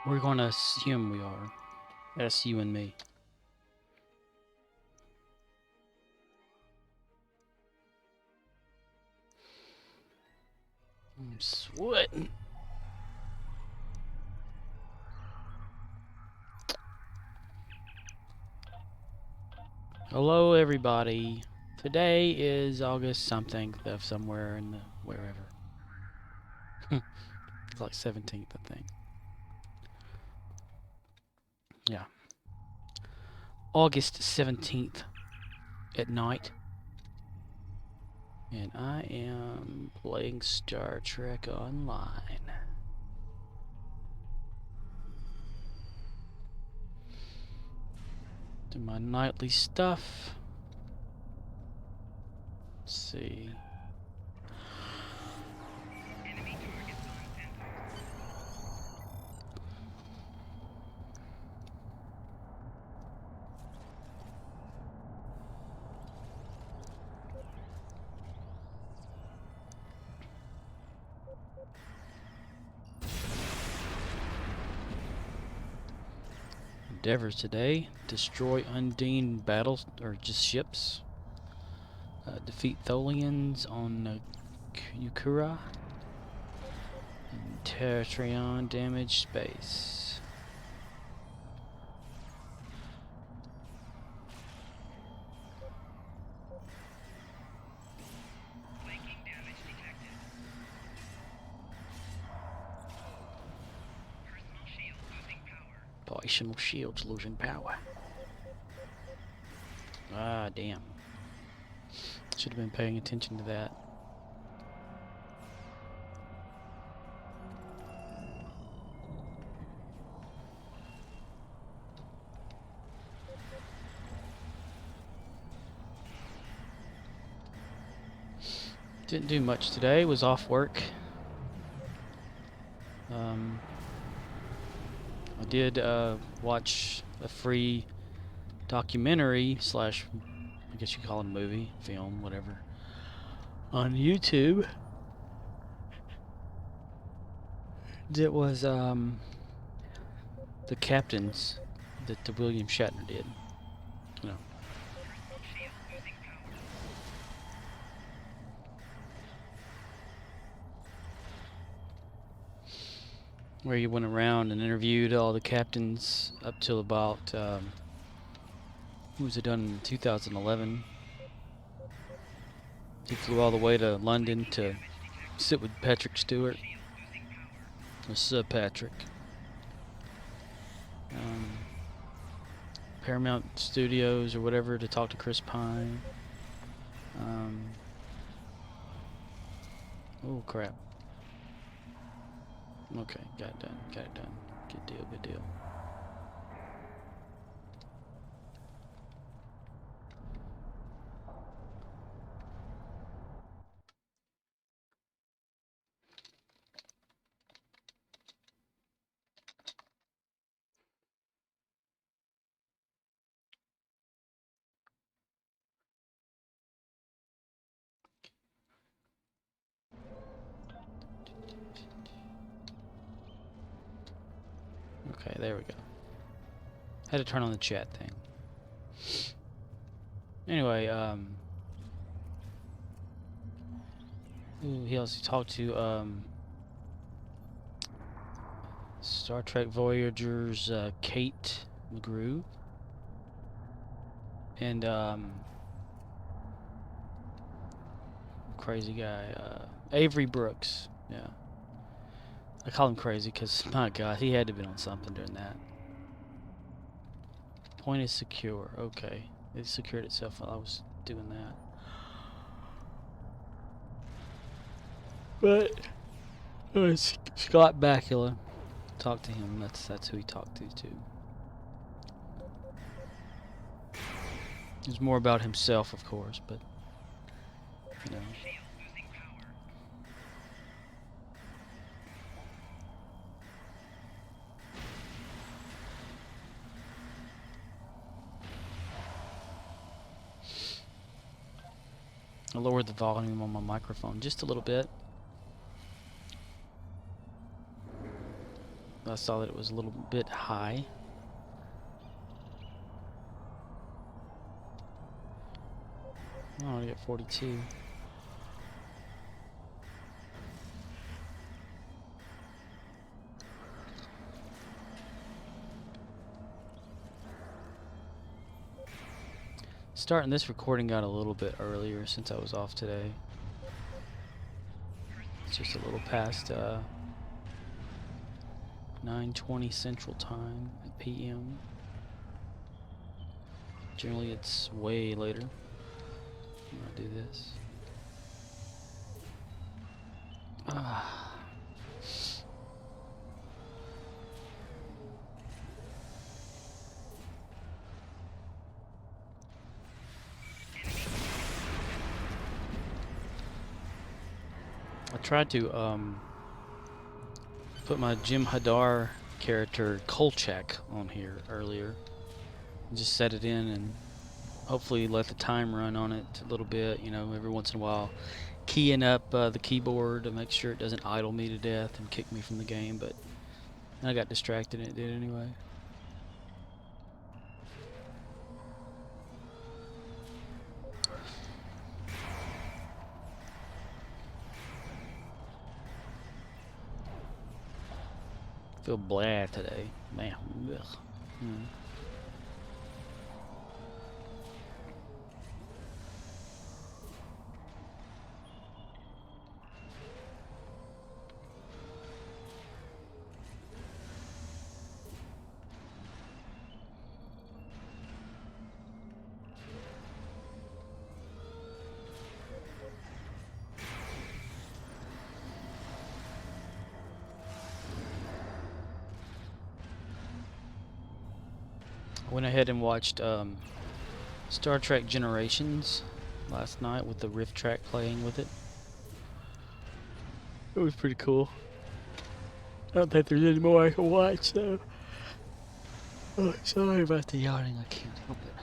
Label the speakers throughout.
Speaker 1: We're going to assume we are. That's you and me. I'm sweating. Hello, everybody. Today is August something of somewhere in the wherever. It's like 17th, I think. Yeah. August 17th at night. And I am playing Star Trek Online. Do my nightly stuff. Let's see. Endeavors today: destroy Undine battles or just ships. Defeat Tholians on Nukara. And Tetryon damage space. Personal shields losing power. Ah, damn. Should have been paying attention to that. Didn't do much today. Was off work. I did watch a free documentary slash, I guess you call it a movie, film, whatever, on YouTube. It was the captains that the William Shatner did. You know. Where you went around and interviewed all the captains up till about, was it done in 2011? He flew all the way to London to sit with Patrick Stewart, or Sir Patrick. Paramount Studios or whatever to talk to Chris Pine. Oh crap. Okay, got it done, Good deal, good deal. Okay, there we go. Had to turn on the chat thing. Anyway, he also talked to Star Trek Voyager's Kate McGrew and crazy guy Avery Brooks. Yeah, I call him crazy because my God, he had to have been on something during that. Point is secure. Okay, it secured itself while I was doing that. But Scott Bakula, talk to him. That's who he talked to too. It was more about himself, of course, but you know. I lowered the volume on my microphone just a little bit. I saw that it was a little bit high. Oh, I got 42. Starting this recording out a little bit earlier since I was off today. It's just a little past 9:20 Central Time at PM. Generally it's way later when I do this. I tried to put my Jim Hadar character Kolchak on here earlier. Just set it in and hopefully let the time run on it a little bit, you know, every once in a while. Keying up the keyboard to make sure it doesn't idle me to death and kick me from the game, but I got distracted and it did anyway. Feel blah today, man. Ugh. I went ahead and watched Star Trek Generations last night with the riff track playing with it. It was pretty cool. I don't think there's any more I can watch though. Oh, sorry about the yawning. I can't help it.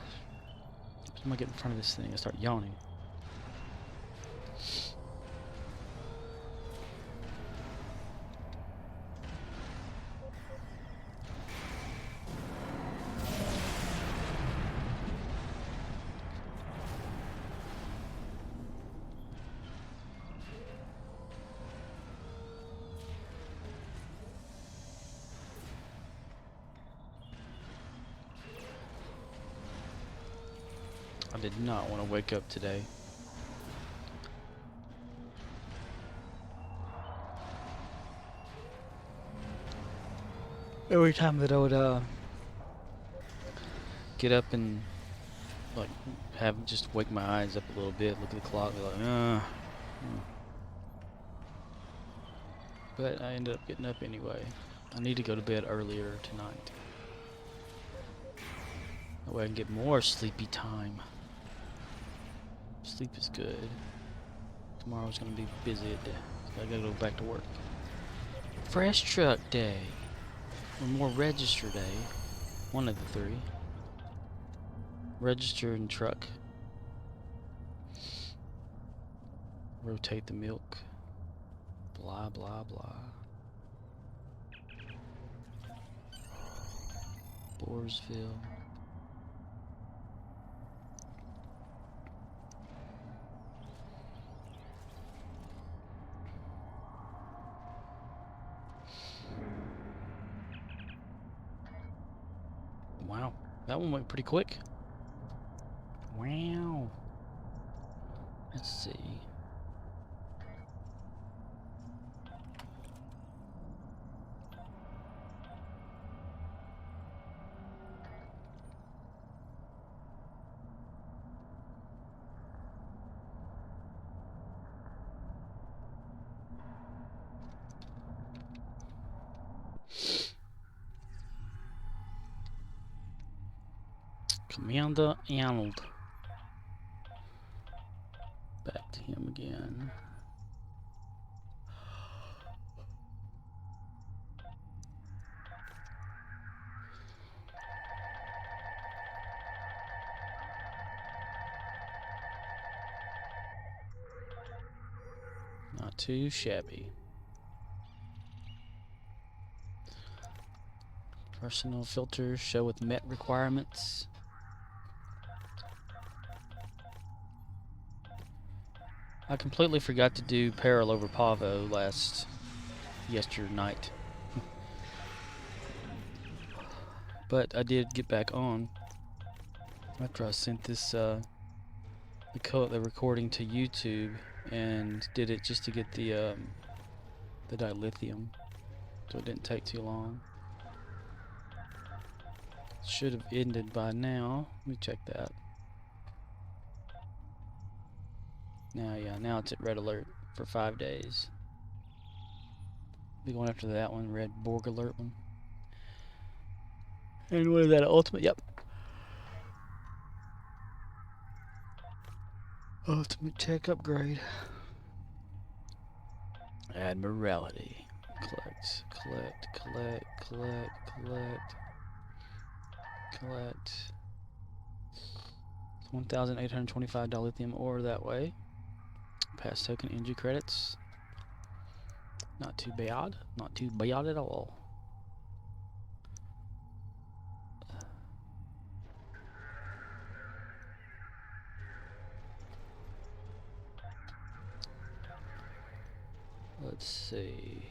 Speaker 1: Every time I get in front of this thing, I start yawning. I did not want to wake up today. Every time that I would get up and like just wake my eyes up a little bit, look at the clock, be like, But I ended up getting up anyway. I need to go to bed earlier tonight. That way I can get more sleepy time. Sleep is good. Tomorrow's gonna be busy at day. So I gotta go back to work. Fresh truck day. Or more register day. One of the three. Register and truck. Rotate the milk. Blah blah blah. Borsville. Wow, that one went pretty quick. Wow. Let's see. Commander Arnold. Back to him again. Not too shabby. Personal filters show with met requirements. I completely forgot to do Peril over Pavo yesterday night. But I did get back on after I sent this the recording to YouTube, and did it just to get the dilithium, so it didn't take too long. Should have ended by now. Let me check that. Now it's at red alert for 5 days. Be going after that one, red Borg alert one. And what is that, ultimate? Yep. Ultimate tech upgrade. Admiralty. Collect. 1,825 lithium ore that way. Pass token energy credits. Not too bad. Not too bad at all. Let's see.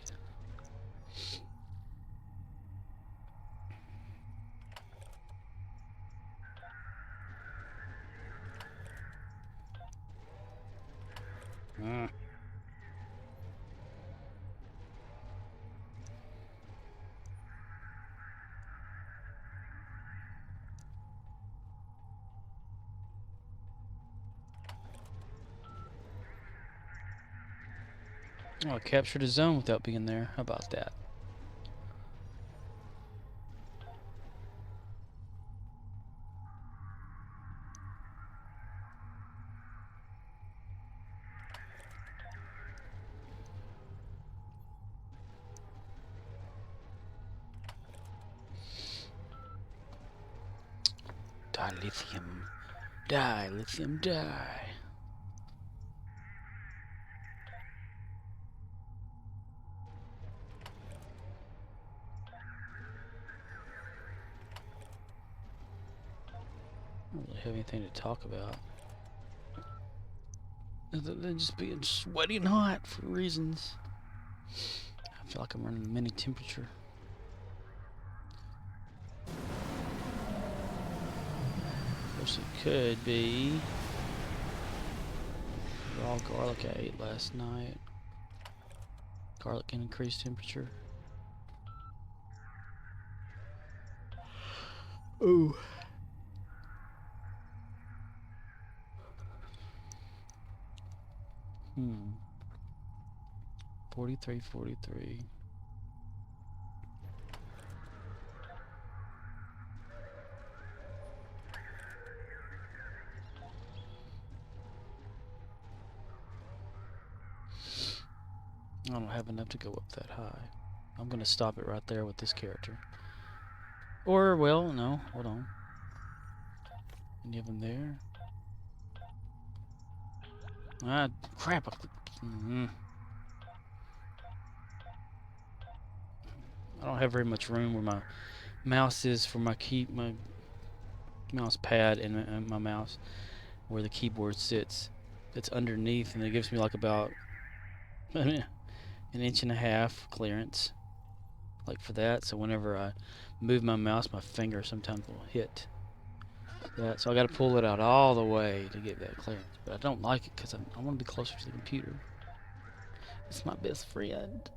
Speaker 1: Oh, I captured a zone without being there. How about that? Dilithium. Die, lithium, die. I don't really have anything to talk about. Other than just being sweaty and hot for reasons. I feel like I'm running mini temperature. Of course, it could be raw garlic I ate last night. Garlic can increase temperature. Ooh. Hmm. 43. I don't have enough to go up that high. I'm gonna stop it right there with this character. Or, well, no, hold on. Any of them there? Ah, crap. I don't have very much room where my mouse is for my mouse pad and my mouse, where the keyboard sits. It's underneath, and it gives me like about an inch and a half clearance, like for that. So whenever I move my mouse, my finger sometimes will hit that. So I got to pull it out all the way to get that clearance. But I don't like it because I want to be closer to the computer. It's my best friend.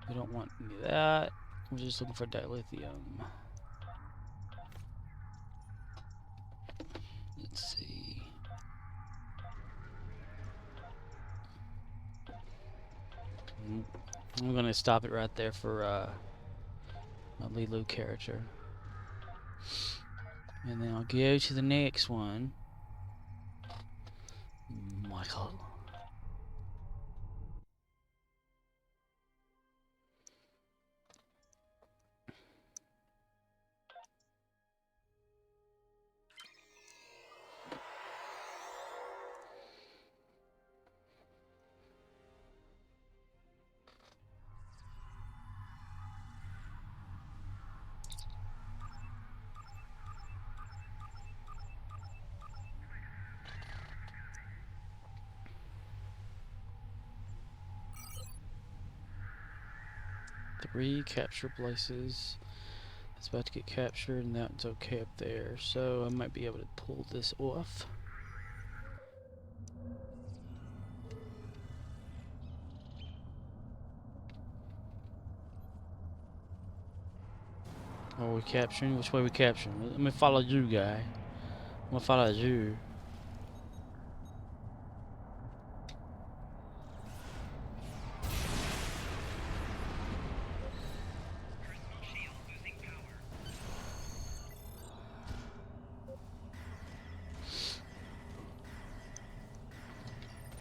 Speaker 1: We don't want any of that. We're just looking for dilithium. Let's see. I'm going to stop it right there for my Lelue character. And then I'll go to the next one. Michael. 3 capture places. It's about to get captured, and that's okay up there. So I might be able to pull this off. Are we capturing? Which way are we capturing? Let me follow you, guy. I'm gonna follow you.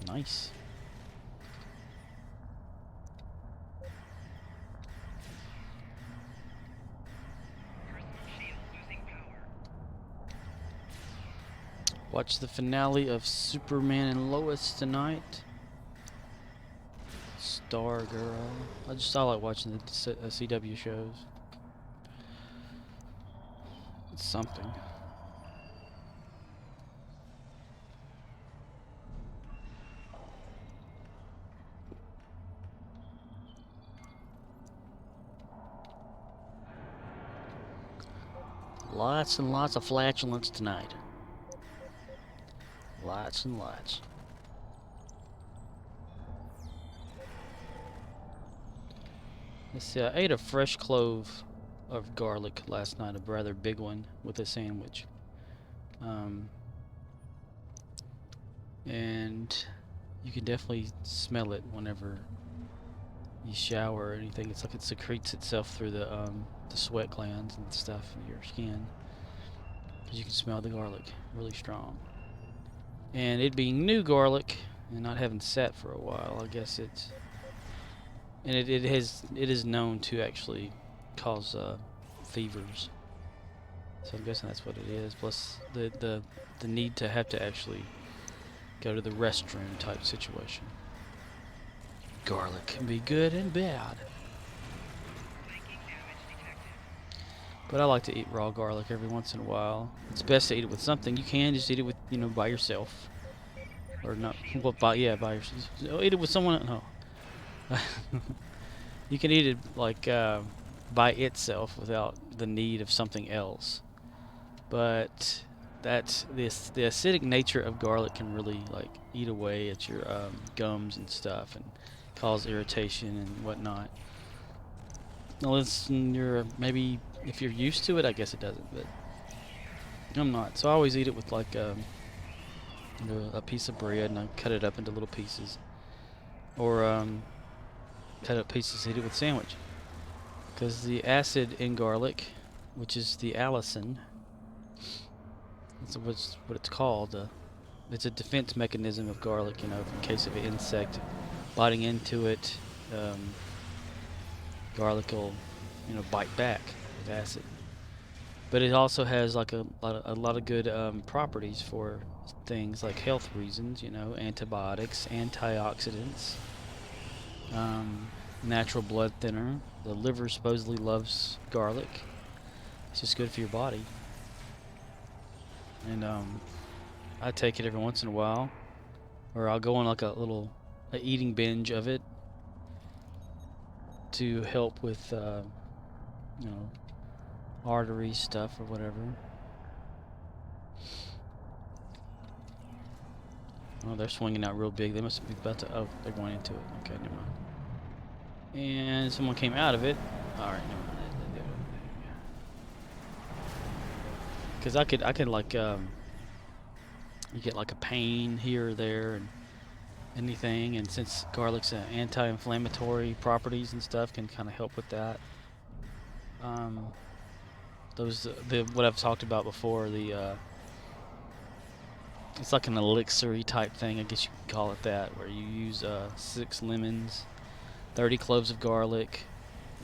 Speaker 1: Nice. Watch the finale of Superman and Lois tonight. Stargirl. I like watching the CW shows. It's something. Lots and lots of flatulence tonight. Lots and lots. Let's see, I ate a fresh clove of garlic last night, a rather big one, with a sandwich. And you can definitely smell it whenever you shower or anything. It's like it secretes itself through the sweat glands and stuff in your skin. Because you can smell the garlic really strong. And it being new garlic and not having sat for a while, I guess it's... And it is known to actually cause fevers. So I'm guessing that's what it is. Plus the need to have to actually go to the restroom type situation. Garlic can be good and bad. But I like to eat raw garlic every once in a while. It's best to eat it with something. You can just eat it with, by yourself. Or not, well, by yourself. Eat it with someone, no. You can eat it like by itself without the need of something else. But that's the acidic nature of garlic can really like eat away at your gums and stuff and cause irritation and whatnot. Unless you're maybe if you're used to it, I guess it doesn't. But I'm not. So I always eat it with like a piece of bread and I cut it up into little pieces, or cut up pieces, eat it with sandwich. Because the acid in garlic, which is the allicin, that's what it's called. It's a defense mechanism of garlic, in case of an insect biting into it. Garlic will, bite back with acid. But it also has like a lot of good properties for things like health reasons, antibiotics, antioxidants, natural blood thinner. The liver supposedly loves garlic. It's just good for your body. And I take it every once in a while, or I'll go on like a eating binge of it to help with artery stuff or whatever. Oh, they're swinging out real big. They must be about to... Oh, they're going into it. Okay, never mind. And someone came out of it. Alright, never mind. Because I could like... you get like a pain here or there and anything. And since garlic's anti-inflammatory properties and stuff can kind of help with that. What I've talked about before, it's like an elixir-y type thing, I guess you could call it that, where you use 6 lemons, 30 cloves of garlic,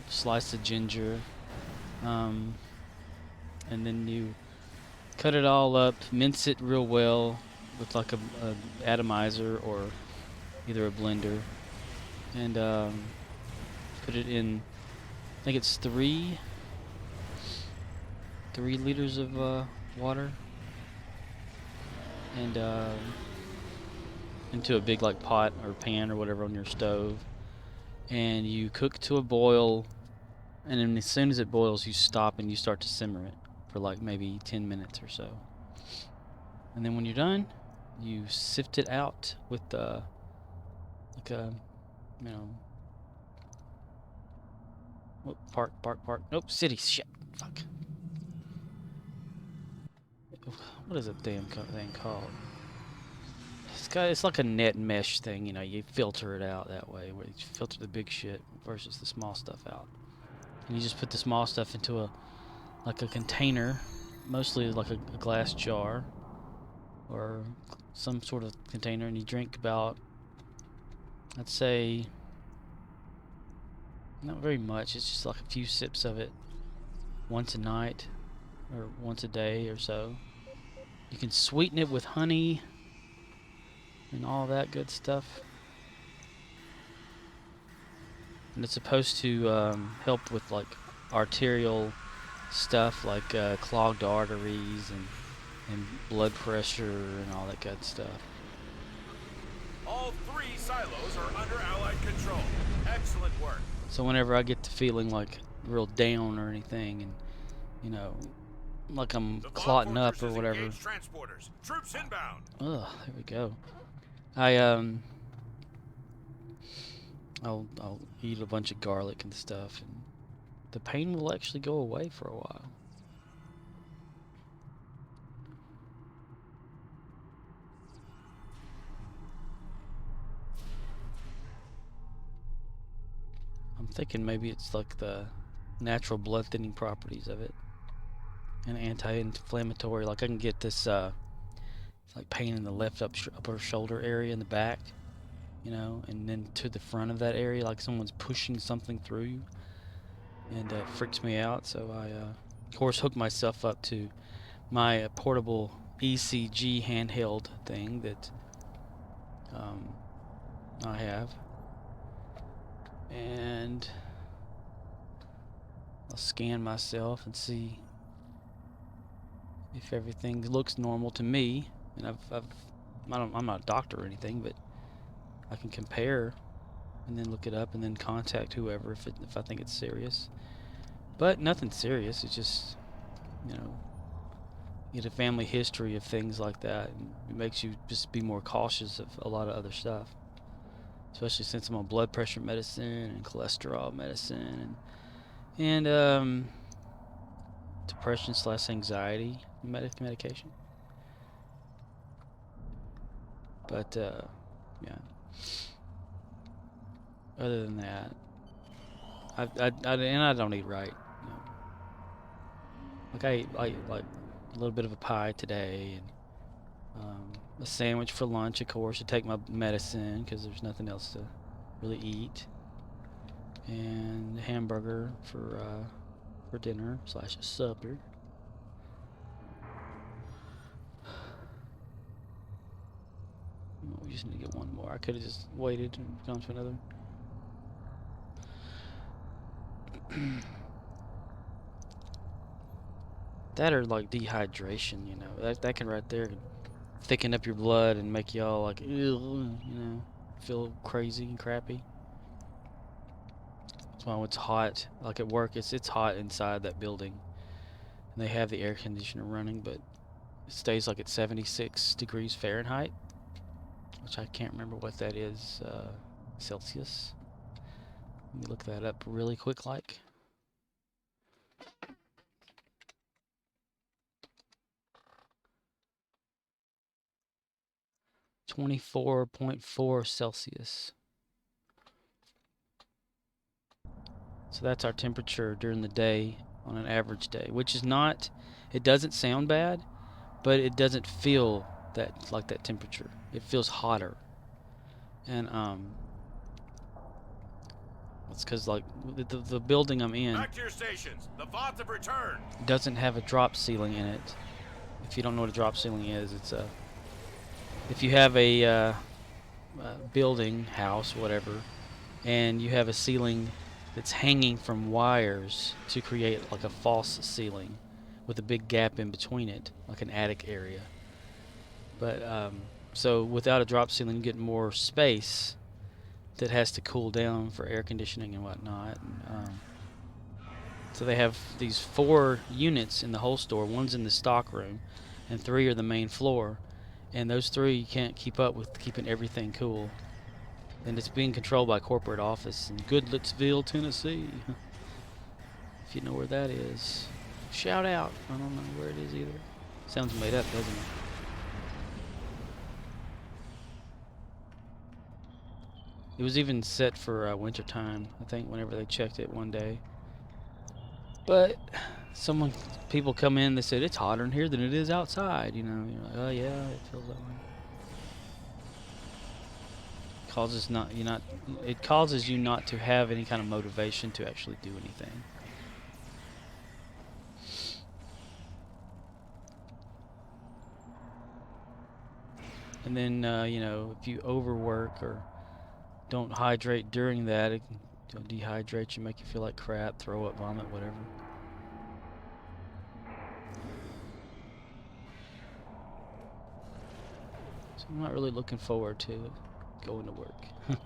Speaker 1: slice of ginger, and then you cut it all up, mince it real well with like a atomizer or either a blender, and put it in, I think it's 3 liters of water, and into a big like pot or pan or whatever on your stove, and you cook to a boil And then as soon as it boils, you stop and you start to simmer it for like maybe 10 minutes or so. And then when you're done, you sift it out with like a, you know, park. Nope, city. Shit. Fuck. What is that damn thing called? It's like a net mesh thing, you know. You filter it out that way, where you filter the big shit versus the small stuff out. And you just put the small stuff into a container, mostly like a glass jar or some sort of container, and you drink about, I'd say, not very much. It's just like a few sips of it once a night or once a day or so. You can sweeten it with honey and all that good stuff. And it's supposed to help with like arterial stuff, like clogged arteries and blood pressure and all that good stuff.
Speaker 2: All 3 silos are under Allied control. Excellent work.
Speaker 1: So whenever I get to feeling like real down or anything, and you know, like I'm clotting up or whatever.
Speaker 2: Transporters. Troops inbound.
Speaker 1: Ugh, there we go. I'll eat a bunch of garlic and stuff, and the pain will actually go away for a while. I'm thinking maybe it's like the natural blood thinning properties of it, and anti-inflammatory. Like I can get this like pain in the left upper shoulder area in the back, you know, and then to the front of that area, like someone's pushing something through you, and it freaks me out. So I, of course, hook myself up to my portable ECG handheld thing that I have, and I'll scan myself and see if everything looks normal to me. And I'm not a doctor or anything, but I can compare and then look it up and then contact whoever if I think it's serious. But nothing serious. It's just, you know, you get a family history of things like that, and it makes you just be more cautious of a lot of other stuff. Especially since I'm on blood pressure medicine and cholesterol medicine and depression / anxiety medication. But yeah. Other than that, I don't eat right. You know. Like I eat like a little bit of a pie today, and a sandwich for lunch, of course, to take my medicine because there's nothing else to really eat, and a hamburger for dinner / supper. We just need to get one more. I could have just waited and gone to another. That or like dehydration, you know. That can right there thicken up your blood and make you all like, you know, feel crazy and crappy. That's why when it's hot, like at work, it's hot inside that building, and they have the air conditioner running, but it stays like at 76 degrees Fahrenheit, which I can't remember what that is, Celsius. Let me look that up really quick, like. 24.4 Celsius. So that's our temperature during the day on an average day, which is not, it doesn't sound bad, but it doesn't feel that like that temperature. It feels hotter. And it's because like the building I'm in,
Speaker 2: back to your stations. The VODs have returned.
Speaker 1: Doesn't have a drop ceiling in it. If you don't know what a drop ceiling is, it's a, if you have a building, house, whatever, and you have a ceiling that's hanging from wires to create like a false ceiling with a big gap in between it, like an attic area. But so without a drop ceiling, you get more space that has to cool down for air conditioning and whatnot. And, So they have these 4 units in the whole store. One's in the stock room, and 3 are the main floor. And those 3 you can't keep up with keeping everything cool. And it's being controlled by corporate office in Goodlettsville, Tennessee. If you know where that is. Shout out. I don't know where it is either. Sounds made up, doesn't it? It was even set for winter time, I think, whenever they checked it one day. But people come in, they said, it's hotter in here than it is outside, you know. You're like, oh yeah, it feels that way. It causes you not to have any kind of motivation to actually do anything. And then, you know, if you overwork or don't hydrate during that, it can dehydrate you, make you feel like crap, throw up, vomit, whatever. So I'm not really looking forward to going to work.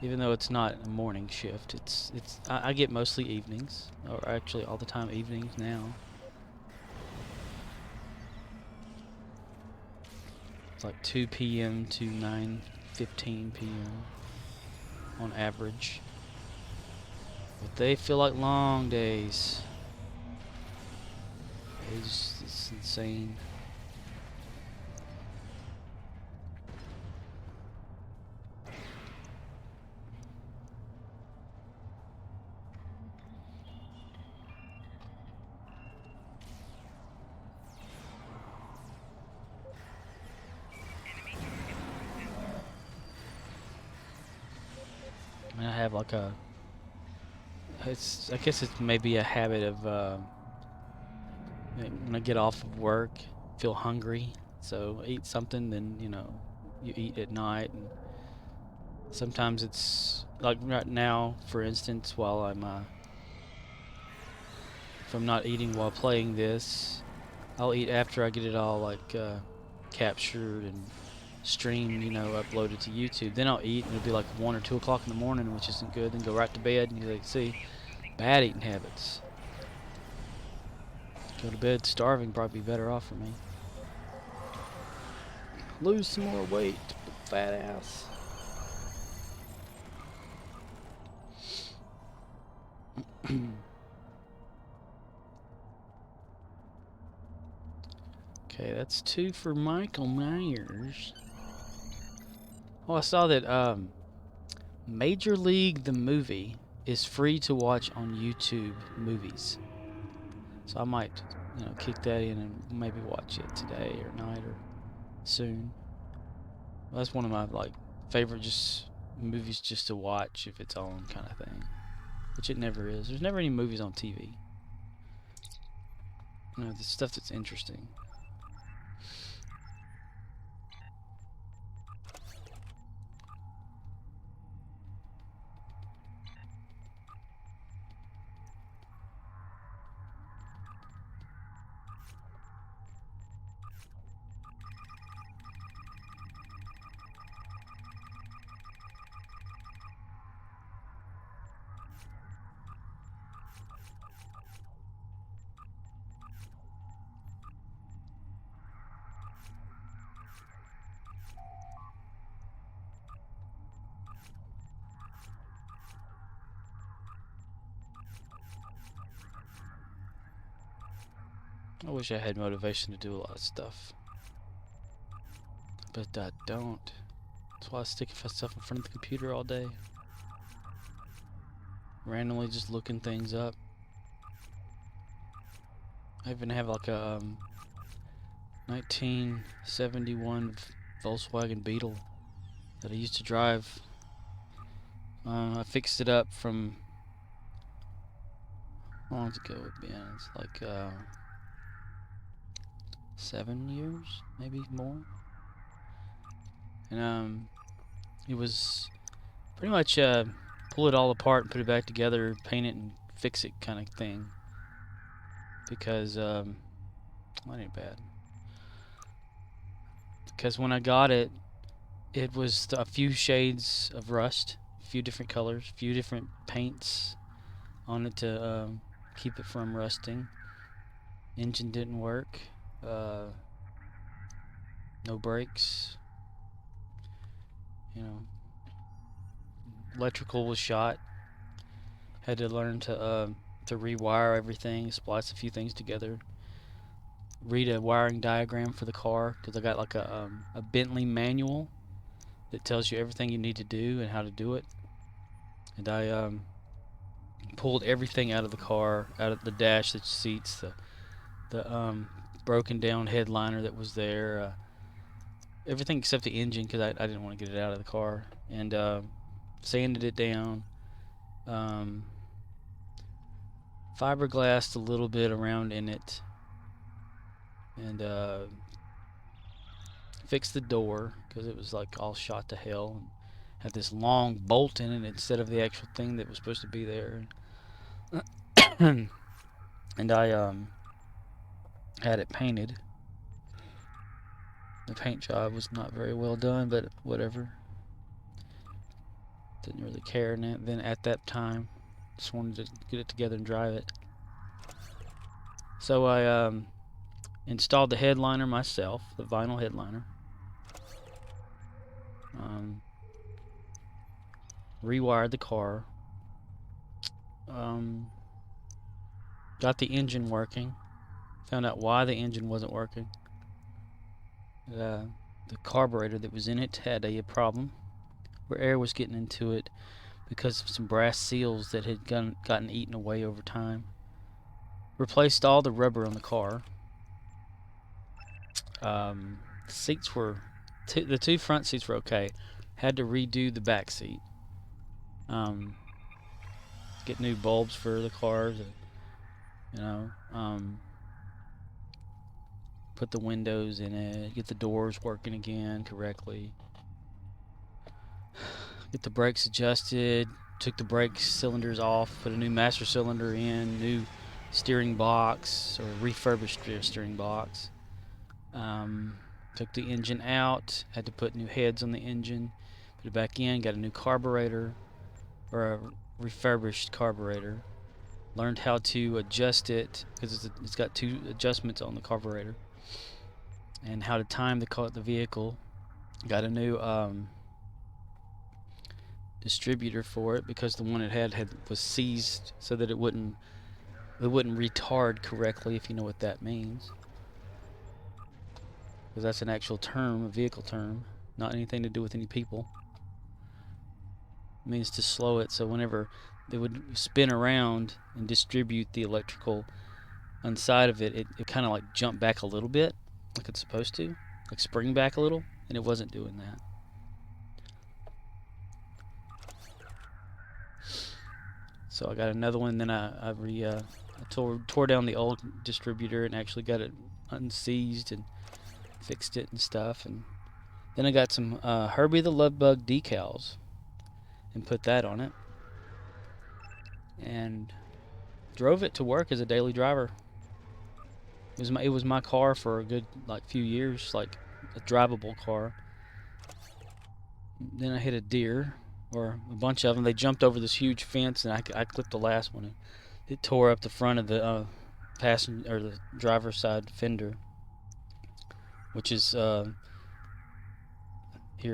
Speaker 1: Even though it's not a morning shift, I get mostly evenings, or actually all the time evenings now. It's like 2 p.m. to 9:15 p.m. on average. But they feel like long days. It's insane. I mean, I have like I guess it's maybe a habit of when I get off of work, feel hungry, so eat something, then, you know, you eat at night. And sometimes it's like right now, for instance, while if I'm not eating while playing this, I'll eat after I get it all like captured and streamed, you know, uploaded to YouTube. Then I'll eat, and it'll be like 1 or 2 o'clock in the morning, which isn't good. Then go right to bed, and you like, see, bad eating habits. Go to bed starving, probably be better off for me. Lose some more weight, fat ass. Okay, that's 2 for Michael Myers. Oh, I saw that Major League the movie is free to watch on YouTube Movies. So I might, you know, kick that in and maybe watch it today or night or soon. Well, that's one of my like favorite movies just to watch if it's on kind of thing, which it never is. There's never any movies on TV. You know, the stuff that's interesting. I wish I had motivation to do a lot of stuff, but I don't. That's why I stick myself in front of the computer all day, randomly just looking things up. I even have like a 1971 Volkswagen Beetle that I used to drive. I fixed it up from, how long ago it been? It's like 7 years, maybe more. And it was pretty much pull it all apart and put it back together, paint it and fix it kind of thing. Because that ain't bad. Because when I got it, it was a few shades of rust, a few different colors, a few different paints, on it to keep it from rusting. Engine didn't work. No brakes. You know, electrical was shot. Had to learn to rewire everything, splice a few things together. Read a wiring diagram for the car because I got like a Bentley manual that tells you everything you need to do and how to do it. And I pulled everything out of the car, out of the dash, the seats, the broken down headliner that was there, everything except the engine because I didn't want to get it out of the car, and sanded it down, fiberglassed a little bit around in it, and fixed the door because it was like all shot to hell and had this long bolt in it instead of the actual thing that was supposed to be there. And I had it painted. The paint job was not very well done, but whatever. Didn't really care then at that time. Just wanted to get it together and drive it. So I installed the headliner myself, the vinyl headliner. Rewired the car. Got the engine working. Found out why the engine wasn't working. The carburetor that was in it had a problem where air was getting into it because of some brass seals that had gotten eaten away over time. Replaced all the rubber on the car. Seats were the two front seats were okay. Had to redo the back seat. Get new bulbs for the cars. You know, put the windows in it. Get the doors working again correctly. Get the brakes adjusted. Took the brake cylinders off. Put a new master cylinder in. New steering box or refurbished steering box. Took the engine out. Had to put new heads on the engine. Put it back in. Got a new carburetor or a refurbished carburetor. Learned how to adjust it because it's got two adjustments on the carburetor. And how to time the vehicle. Got a new distributor for it because the one it had was seized so that it wouldn't retard correctly, if you know what that means. Because that's an actual term, a vehicle term, not anything to do with any people. It means to slow it so whenever they would spin around and distribute the electrical inside of it, it kind of like jumped back a little bit, like it's supposed to, like spring back a little, and it wasn't doing that. So I got another one, then I tore down the old distributor and actually got it unseized and fixed it and stuff. And then I got some Herbie the Love Bug decals and put that on it. And drove it to work as a daily driver. It was my car for a good few years, like a drivable car. Then I hit a deer, or a bunch of them. They jumped over this huge fence, and I clipped the last one. And it tore up the front of the passenger or the driver's side fender, which is here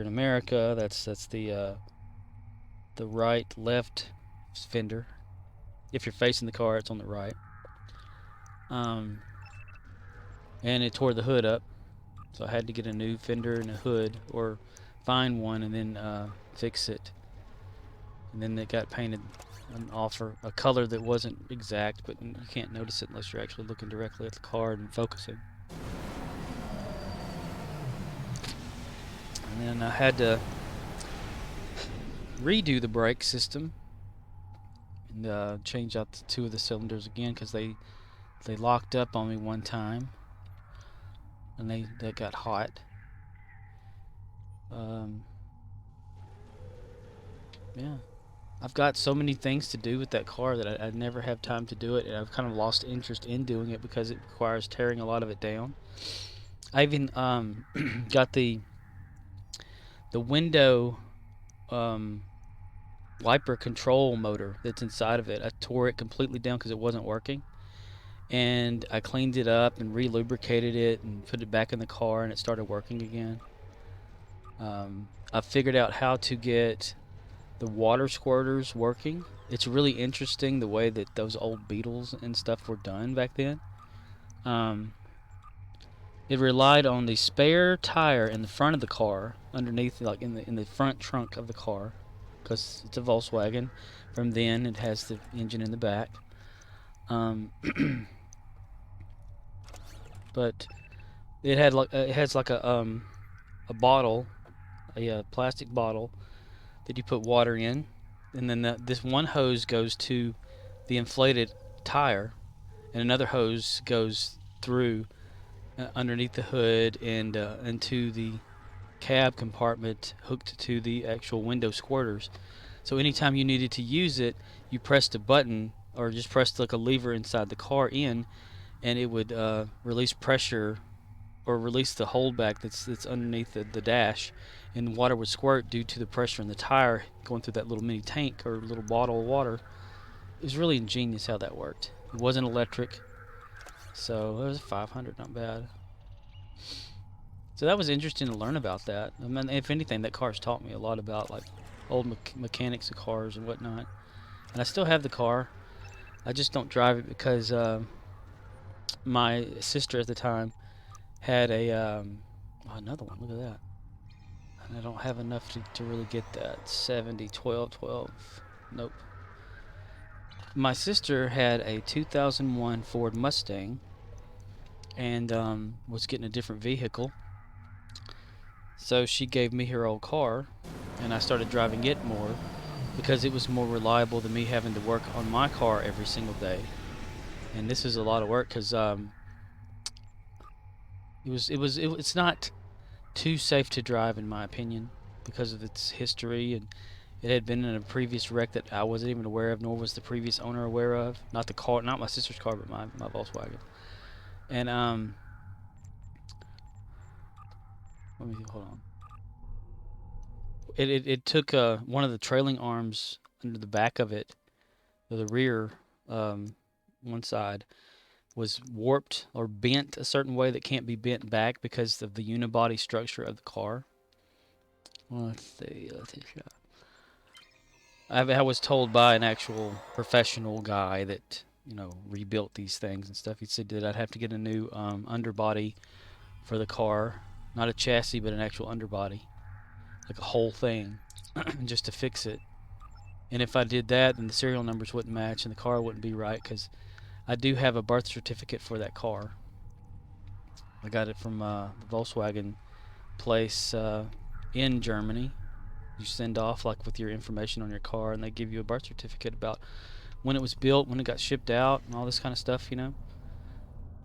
Speaker 1: in America. That's the right left fender. If you're facing the car, it's on the right. And it tore the hood up, so I had to get a new fender and a hood, or find one and then fix it. And then it got painted a color that wasn't exact, but you can't notice it unless you're actually looking directly at the car and focusing. And then I had to redo the brake system and change out two of the cylinders again because they locked up on me one time and they got hot. Yeah, I've got so many things to do with that car that I never have time to do it, and I've kind of lost interest in doing it because it requires tearing a lot of it down. I even got the window wiper control motor that's inside of it. I tore it completely down because it wasn't working, and I cleaned it up and re-lubricated it and put it back in the car, and it started working again. I figured out how to get the water squirters working. It's really interesting the way that those old Beetles and stuff were done back then. It relied on the spare tire in the front of the car, underneath, like in the front trunk of the car, because it's a Volkswagen. From then, it has the engine in the back. But it had like it has like a bottle, a plastic bottle that you put water in, and then this one hose goes to the inflated tire, and another hose goes through underneath the hood and into the cab compartment hooked to the actual window squirters. So anytime you needed to use it, you pressed a button or just pressed like a lever inside the car in, and it would release pressure or release the holdback that's underneath the dash, and water would squirt due to the pressure in the tire going through that little mini tank or little bottle of water. It was really ingenious how that worked. It wasn't electric, so it was 500, not bad. So that was interesting to learn about that. I mean, if anything, that car's taught me a lot about like old mechanics of cars and whatnot. And I still have the car. I just don't drive it because my sister at the time had a oh, another one. Look at that. And I don't have enough to really get that 70 12 12. Nope. My sister had a 2001 Ford Mustang and was getting a different vehicle. So she gave me her old car, and I started driving it more because it was more reliable than me having to work on my car every single day. And this is a lot of work because it's not too safe to drive in my opinion because of its history, and it had been in a previous wreck that I wasn't even aware of, nor was the previous owner aware of. Not the car, not my sister's car, but my Volkswagen. And let me hold on. It took one of the trailing arms under the back of it, or the rear, one side was warped or bent a certain way that can't be bent back because of the unibody structure of the car. Let's see. I was told by an actual professional guy that rebuilt these things and stuff. He said that I'd have to get a new underbody for the car, not a chassis, but an actual underbody, like a whole thing, just to fix it. And if I did that, then the serial numbers wouldn't match and the car wouldn't be right, because I do have a birth certificate for that car. I got it from the Volkswagen place in Germany. You send off like with your information on your car, and they give you a birth certificate about when it was built, when it got shipped out, and all this kind of stuff,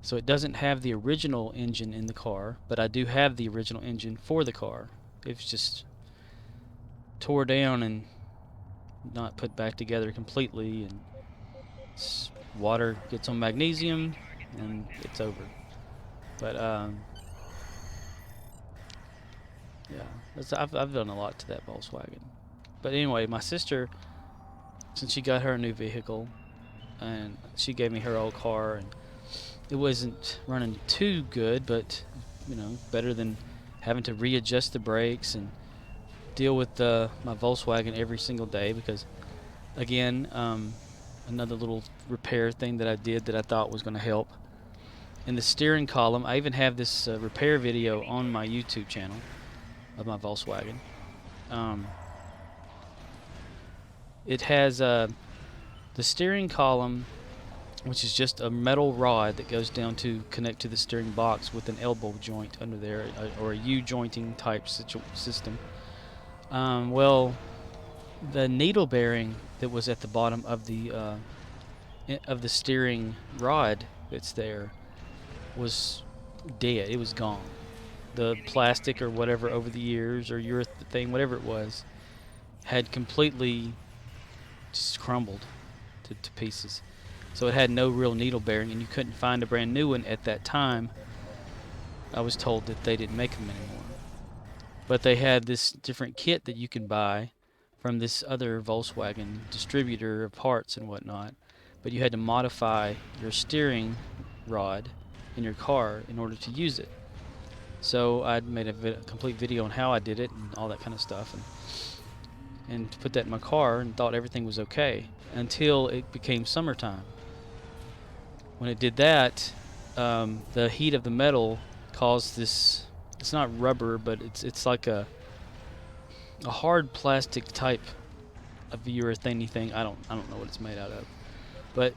Speaker 1: So it doesn't have the original engine in the car, but I do have the original engine for the car. It's just tore down and not put back together completely, and water gets on magnesium, and it's over. But yeah, I've done a lot to that Volkswagen. But anyway, my sister, since she got her a new vehicle, and she gave me her old car, and it wasn't running too good, but better than having to readjust the brakes and deal with my Volkswagen every single day. Because again, another little repair thing that I did that I thought was going to help. In the steering column, I even have this repair video on my YouTube channel of my Volkswagen. It has the steering column, which is just a metal rod that goes down to connect to the steering box with an elbow joint under there, or a U-jointing type system. Well, the needle bearing that was at the bottom of the steering rod that's there was dead. It was gone. The plastic or whatever over the years, or urethane, whatever it was, had completely just crumbled to pieces. So it had no real needle bearing, and you couldn't find a brand new one at that time. I was told that they didn't make them anymore. But they had this different kit that you can buy from this other Volkswagen distributor of parts and whatnot, but you had to modify your steering rod in your car in order to use it. So I'd made a complete video on how I did it and all that kind of stuff, and put that in my car and thought everything was okay until it became summertime. When it did that, the heat of the metal caused this. It's not rubber, but it's like a hard plastic type of urethane thing. I don't know what it's made out of, but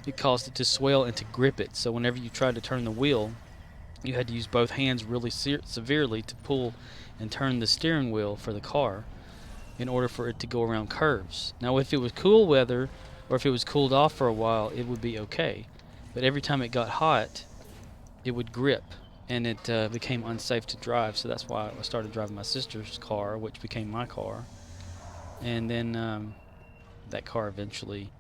Speaker 1: it caused it to swell and to grip it. So whenever you tried to turn the wheel, you had to use both hands really severely to pull and turn the steering wheel for the car in order for it to go around curves. Now, if it was cool weather or if it was cooled off for a while, it would be okay. But every time it got hot, it would grip, and it became unsafe to drive. So that's why I started driving my sister's car, which became my car. And then that car eventually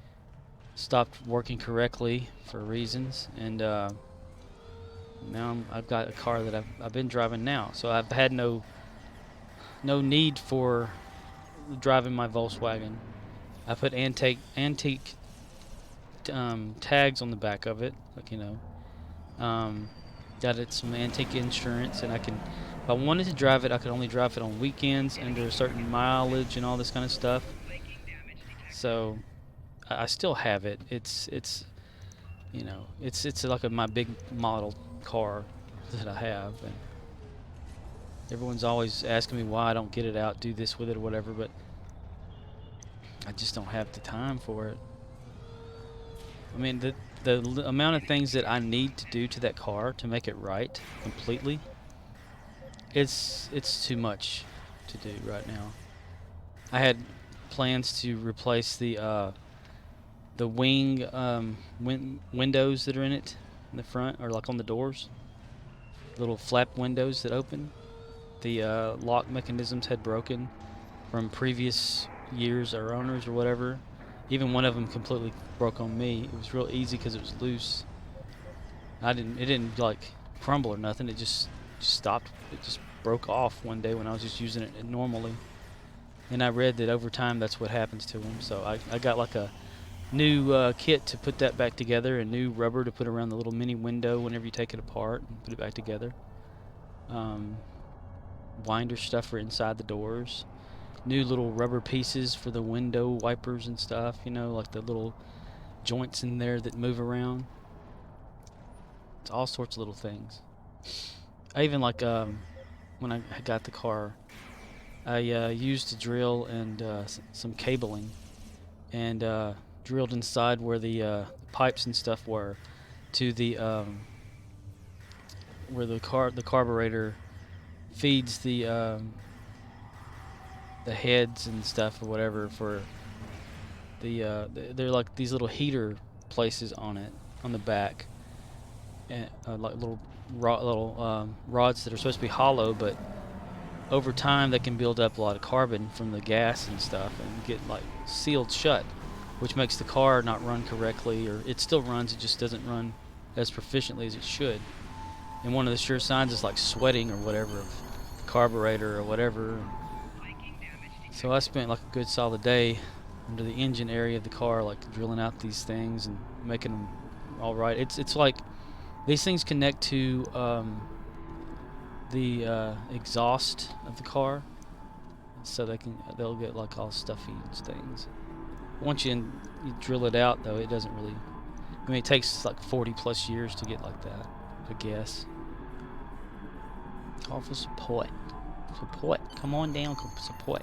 Speaker 1: stopped working correctly for reasons, and now I've got a car that I've been driving now. So I've had no need for driving my Volkswagen. I put antique tags on the back of it, like, you know. Got it some antique insurance, and if I wanted to drive it, I could only drive it on weekends under a certain mileage and all this kind of stuff. So I still have it. It's you know, it's like my big model car that I have, and everyone's always asking me why I don't get it out, do this with it or whatever, but I just don't have the time for it. I mean, the amount of things that I need to do to that car to make it right completely, it's too much to do right now. I had plans to replace the wing windows that are in it in the front, or like on the doors, little flap windows that open. The lock mechanisms had broken from previous years or owners or whatever. Even one of them completely broke on me. It was real easy because it was loose. It didn't like crumble or nothing. It just stopped. It just broke off one day when I was just using it normally. And I read that over time that's what happens to them. So I got like a new kit to put that back together, and new rubber to put around the little mini window whenever you take it apart and put it back together. Winder stuff for inside the doors. New little rubber pieces for the window wipers and stuff, you know, like the little joints in there that move around. It's all sorts of little things. I even like when I got the car, I used a drill and some cabling, and drilled inside where the pipes and stuff were to the where the carburetor feeds the heads and stuff or whatever for they're like these little heater places on it on the back, and like little rods that are supposed to be hollow, but over time they can build up a lot of carbon from the gas and stuff and get like sealed shut, which makes the car not run correctly, or it still runs, it just doesn't run as proficiently as it should. And one of the sure signs is like sweating or whatever of the carburetor or whatever. So I spent like a good solid day under the engine area of the car, like drilling out these things and making them all right. It's like these things connect to the exhaust of the car, so they'll get like all stuffy things. Once you drill it out, though, it doesn't really. I mean, it takes like 40 plus years to get like that, I guess. Call for support. Support. Come on down, support.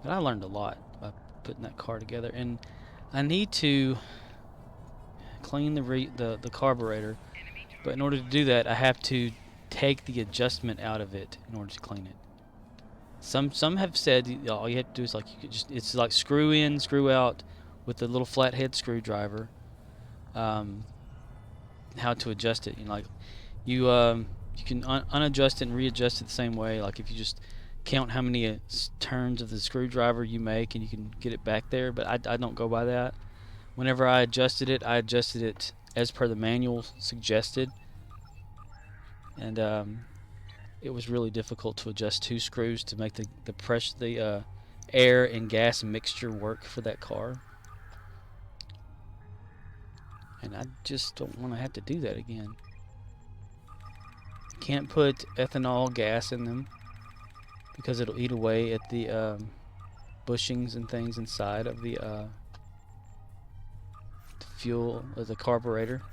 Speaker 1: But I learned a lot by putting that car together, and I need to clean the carburetor. But in order to do that, I have to take the adjustment out of it in order to clean it. Some have said all you have to do is like it's like screw in, screw out with the little flathead screwdriver. How to adjust it? You know, like you can unadjust it and readjust it the same way. Like if you just count how many turns of the screwdriver you make, and you can get it back there. But I don't go by that. Whenever I adjusted it as per the manual suggested, and it was really difficult to adjust 2 screws to make the pressure, the air and gas mixture work for that car. And I just don't want to have to do that again. Can't put ethanol gas in them because it'll eat away at the bushings and things inside of the fuel, the carburetor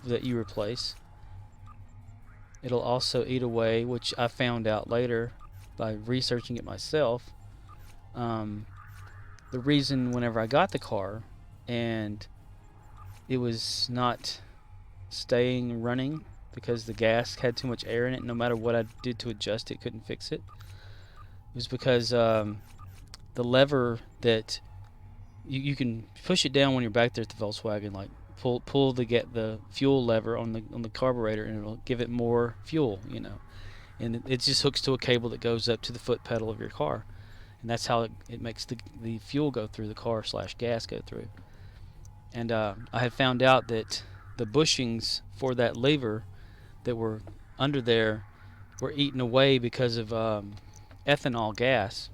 Speaker 1: that you replace. It'll also eat away, which I found out later by researching it myself. The reason whenever I got the car and it was not staying running because the gas had too much air in it, no matter what I did to adjust it, couldn't fix it. It was because the lever that you can push it down when you're back there at the Volkswagen, like pull the fuel lever on the carburetor, and it'll give it more fuel, you know. And it just hooks to a cable that goes up to the foot pedal of your car, and that's how it makes the fuel go through the car / gas go through. And I had found out that the bushings for that lever that were under there were eaten away because of ethanol gas,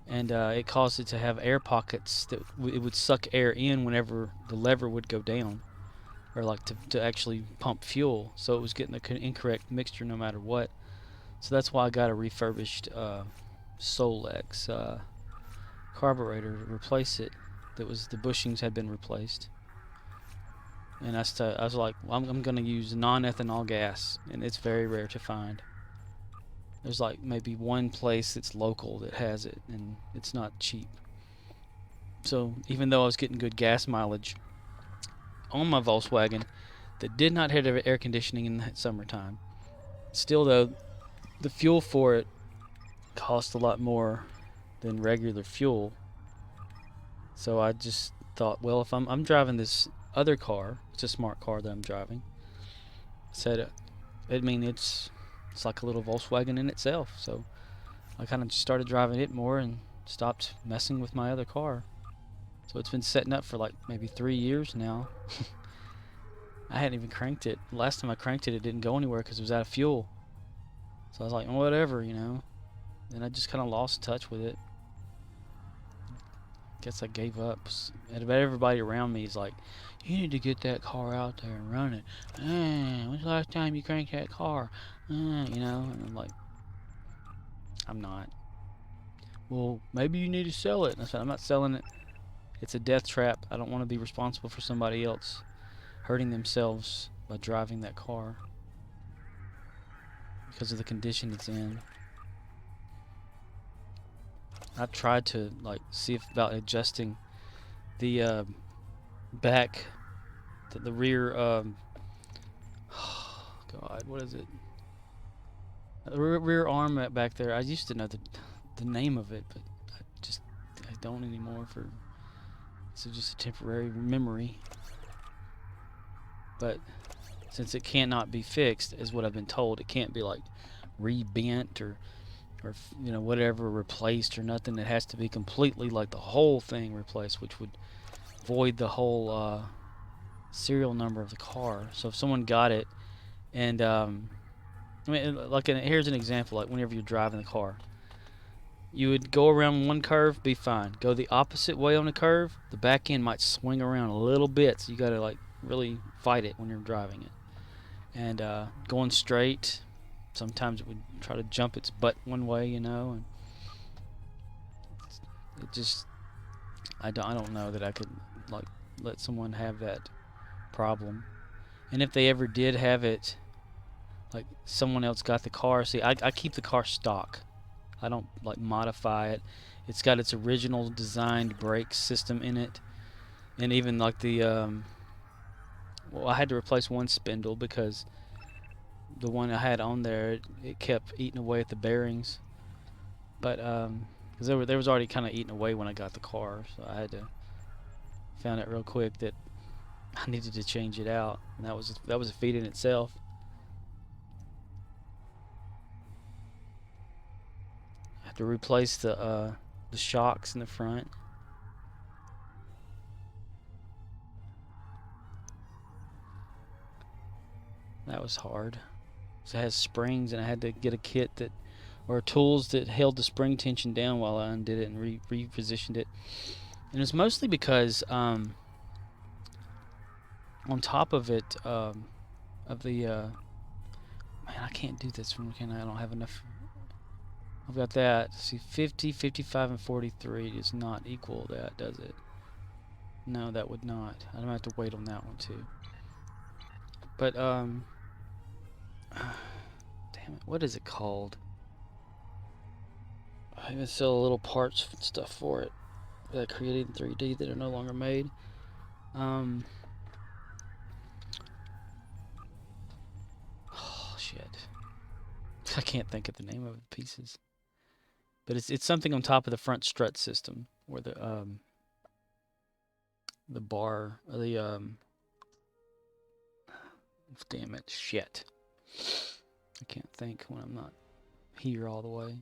Speaker 1: and it caused it to have air pockets that it would suck air in whenever the lever would go down, or like to actually pump fuel. So it was getting the incorrect mixture no matter what. So that's why I got a refurbished Solex carburetor to replace it. That was, the bushings had been replaced, and I was like, well, I'm going to use non-ethanol gas, and it's very rare to find. There's like maybe one place that's local that has it, and it's not cheap. So even though I was getting good gas mileage on my Volkswagen that did not have air conditioning in the summertime, still though, the fuel for it cost a lot more than regular fuel. So I just thought, well, if I'm driving this other car, it's a smart car that I'm driving. Said, it's like a little Volkswagen in itself. So I kind of just started driving it more and stopped messing with my other car. So it's been setting up for like maybe 3 years now. I hadn't even cranked it. Last time I cranked it, it didn't go anywhere because it was out of fuel. So I was like, whatever, you know. Then I just kind of lost touch with it. Guess I gave up. And everybody around me is like, you need to get that car out there and run it. When's the last time you cranked that car? You know, and I'm like, I'm not. Well, maybe you need to sell it. And I said, I'm not selling it. It's a death trap. I don't want to be responsible for somebody else hurting themselves by driving that car because of the condition it's in. I've tried to like see about adjusting the back, the rear. God, what is it? The rear arm back there. I used to know the name of it, but I don't anymore. It's just a temporary memory. But since it cannot be fixed, is what I've been told, it can't be like rebent or you know, whatever, replaced or nothing. It has to be completely like the whole thing replaced, which would void the whole serial number of the car. So if someone got it, and I mean, like here's an example. Like whenever you're driving the car, you would go around one curve, be fine. Go the opposite way on the curve, the back end might swing around a little bit, so you got to like really fight it when you're driving it. And going straight, sometimes it would try to jump its butt one way, you know, and it just, I don't know that I could like let someone have that problem. And if they ever did have it, like someone else got the car, see, I keep the car stock. I don't like modify it. It's got its original designed brake system in it, and even like the well, I had to replace one spindle because the one I had on there, it kept eating away at the bearings. But because they was already kind of eating away when I got the car, so I had to found out real quick that I needed to change it out, and that was a feat in itself. I had to replace the shocks in the front. That was hard. So it has springs, and I had to get a kit that, or tools that held the spring tension down while I undid it and repositioned it. And it's mostly because on top of it, of the man, I can't do this one, can I? I don't have enough. I've got that. See, 50, 55, and 43 does not equal that, does it? No, that would not. I'm gonna have to wait on that one too. But damn it, what is it called? I even sell little parts and stuff for it that I created in 3D that are no longer made. Oh shit, I can't think of the name of the pieces. But it's something on top of the front strut system, where the bar, or the damn it, shit. I can't think when I'm not here all the way.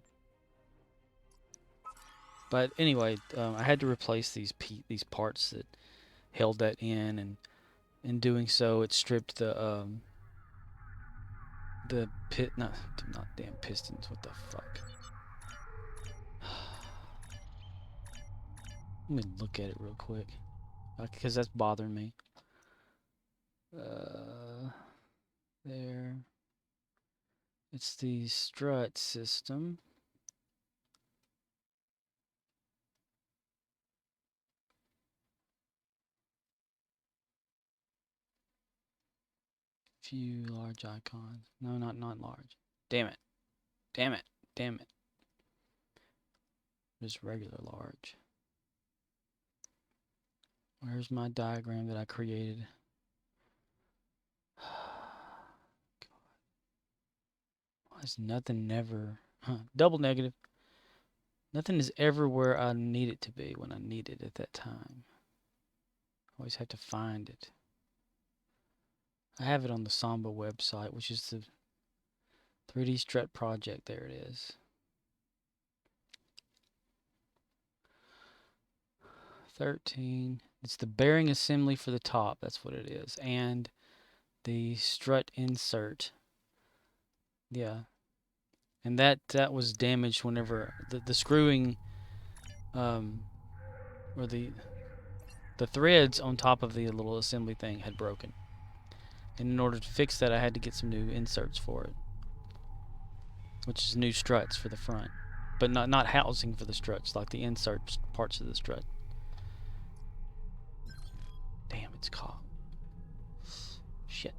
Speaker 1: But anyway, I had to replace these parts that held that in, and in doing so, it stripped the not damn pistons. What the fuck? Let me look at it real quick, because that's bothering me. There. It's the strut system. Few large icons. No, not large. Damn it. Damn it. Damn it. Just regular large. Where's my diagram that I created? Why is nothing never... double negative. Nothing is ever where I need it to be when I need it at that time. Always have to find it. I have it on the Samba website, which is the 3D Strut project. There it is. 13. It's the bearing assembly for the top. That's what it is. And the strut insert. Yeah. And that was damaged whenever the screwing, or the threads on top of the little assembly thing had broken. And in order to fix that, I had to get some new inserts for it, which is new struts for the front, but not housing for the struts, like the insert parts of the strut. Damn, it's caught. Shit.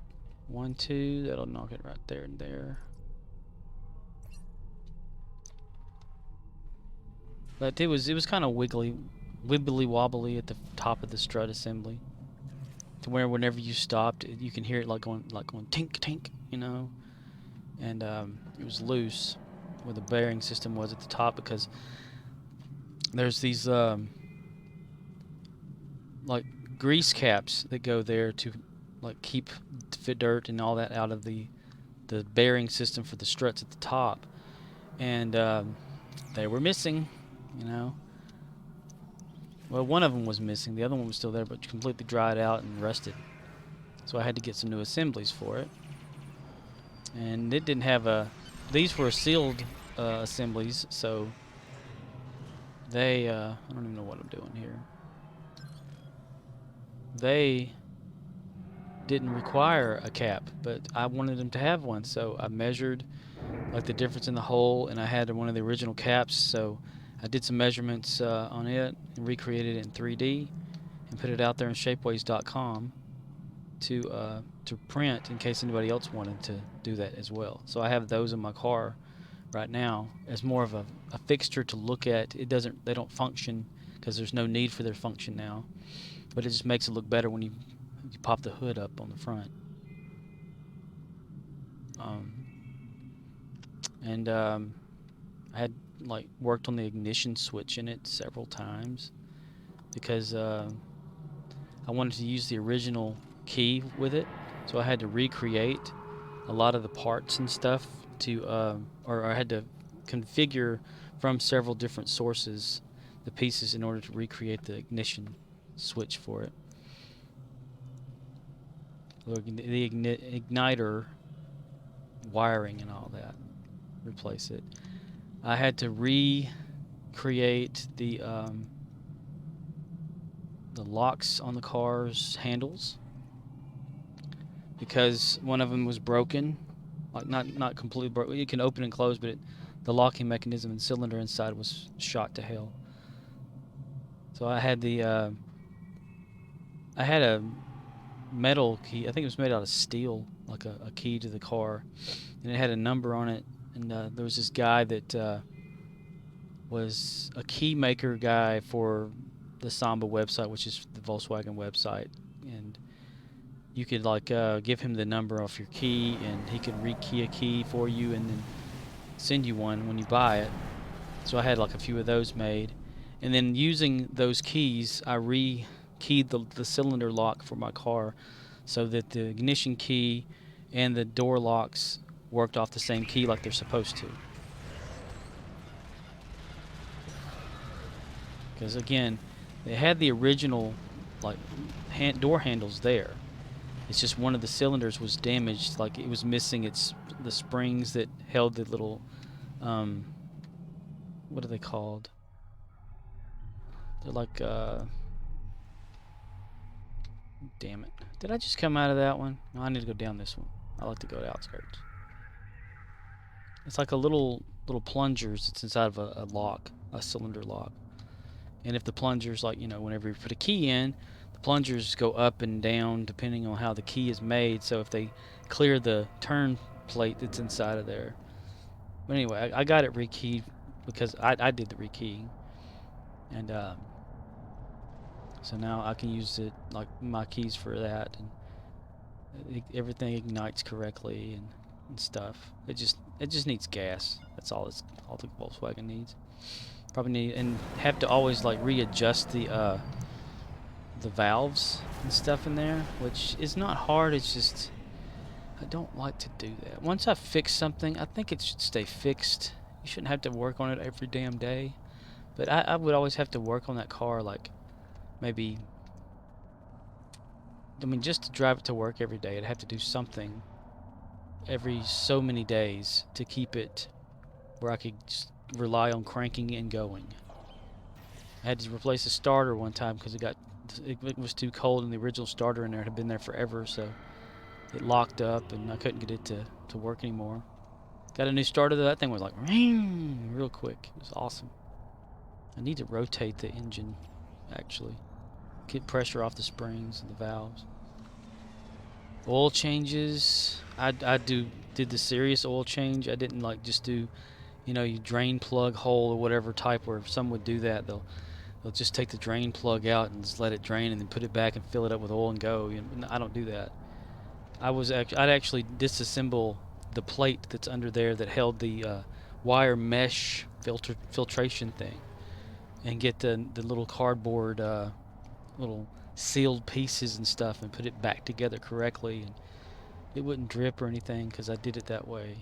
Speaker 1: 1, 2. That'll knock it right there and there. But it was kind of wibbly wobbly at the top of the strut assembly, to where whenever you stopped, you can hear it like going tink tink, you know. And it was loose where the bearing system was at the top, because there's these like grease caps that go there to like keep dirt and all that out of the bearing system for the struts at the top, and they were missing, you know. Well, one of them was missing. The other one was still there, but completely dried out and rusted. So I had to get some new assemblies for it. And it didn't have a... These were sealed assemblies, so they... I don't even know what I'm doing here. They didn't require a cap, but I wanted them to have one, so I measured like the difference in the hole, and I had one of the original caps, so I did some measurements on it and recreated it in 3D and put it out there in shapeways.com to print in case anybody else wanted to do that as well. So I have those in my car right now as more of a fixture to look at. They don't function because there's no need for their function now, but it just makes it look better when you pop the hood up on the front. I had like worked on the ignition switch in it several times because I wanted to use the original key with it, so I had to recreate a lot of the parts and stuff to or I had to configure from several different sources the pieces in order to recreate the ignition switch for it. The igniter wiring and all that. Replace it. I had to recreate the locks on the car's handles because one of them was broken. Like not completely broken. It can open and close, but the locking mechanism and cylinder inside was shot to hell. So I had I had a metal key. I think it was made out of steel, like a key to the car, and it had a number on it. And there was this guy that was a key maker guy for the Samba website, which is the Volkswagen website, and you could like give him the number off your key, and he could rekey a key for you, and then send you one when you buy it. So I had like a few of those made, and then using those keys, I re-keyed the cylinder lock for my car, so that the ignition key and the door locks worked off the same key like they're supposed to. Because again, they had the original like door handles there. It's just one of the cylinders was damaged, like it was missing the springs that held the little what are they called? They're like damn it. Did I just come out of that one? No, I need to go down this one. I like to go to outskirts. It's like a little plungers that's inside of a lock, a cylinder lock. And if the plungers, like, whenever you put a key in, the plungers go up and down depending on how the key is made. So if they clear the turn plate that's inside of there. But anyway, I got it rekeyed because I did the rekeying. And so now I can use it, like my keys for that. And everything ignites correctly and stuff. It just needs gas. That's all the Volkswagen needs. Probably need and have to always like readjust the valves and stuff in there, which is not hard. It's just I don't like to do that. Once I fix something, I think it should stay fixed. You shouldn't have to work on it every damn day. But I would always have to work on that car, like maybe. I mean, just to drive it to work every day, I'd have to do something every so many days to keep it where I could just rely on cranking and going. I had to replace the starter one time because it was too cold, and the original starter in there had been there forever, so it locked up and I couldn't get it to work anymore. Got a new starter though. That thing was like real quick. It was awesome. I need to rotate the engine, actually. Get pressure off the springs and the valves. Oil changes. I did the serious oil change. I didn't like just do, you drain plug hole or whatever type where if some would do that, they'll just take the drain plug out and just let it drain and then put it back and fill it up with oil and go. I don't do that. I'd actually disassemble the plate that's under there that held the wire mesh filtration thing, and get the little cardboard little sealed pieces and stuff and put it back together correctly, and it wouldn't drip or anything because I did it that way,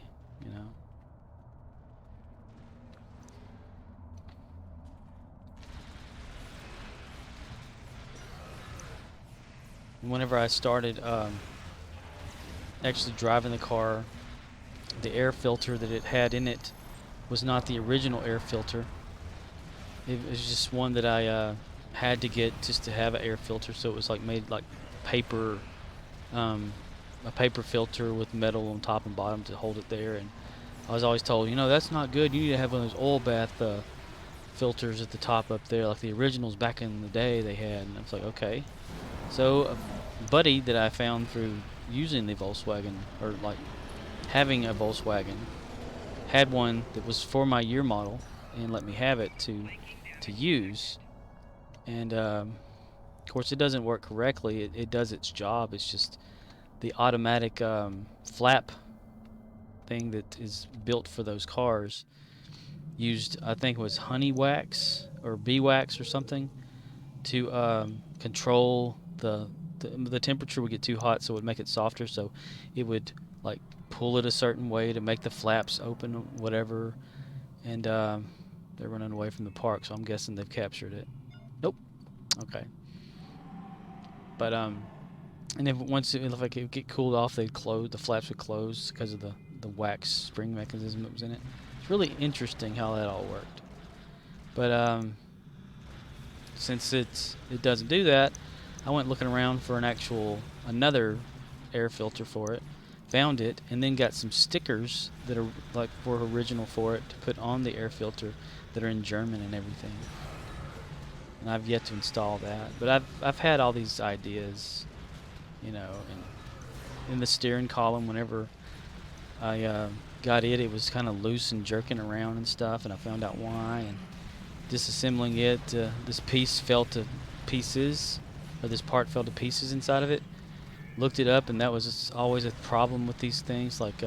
Speaker 1: Whenever I started actually driving the car, the air filter that it had in it was not the original air filter. It was just one that I had to get just to have an air filter, so it was like made like paper, a paper filter with metal on top and bottom to hold it there. And I was always told, that's not good. You need to have one of those oil bath filters at the top up there, like the originals back in the day they had. And I was like, okay. So a buddy that I found through using the Volkswagen, or like having a Volkswagen, had one that was for my year model and let me have it to use. And of course it doesn't work correctly. It does its job. It's just the automatic flap thing that is built for those cars used, I think it was honey wax or bee wax or something, to control the temperature would get too hot, so it would make it softer, so it would like pull it a certain way to make the flaps open, whatever. And they're running away from the park, so I'm guessing they've captured it. Nope. Okay. But and then once if it get cooled off, they'd close, the flaps would close because of the the wax spring mechanism that was in it. It's really interesting how that all worked. But since it doesn't do that, I went looking around for another air filter for it, found it, and then got some stickers that are like were original for it to put on the air filter that are in German and everything. And I've yet to install that, but I've had all these ideas, you know, in the steering column. Whenever I got it, it was kind of loose and jerking around and stuff, and I found out why. And disassembling it, this piece fell to pieces, or this part fell to pieces inside of it. Looked it up, and that was always a problem with these things. Like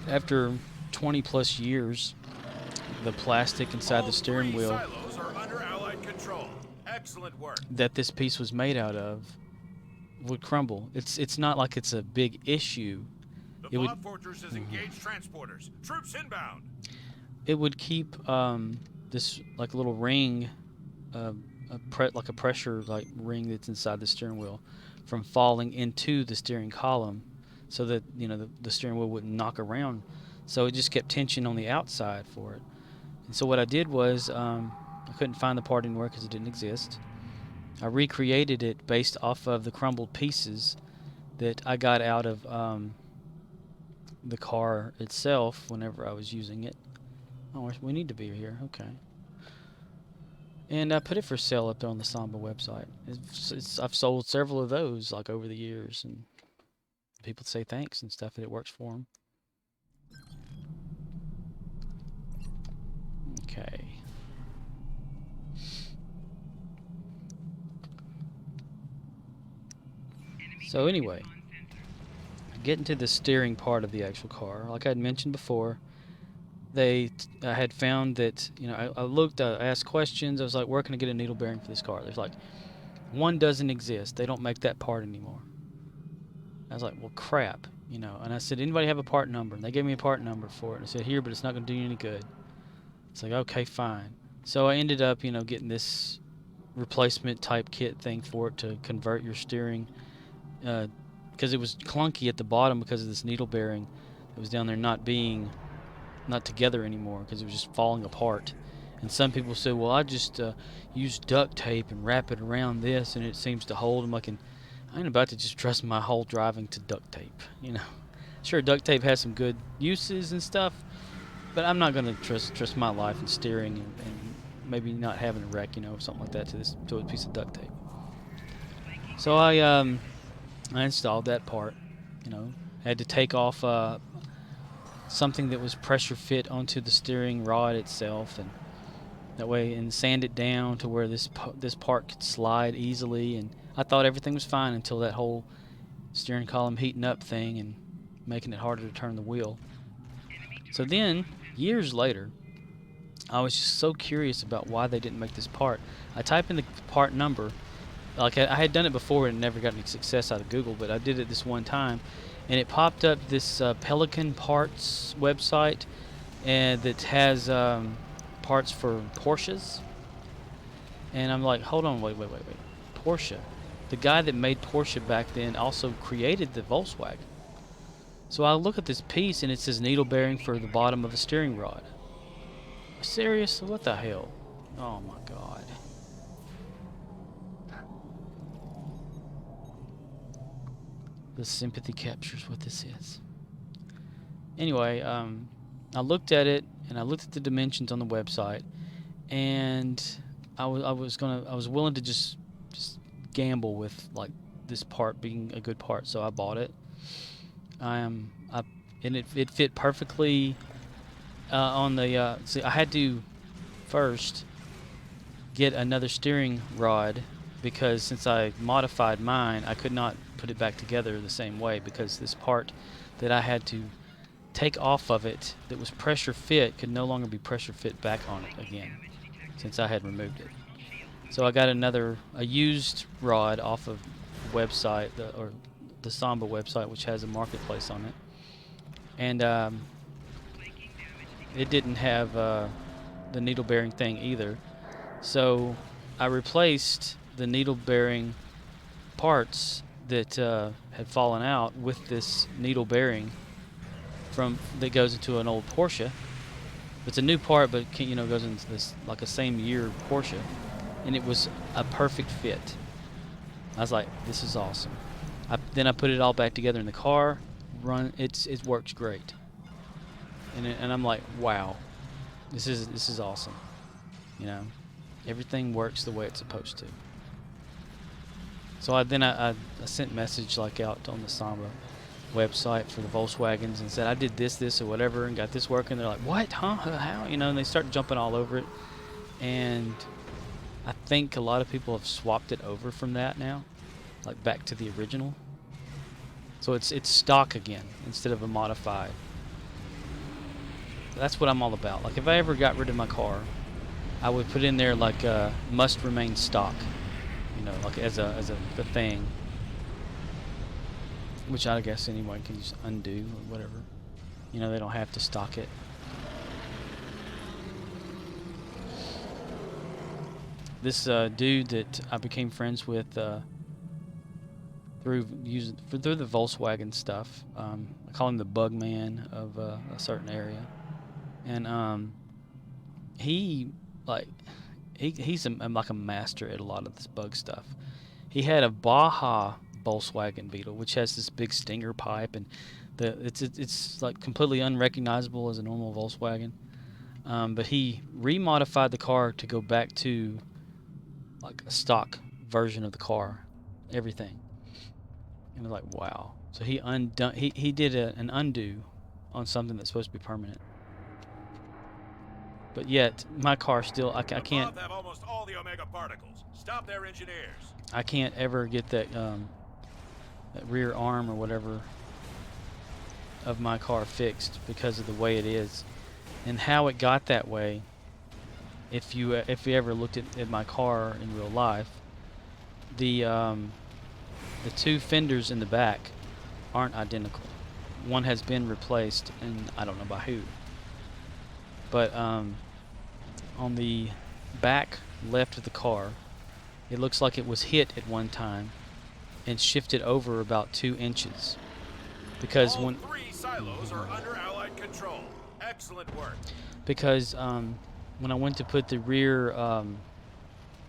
Speaker 1: after 20 plus years, the plastic inside the steering wheel
Speaker 2: silos are under Allied control. Excellent work.
Speaker 1: that this piece was made out of would crumble. It's not like it's a big issue.
Speaker 2: The Blob Fortress has engaged transporters. Troops inbound.
Speaker 1: It would keep this like little ring, like a pressure like ring that's inside the steering wheel, from falling into the steering column, so that the steering wheel wouldn't knock around. So it just kept tension on the outside for it. And so what I did was I couldn't find the part anywhere because it didn't exist. I recreated it based off of the crumbled pieces that I got out of the car itself whenever I was using it. Oh, we need to be here. Okay. And I put it for sale up there on the Samba website. I've sold several of those like over the years, and people say thanks and stuff, and it works for them. Okay. So anyway, getting to the steering part of the actual car, like I had mentioned before, I had found that, I looked, I asked questions. I was like, where can I get a needle bearing for this car? There's like, one doesn't exist. They don't make that part anymore. I was like, well, crap, And I said, anybody have a part number? And they gave me a part number for it. And I said, here, but it's not going to do you any good. It's like, okay, fine. So I ended up, getting this replacement type kit thing for it to convert your steering, because it was clunky at the bottom because of this needle bearing that was down there not together anymore because it was just falling apart. And some people said, well, I just use duct tape and wrap it around this and it seems to hold. I'm like, I ain't about to just trust my whole driving to duct tape. Sure, duct tape has some good uses and stuff, but I'm not going to trust my life and steering and maybe not having a wreck, or something like that to a piece of duct tape. So I installed that part. Had to take off something that was pressure fit onto the steering rod itself, and that way, and sand it down to where this part could slide easily. And I thought everything was fine until that whole steering column heating up thing and making it harder to turn the wheel. So then, years later, I was just so curious about why they didn't make this part. I typed in the part number. Like I had done it before and never got any success out of Google, but I did it this one time, and it popped up this Pelican Parts website, and that has parts for Porsches. And I'm like, hold on, wait. Porsche. The guy that made Porsche back then also created the Volkswagen. So I look at this piece and it says needle bearing for the bottom of a steering rod. Serious? What the hell? Oh my god. The sympathy captures what this is. Anyway, I looked at it and I looked at the dimensions on the website, and I was willing to just gamble with like this part being a good part, so I bought it. And it fit perfectly on the. See, I had to first get another steering rod because since I modified mine, I could not put it back together the same way because this part that I had to take off of it that was pressure fit could no longer be pressure fit back on it again since I had removed it. So I got a used rod off of the website, or the Samba website, which has a marketplace on it, and it didn't have the needle bearing thing either. So I replaced the needle bearing parts that had fallen out with this needle bearing from that goes into an old Porsche. It's a new part, but you know, goes into this like a same year Porsche, and it was a perfect fit. I was like, this is awesome. Then I put it all back together in the car. It works great. And I'm like, wow, this is awesome. You know, everything works the way it's supposed to. So I sent message like out on the Samba website for the Volkswagens and said I did this or whatever and got this working. They're like, what, huh, how, you know, and they start jumping all over it. And I think a lot of people have swapped it over from that now, like back to the original. So it's stock again instead of a modified. That's what I'm all about. Like if I ever got rid of my car, I would put in there like must remain stock, you know, like as a thing, which I guess anyone can just undo or whatever. You know, they don't have to stock it. This dude that I became friends with through the Volkswagen stuff. I call him the bug man of a certain area, and he like he's like a master at a lot of this bug stuff. He had a Baja Volkswagen Beetle, which has this big stinger pipe, and it's like completely unrecognizable as a normal Volkswagen. But he remodified the car to go back to like a stock version of the car, everything. And I was like, wow. So he did an undo on something that's supposed to be permanent. But yet my car still I can't.
Speaker 2: Above have almost all the Omega particles. Stop their engineers.
Speaker 1: I can't ever get that rear arm or whatever of my car fixed because of the way it is and how it got that way. If you ever looked at my car in real life, the two fenders in the back aren't identical. One has been replaced, and I don't know by who. But on the back left of the car, it looks like it was hit at one time and shifted over about 2 inches. Because
Speaker 2: all 3 silos are under Allied control. Excellent work.
Speaker 1: Because when I went to put the rear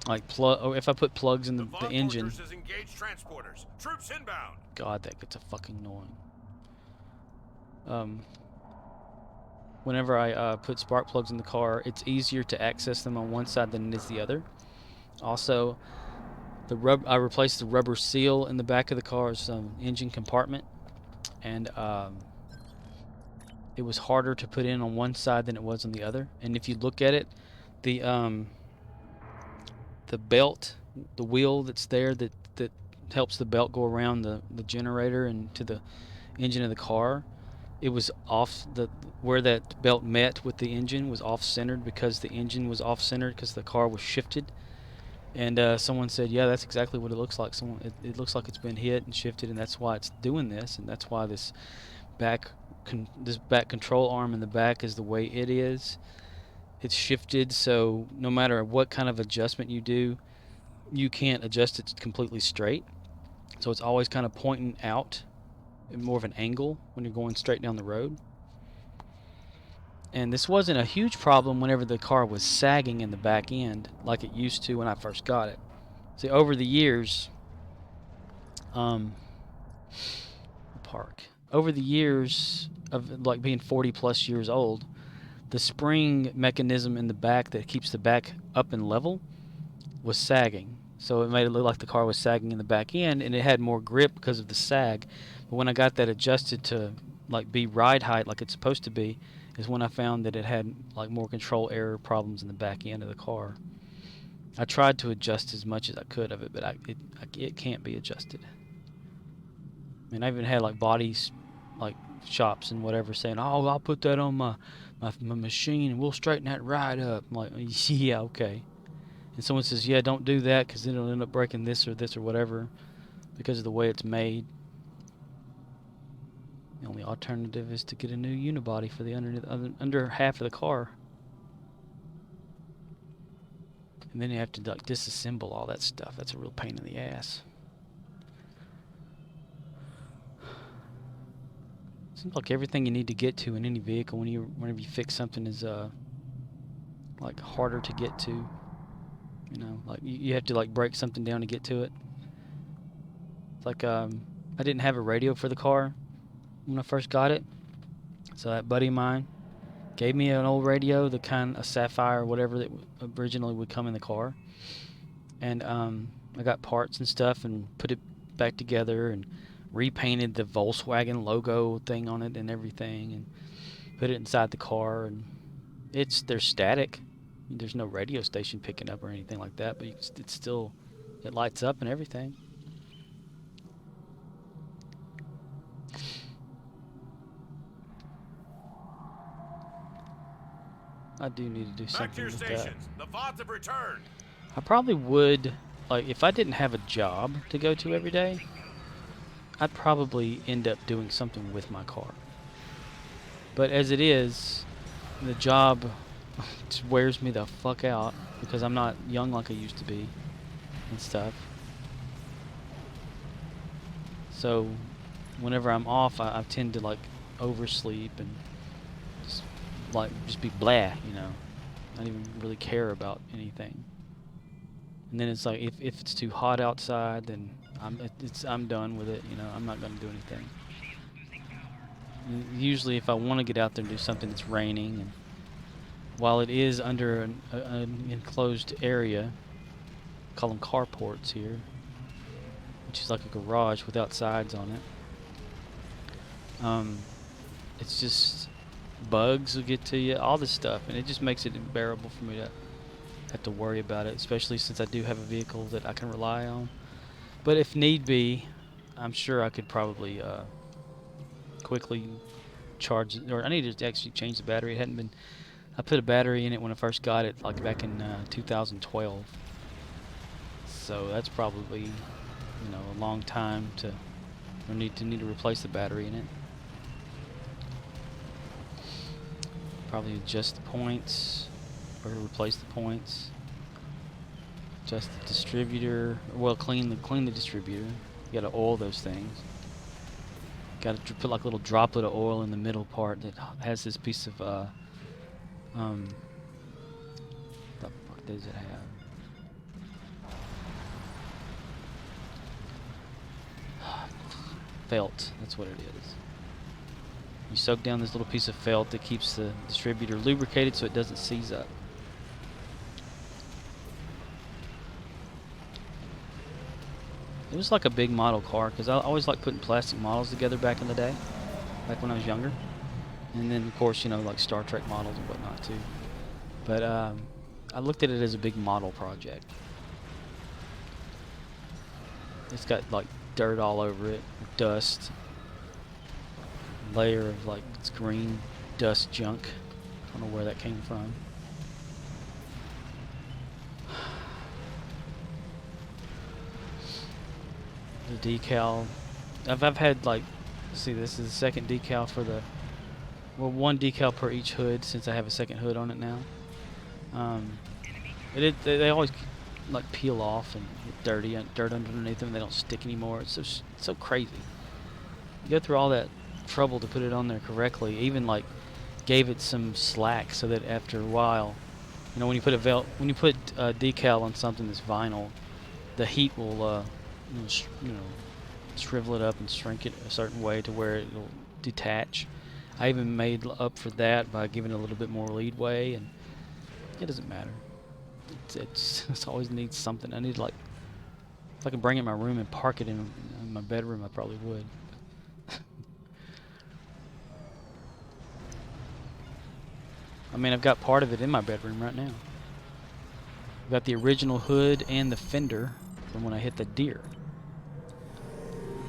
Speaker 1: like plug, or if I put plugs in the engine.
Speaker 2: Engaged transporters. Troops inbound.
Speaker 1: God, that gets a fucking annoying. Whenever I put spark plugs in the car, it's easier to access them on one side than it is the other. Also, I replaced the rubber seal in the back of the car's engine compartment, and it was harder to put in on one side than it was on the other. And if you look at it, the belt, the wheel that's there that helps the belt go around the generator and to the engine of the car, it was off, where that belt met with the engine was off-centered because the engine was off-centered because the car was shifted. And someone said, yeah, that's exactly what it looks like. It looks like it's been hit and shifted, and that's why it's doing this, and that's why this back control arm in the back is the way it is. It's shifted, so no matter what kind of adjustment you do, you can't adjust it completely straight. So it's always kind of pointing out in more of an angle when you're going straight down the road. And this wasn't a huge problem whenever the car was sagging in the back end like it used to when I first got it. See, over the years, over the years of like being 40 plus years old, the spring mechanism in the back that keeps the back up and level was sagging. So it made it look like the car was sagging in the back end, and it had more grip because of the sag. But when I got that adjusted to like be ride height like it's supposed to be, is when I found that it had like more control error problems in the back end of the car. I tried to adjust as much as I could of it, but it can't be adjusted. I mean, I even had like bodies, like shops and whatever, saying, "Oh, I'll put that on my machine and we'll straighten that right up." I'm like, yeah, okay. And someone says, yeah, don't do that because then it'll end up breaking this or whatever because of the way it's made. The only alternative is to get a new unibody for the under half of the car. And then you have to like disassemble all that stuff. That's a real pain in the ass. Seems like everything you need to get to in any vehicle whenever you fix something is like harder to get to. You know, like you have to like break something down to get to it. It's like I didn't have a radio for the car when I first got it, so that buddy of mine gave me an old radio, the kind of Sapphire or whatever that originally would come in the car, and I got parts and stuff and put it back together and repainted the Volkswagen logo thing on it and everything, and put it inside the car, and they're static. There's no radio station picking up or anything like that, but it's still, it lights up and everything. I do need to do
Speaker 2: Back to
Speaker 1: something
Speaker 2: your
Speaker 1: with
Speaker 2: stations. The VODs have returned.
Speaker 1: that. I probably would, like, if I didn't have a job to go to every day, I'd probably end up doing something with my car. But as it is, the job just wears me the fuck out because I'm not young like I used to be and stuff. So whenever I'm off, I tend to like oversleep and just be blah, you know. Not even really care about anything. And then it's like if it's too hot outside, then I'm done with it, you know. I'm not going to do anything. Usually if I want to get out there and do something, it's raining, and while it is under an enclosed area, call them carports here, which is like a garage without sides on it. It's just bugs will get to you, all this stuff, and it just makes it unbearable for me to have to worry about it, especially since I do have a vehicle that I can rely on. But if need be, I'm sure I could probably quickly charge it, or I need to actually change the battery. It hadn't been, I put a battery in it when I first got it, like back in 2012. So that's probably, you know, a long time to need to replace the battery in it. Probably adjust the points or replace the points. Adjust the distributor. Well, clean the distributor. You gotta oil those things. Gotta put like a little droplet of oil in the middle part that has this piece of what the fuck does it have? Felt. That's what it is. You soak down this little piece of felt that keeps the distributor lubricated so it doesn't seize up. It was like a big model car because I always liked putting plastic models together back in the day, back when I was younger. And then, of course, you know, like Star Trek models and whatnot too. But I looked at it as a big model project. It's got like dirt all over it, dust, layer of like it's green dust junk. I don't know where that came from. The decal, I've had like, see, this is the second decal for the, well, one decal per each hood since I have a second hood on it now. They always like peel off and get dirty, dirt underneath them. They don't stick anymore. It's so crazy. You go through all that trouble to put it on there correctly. Even like gave it some slack so that after a while, you know, when you put decal on something that's vinyl, the heat will you know, shrivel it up and shrink it a certain way to where it'll detach. I even made up for that by giving it a little bit more leadway, and it doesn't matter. It always needs something. I need, like, if I could bring it in my room and park it in my bedroom, I probably would. I mean, I've got part of it in my bedroom right now. I've got the original hood and the fender from when I hit the deer.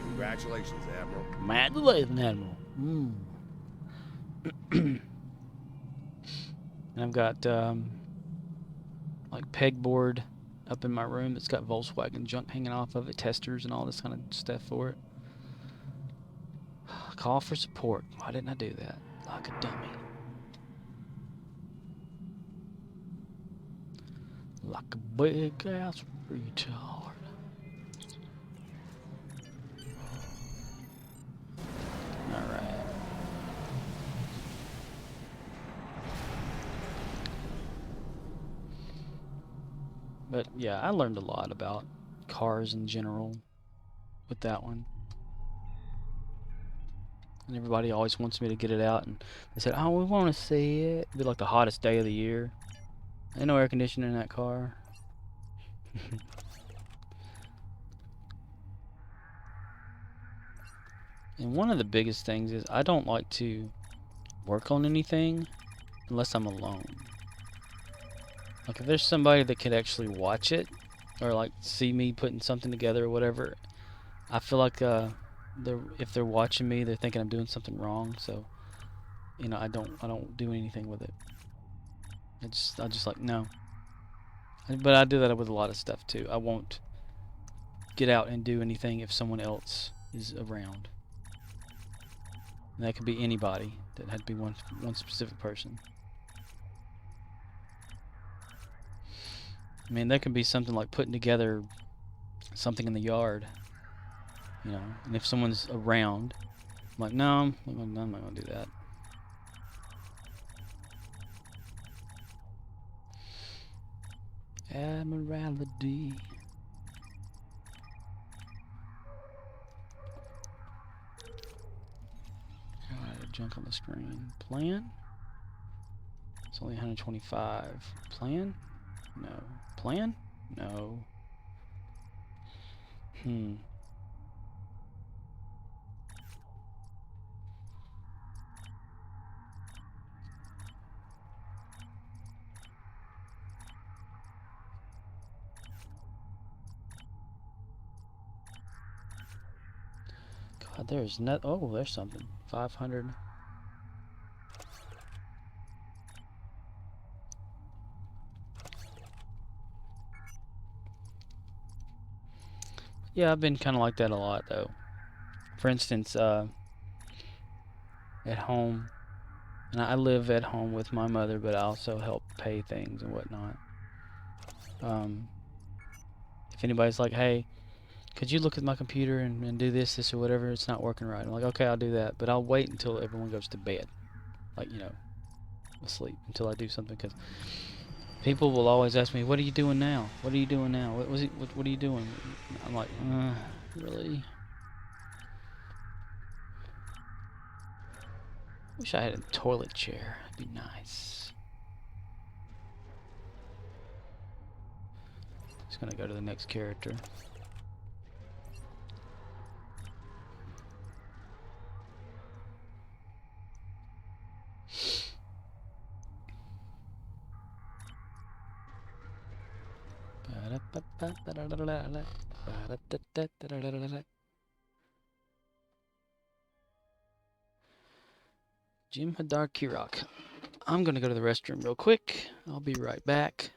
Speaker 2: Congratulations, Admiral.
Speaker 1: Congratulations, Admiral. And I've got like pegboard up in my room that's got Volkswagen junk hanging off of it, testers and all this kind of stuff for it. Call for support. Why didn't I do that? Like a dummy. Like a big ass retard. Alright. But yeah, I learned a lot about cars in general with that one. And everybody always wants me to get it out, and they said, "Oh, we want to see it." It'd be like the hottest day of the year. Ain't no air conditioning in that car. And one of the biggest things is I don't like to work on anything unless I'm alone. Like if there's somebody that could actually watch it or like see me putting something together or whatever, I feel like if they're watching me, they're thinking I'm doing something wrong. So you know, I don't do anything with it. I just like no. But I do that with a lot of stuff too. I won't get out and do anything if someone else is around. And that could be anybody. That had to be one specific person. I mean, that could be something like putting together something in the yard, you know. And if someone's around, I'm like, no, I'm not going to do that. Admiralty. Junk on the screen. Plan? It's only 125. Plan? No. Plan? No. God, there's not. Oh, there's something. 500. Yeah, I've been kind of like that a lot, though. For instance, at home, and I live at home with my mother, but I also help pay things and whatnot. If anybody's like, hey, could you look at my computer and do this, or whatever, it's not working right. I'm like, okay, I'll do that, but I'll wait until everyone goes to bed. Like, you know, asleep until I do something, because people will always ask me, what are you doing now? What are you doing now? What are you doing? I'm like, really? Wish I had a toilet chair. It'd be nice. Just gonna go to the next character. Jim Hadar Kirok. I'm gonna go to the restroom real quick. I'll be right back.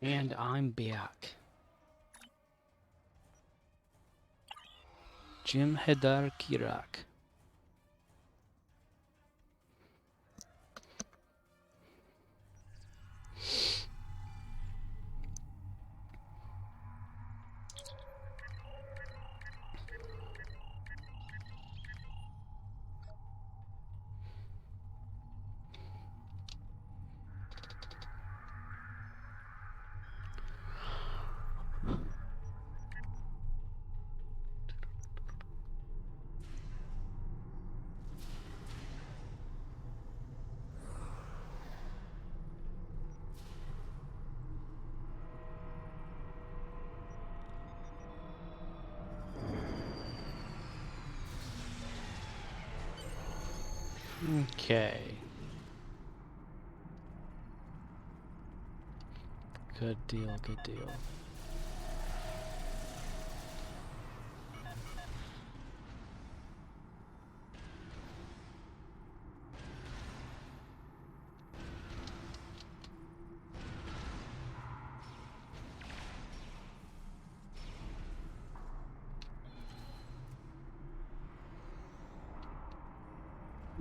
Speaker 1: And I'm back. Jim Hedar Kirok. Okay. Good deal, good deal.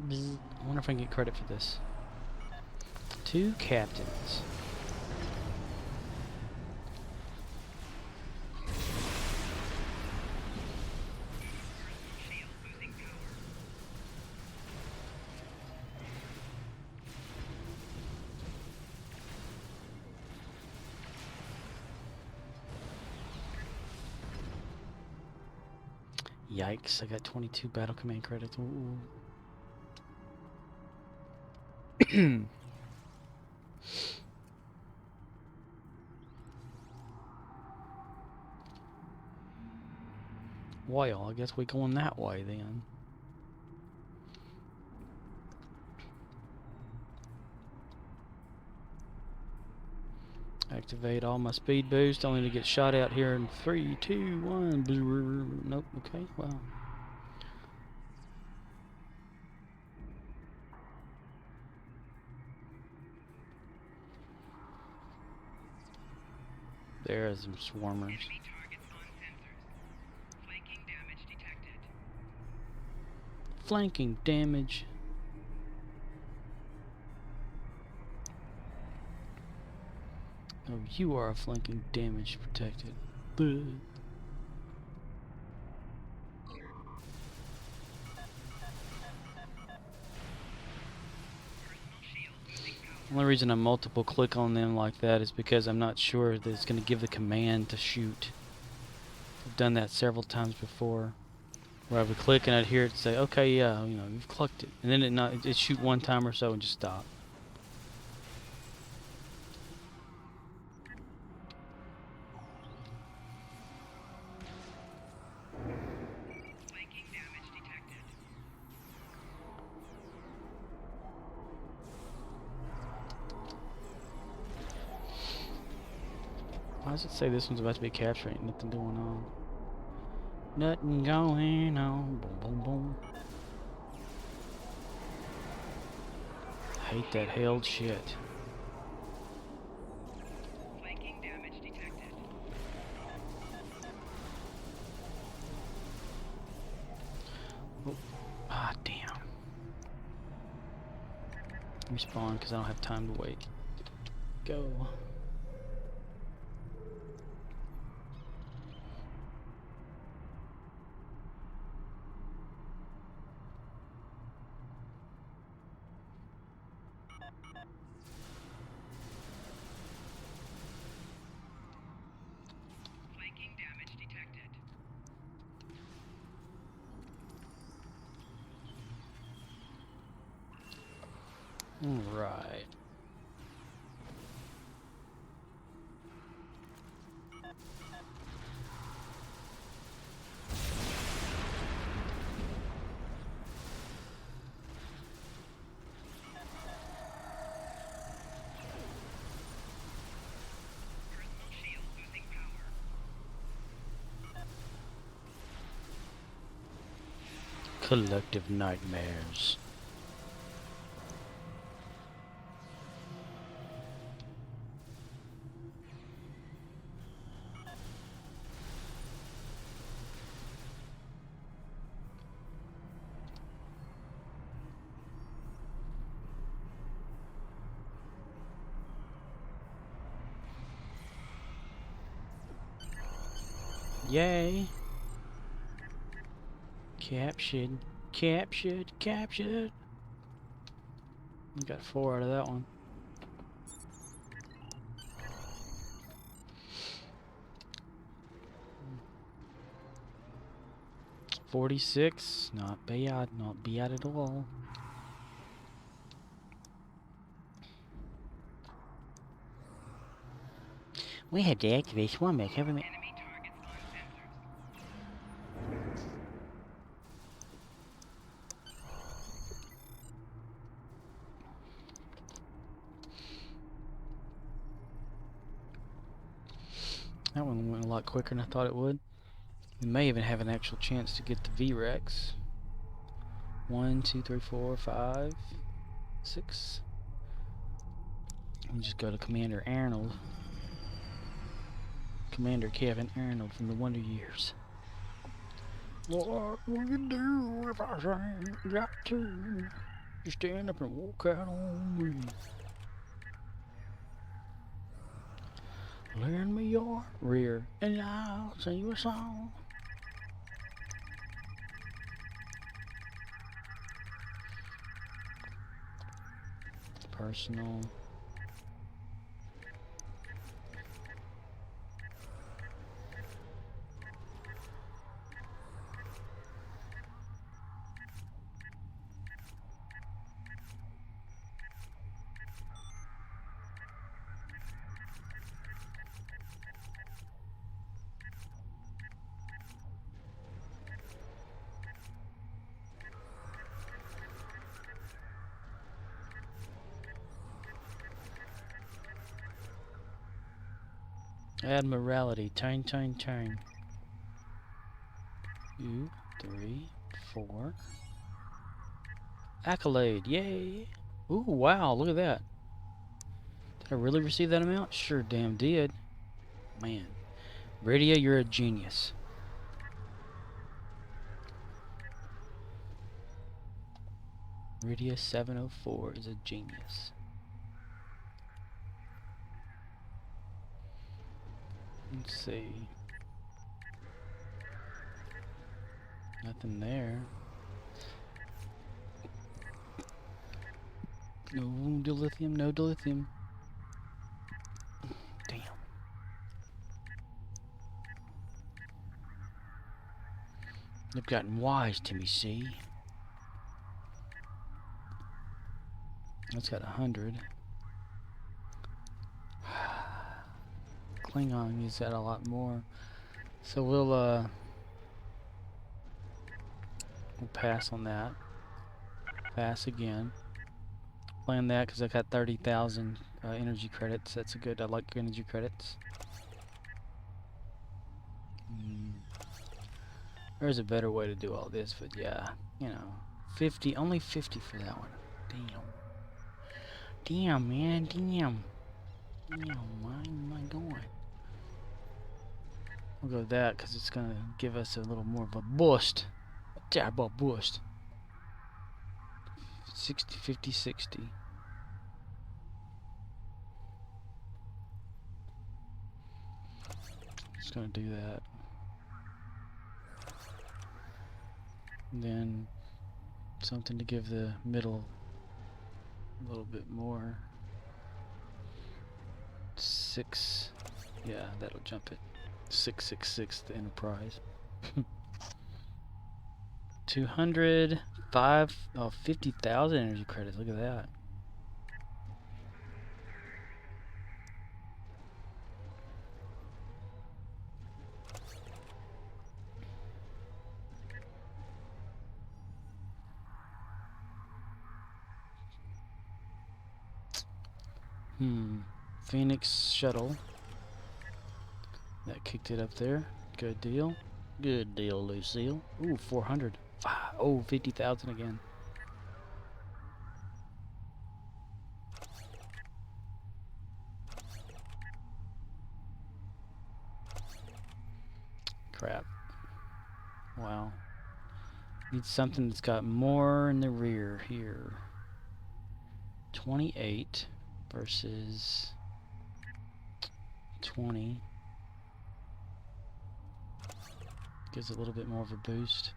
Speaker 1: Bzz. I wonder if I can get credit for this. 2 captains. Yikes, I got 22 battle command credits. Ooh. Well, I guess we're going that way then. Activate all my speed boost, only to get shot out here in 3, 2, 1. Nope, okay, well. There's some swarmers. Flanking damage. Oh, you are a flanking damage protected. Buh. The only reason I multiple click on them like that is because I'm not sure that it's going to give the command to shoot. I've done that several times before, where I would click and I'd hear it say, "Okay, yeah, you know, you've clicked it," and then it'd shoot one time or so and just stop. Why does it say this one's about to be captured? Ain't nothing going on. Nothing going on. Boom, boom, boom. Hate that held shit. Oh. Ah, damn. Respawn because I don't have time to wait. Go. Right. Collective nightmares. Yay! Captured. Captured. Captured. We got 4 out of that one. $46. Not bad. Not bad at all. We have to activate swarm mech, haven't we? That one went a lot quicker than I thought it would. We may even have an actual chance to get the V-Rex. 1, 2, 3, 4, 5, 6. We just go to Commander Arnold. Commander Kevin Arnold from the Wonder Years. What will you do if I say got to? You stand up and walk out on me. Lend me your rear and I'll sing you a song. Personal. Admiralty, turn. 2, 3, 4. Accolade, yay! Ooh, wow, look at that. Did I really receive that amount? Sure damn did. Man. Radio, you're a genius. Radio 704 is a genius. Let's see. Nothing there. No dilithium, no dilithium. Damn. They've gotten wise to me, see? That's got 100. Klingon used that a lot more. So we'll pass on that. Pass again. Plan that because I got 30,000 energy credits. That's a good. I like energy credits. There's a better way to do all this, but yeah, you know, 50. Only 50 for that one. Damn. Damn, man. Damn. Why am I going? We'll go with that because it's gonna give us a little more of a boost. A terrible boost. 60, 50, 60. Just gonna do that. And then something to give the middle a little bit more. 6. Yeah, that'll jump it. 666, the Enterprise. 205. Oh, 50,000 energy credits. Look at that. Phoenix shuttle. That kicked it up there. Good deal. Good deal, Lucille. Ooh, 400. Oh, 50,000 again. Crap. Wow. Need something that's got more in the rear here. 28 versus 20. Gives it a little bit more of a boost.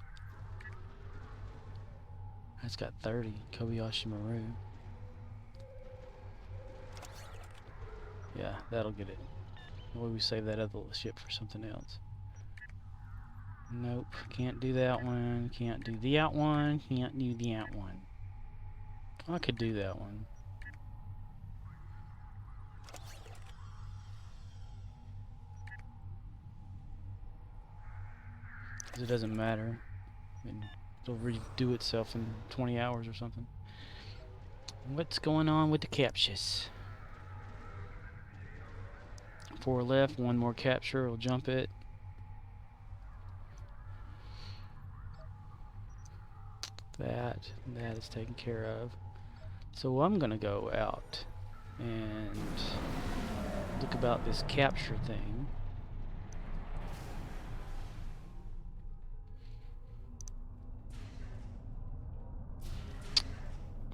Speaker 1: That's got 30. Kobayashi Maru. Yeah, that'll get it. Or we save that other ship for something else. Nope, can't do that one. Can't do that one. Can't do that one. I could do that one. Because it doesn't matter. I mean, it'll redo itself in 20 hours or something. What's going on with the captures? 4 left, 1 more capture, we'll jump it. That is taken care of. So I'm gonna go out and look about this capture thing.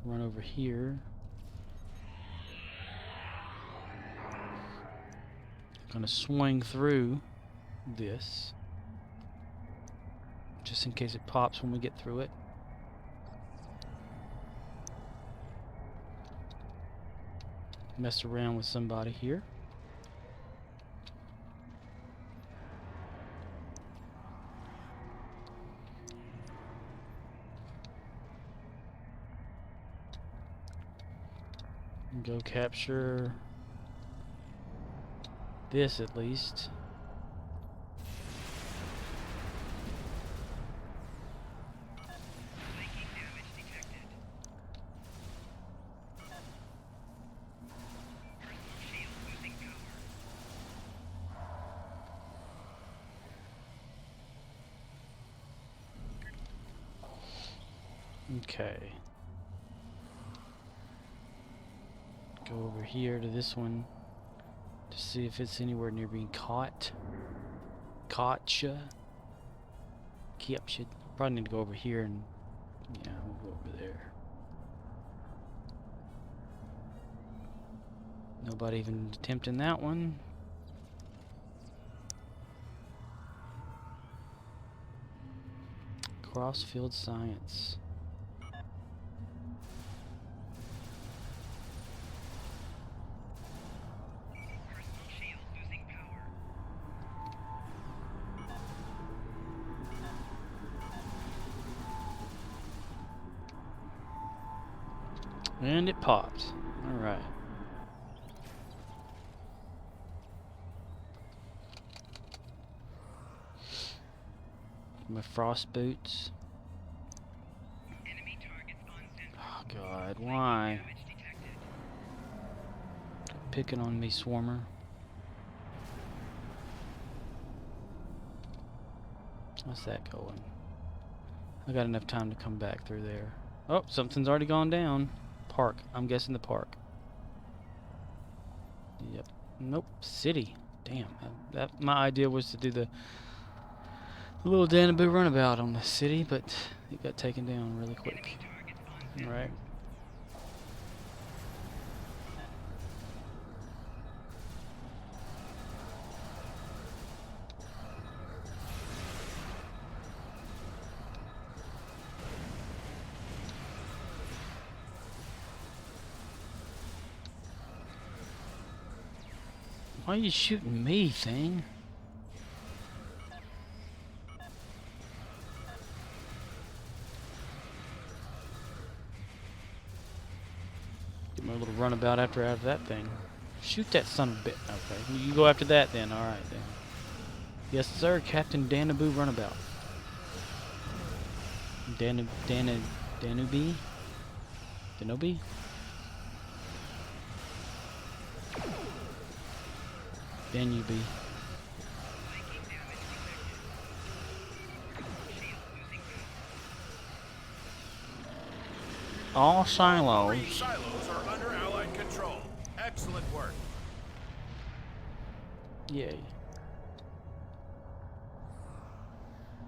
Speaker 1: Run over here. Gonna swing through this, just in case it pops when we get through it. Mess around with somebody here. And go capture this at least. Okay. Go over here to this one to see if it's anywhere near being caught. Captured. Probably need to go over here and yeah, we'll go over there. Nobody even attempting that one. Crossfield Science. And it popped. Alright. My frost boots. Oh god, why? Picking on me, Swarmer. How's that going? I got enough time to come back through there. Oh, something's already gone down. Park. I'm guessing the park. Yep. Nope. City. Damn. That my idea was to do the little Danaboo runabout on the city, but it got taken down really quick. Alright. Why are you shooting me, thing? Get my little runabout out of that thing. Shoot that son of a bit. Okay, you go after that then. Alright then. Yes sir, Captain Danaboo runabout. Danubee? Danobi? Danube. All silos.
Speaker 2: 3 silos are under Allied control. Excellent work.
Speaker 1: Yay.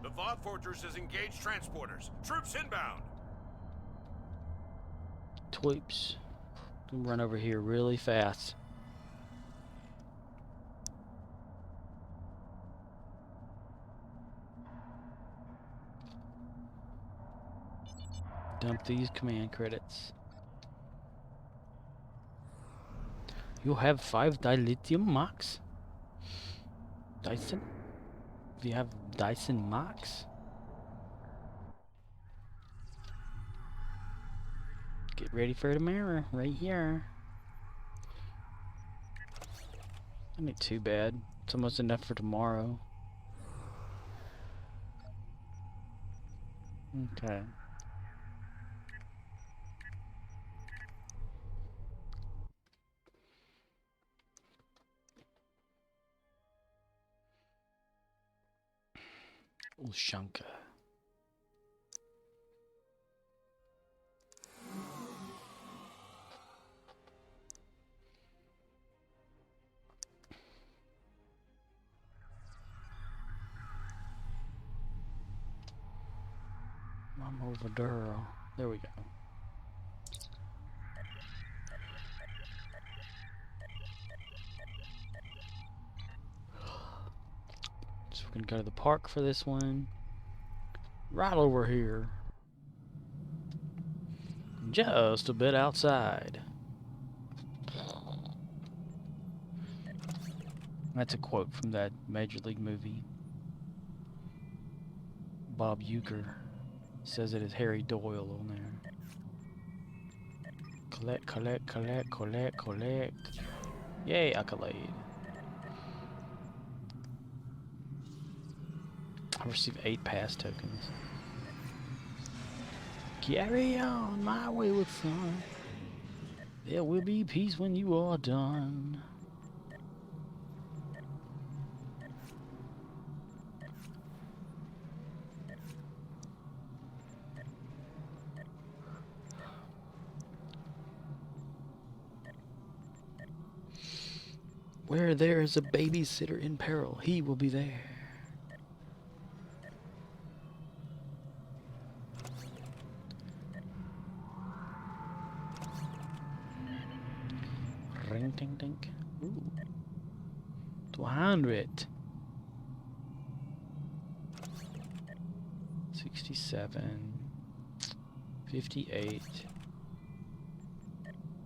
Speaker 2: The Vought Fortress has engaged transporters. Troops inbound.
Speaker 1: Tweeps. Run over here really fast. Dump these command credits. You have 5 dilithium marks? Dyson? Do you have Dyson marks? Get ready for the mirror right here. That ain't too bad. It's almost enough for tomorrow. Okay. Ushanka. I'm over there. There we go. So we're gonna go to the park for this one. Right over here. Just a bit outside. That's a quote from that Major League movie. Bob Uecker says it is Harry Doyle on there. Collect, collect, collect, collect, collect. Yay, accolade. I received 8 pass tokens. Carry on my wayward son. There will be peace when you are done. Where there is a babysitter in peril, he will be there. Ring ding ding. Ooh. 200. 67. 58.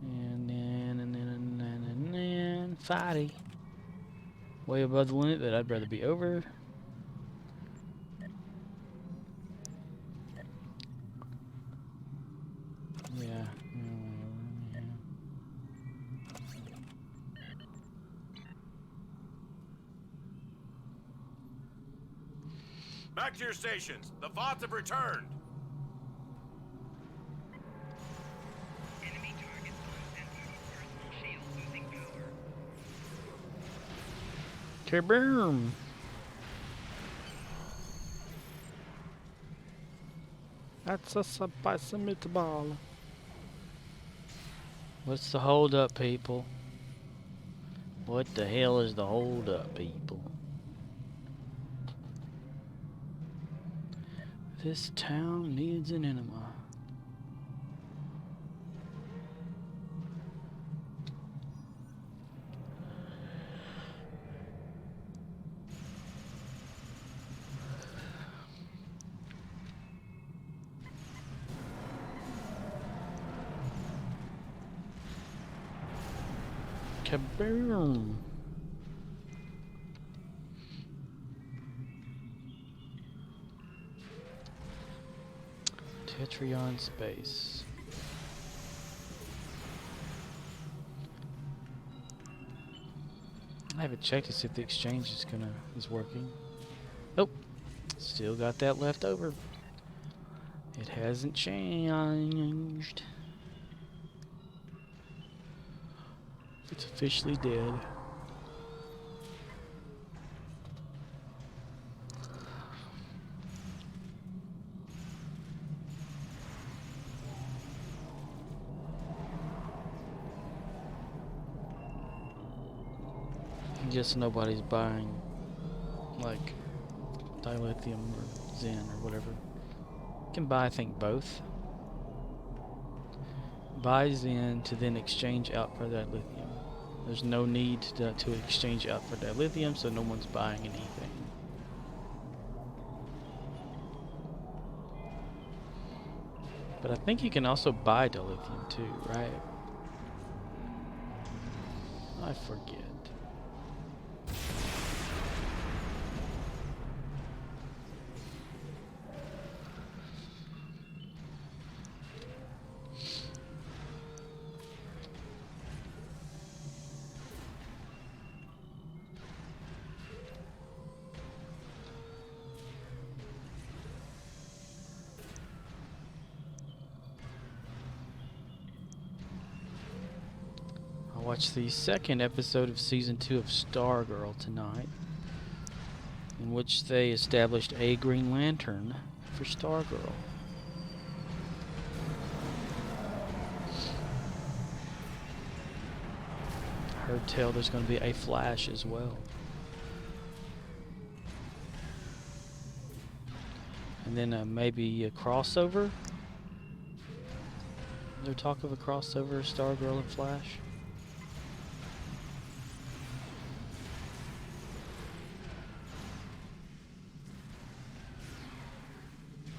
Speaker 1: And then 50. Way above the limit that I'd rather be over. Yeah.
Speaker 2: Back to your stations. The Vots have returned.
Speaker 3: Enemy targets on personal shield losing power.
Speaker 1: Kaboom! That's a spicy meatball. What's the hold up, people? What the hell is the hold up, people? This town needs an enema. Kaboom! Tetryon space. I haven't checked to see if the exchange is working. Nope. Still got that left over. It hasn't changed. It's officially dead. Guess nobody's buying like dilithium or Zen or whatever. You can buy, I think, both. Buy Zen to then exchange out for that lithium. There's no need to exchange out for that lithium, so no one's buying anything. But I think you can also buy dilithium too, right? I forget. I watched the second episode of season 2 of Stargirl tonight, in which they established a Green Lantern for Stargirl. I heard tell there's going to be a Flash as well. And then maybe a crossover. There's talk of a crossover, Stargirl and Flash.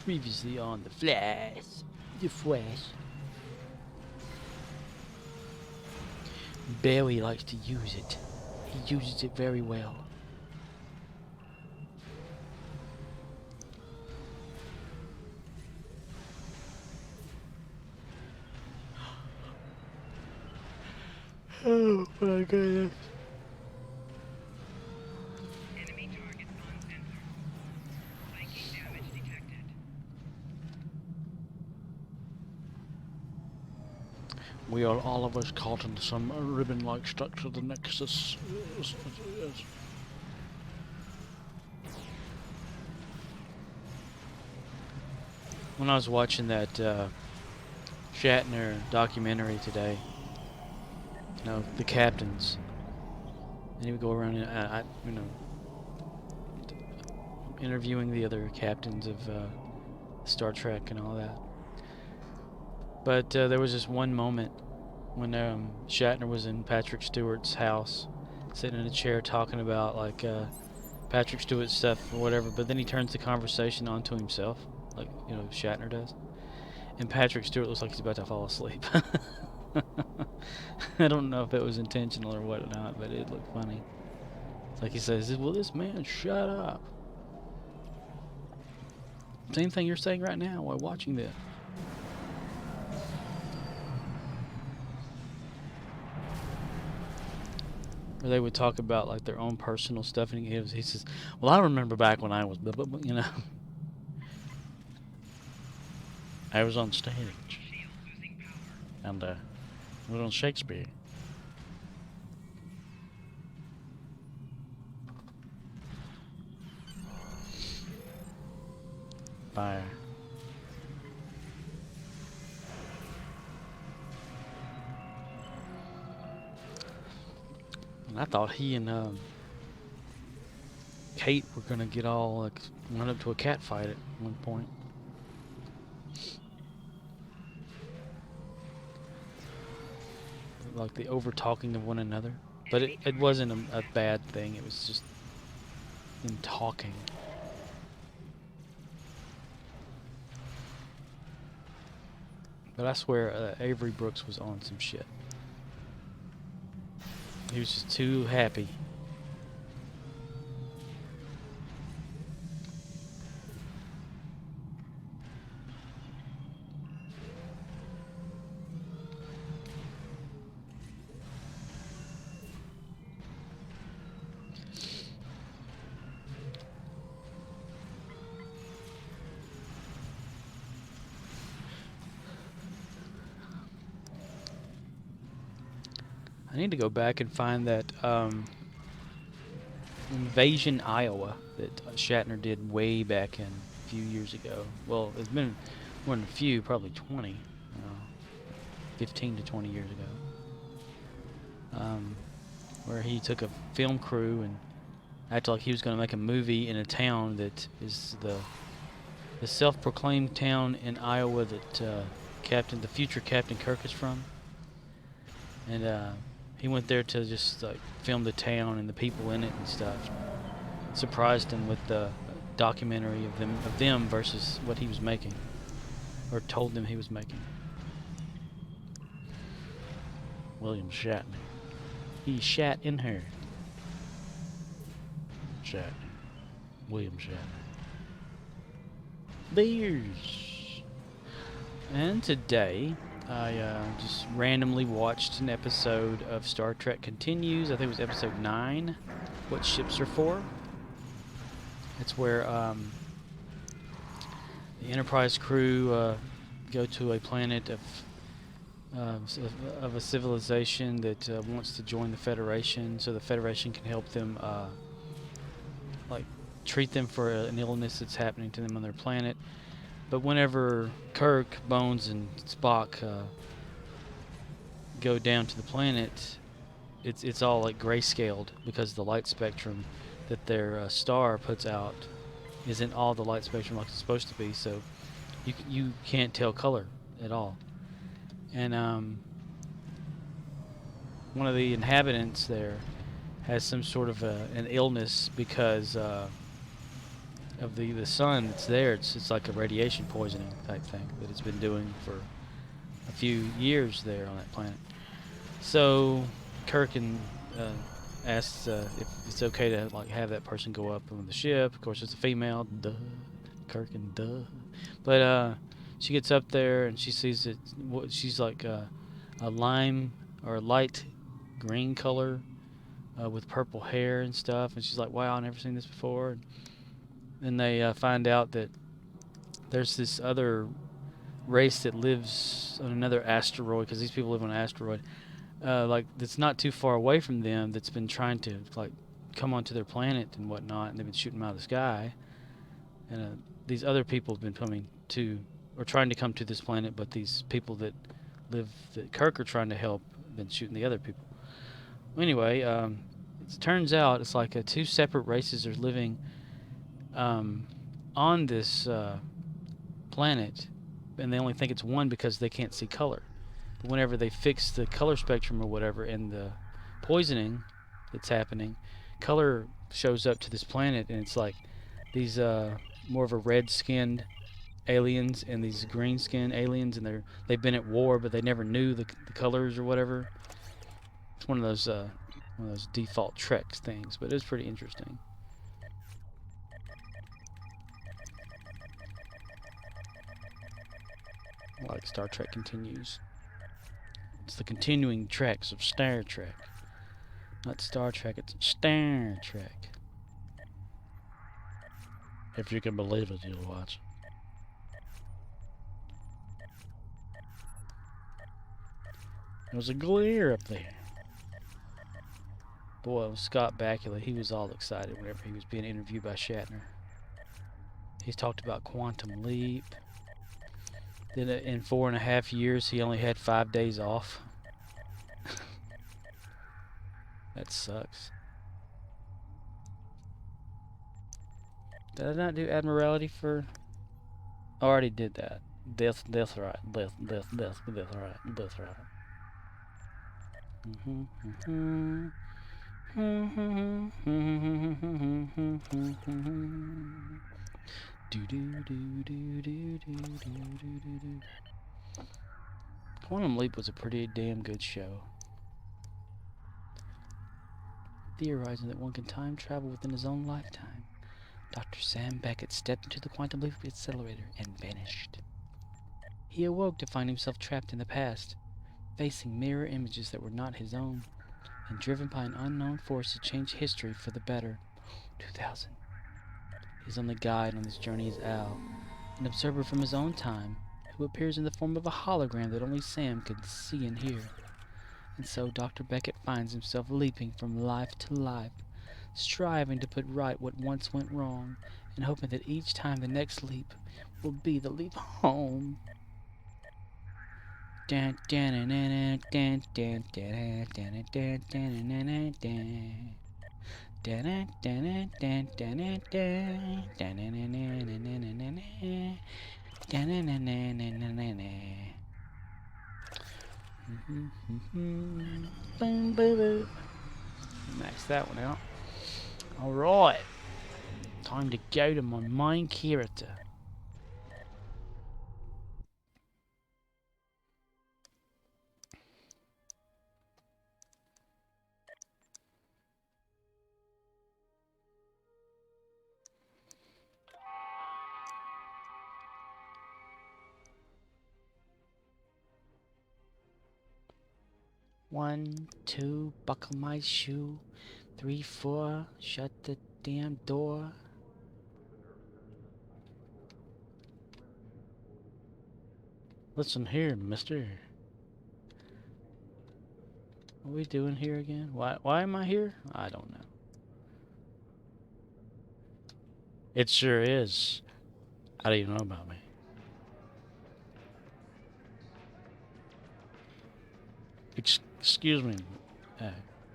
Speaker 1: Previously on The Flash. The Flash. Barry likes to use it. He uses it very well. Oh my goodness.
Speaker 3: Enemy target uncensored. Psychic damage detected.
Speaker 1: We are all of us caught in some ribbon-like structure of the Nexus. When I was watching that Shatner documentary today, you know, the captains, and he would go around and you know, interviewing the other captains of Star Trek and all that. But there was this one moment when Shatner was in Patrick Stewart's house, sitting in a chair talking about like Patrick Stewart's stuff or whatever. But then he turns the conversation onto himself, like you know Shatner does, and Patrick Stewart looks like he's about to fall asleep. I don't know if it was intentional or whatnot, but it looked funny. It's like he says, "Will this man shut up?" Same thing you're saying right now while watching this. Or they would talk about like their own personal stuff, and he says, "Well, I remember back when I was, blah, blah, blah," you know, I was on stage,
Speaker 3: Shield losing power.
Speaker 1: and we were on Shakespeare. Fire. And I thought he and Kate were gonna get all like run up to a cat fight at one point. Like the over talking of one another. But it wasn't a bad thing, it was just them talking. But I swear Avery Brooks was on some shit. He was just too happy. I need to go back and find that Invasion Iowa that Shatner did way back in a few years ago. Well, it's been more than a few, probably 20, 15 to 20 years ago. Where he took a film crew and acted like he was going to make a movie in a town that is the self-proclaimed town in Iowa that the future Captain Kirk is from. And he went there to just like film the town and the people in it and stuff. Surprised him with the documentary of them versus what he was making. or told them he was making. William Shatner. He shat in her. Shatner. William Shatner. Beers. And today, I just randomly watched an episode of Star Trek Continues. I think it was episode 9. What ships are for. It's where the Enterprise crew go to a planet of a civilization that wants to join the Federation, so the Federation can help them, like, treat them for an illness that's happening to them on their planet. But whenever Kirk, Bones, and Spock go down to the planet, it's all like grayscaled because the light spectrum that their star puts out isn't all the light spectrum like it's supposed to be, so you can't tell color at all. And one of the inhabitants there has some sort of an illness because of the sun that's there. It's like a radiation poisoning type thing that it's been doing for a few years there on that planet. So Kirk asks if it's okay to like have that person go up on the ship. Of course, it's a female. Duh. Kirk and duh. But she gets up there and she sees it. She's like a lime or light green color with purple hair and stuff. And she's like, "Wow, I've never seen this before." And they find out that there's this other race that lives on another asteroid, because these people live on an asteroid, like that's not too far away from them, that's been trying to like come onto their planet and whatnot, and they've been shooting them out of the sky. And these other people have been coming to, or trying to come to this planet, but these people that Kirk are trying to help have been shooting the other people. Anyway, it turns out it's like two separate races are living on this planet, and they only think it's one because they can't see color. But whenever they fix the color spectrum or whatever and the poisoning that's happening, color shows up to this planet, and it's like these more of a red-skinned aliens and these green-skinned aliens, and they've been at war, but they never knew the colors or whatever. It's one of those default Trek things, but it's pretty interesting. Like Star Trek Continues. It's the continuing treks of Star Trek. Not Star Trek, it's Star Trek. If you can believe it, you'll watch. There was a glare up there. Boy, Scott Bakula, he was all excited whenever he was being interviewed by Shatner. He's talked about Quantum Leap. Then in 4.5 years, he only had 5 days off. That sucks. Did I not do Admiralty for... I already did that. That's right. That's right. That's right. Quantum Leap was a pretty damn good show. Theorizing that one can time travel within his own lifetime, Dr. Sam Beckett stepped into the Quantum Leap accelerator and vanished. He awoke to find himself trapped in the past, facing mirror images that were not his own, and driven by an unknown force to change history for the better. 2000. His only guide on this journey is Al, an observer from his own time, who appears in the form of a hologram that only Sam can see and hear. And so Dr. Beckett finds himself leaping from life to life, striving to put right what once went wrong, and hoping that each time the next leap will be the leap home. Boom, boom, boom. Max that one out. Alright. Time to go to my main character. 1, 2, buckle my shoe. 3, 4, shut the damn door. Listen here, mister. What are we doing here again? Why am I here? I don't know. It sure is. How do you know about me? Excuse me,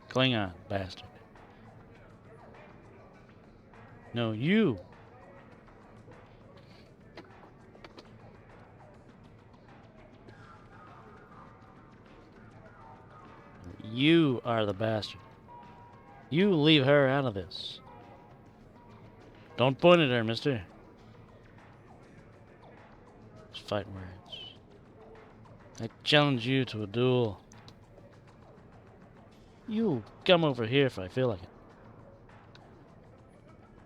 Speaker 1: Klingon bastard. No, you. You are the bastard. You leave her out of this. Don't point at her, mister. It's fighting words. I challenge you to a duel. You come over here if I feel like it.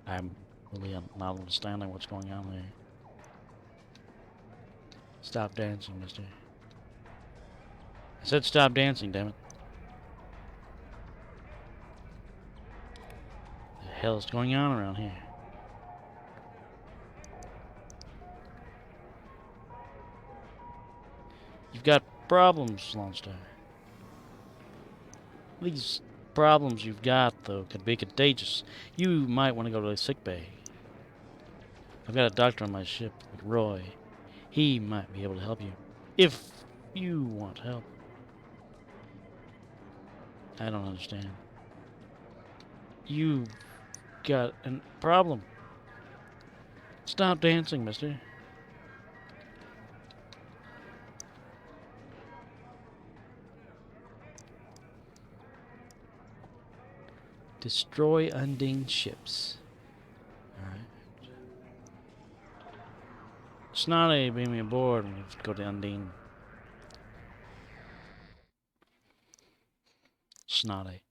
Speaker 1: I'm really not understanding what's going on there. Stop dancing, mister. I said stop dancing, damn it. What the hell is going on around here? You've got problems, Lone Star. These problems you've got, though, could be contagious. You might want to go to the sick bay. I've got a doctor on my ship, Roy. He might be able to help you. If you want help. I don't understand. You got a problem. Stop dancing, mister. Destroy Undine ships. Alright. Snotty, beam me aboard when you go to Undine. Snotty.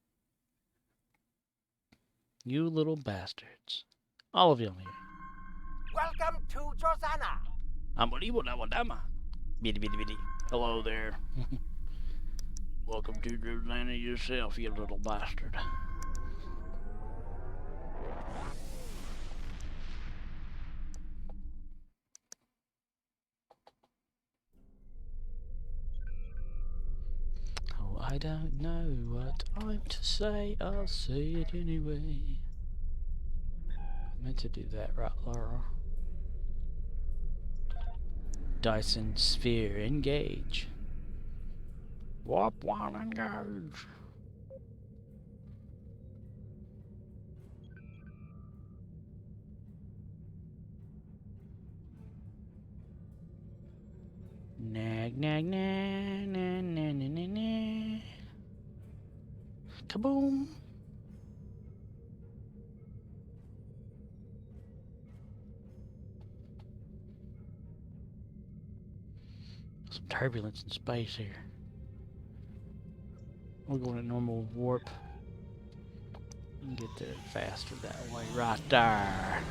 Speaker 1: You little bastards. All of you here.
Speaker 4: Welcome to Josana.
Speaker 1: Amoribo Biddy biddy biddy. Hello there. Welcome to Josana yourself, you little bastard. Oh, I don't know what I'm to say. I'll say it anyway. I meant to do that, right, Laura? Dyson Sphere, engage. Warp 1, engage. Nag, nag, nag, nag, nag, nag, nag, nag. Kaboom. Some turbulence in space here. We're going at normal warp. You can get there faster that way, right there.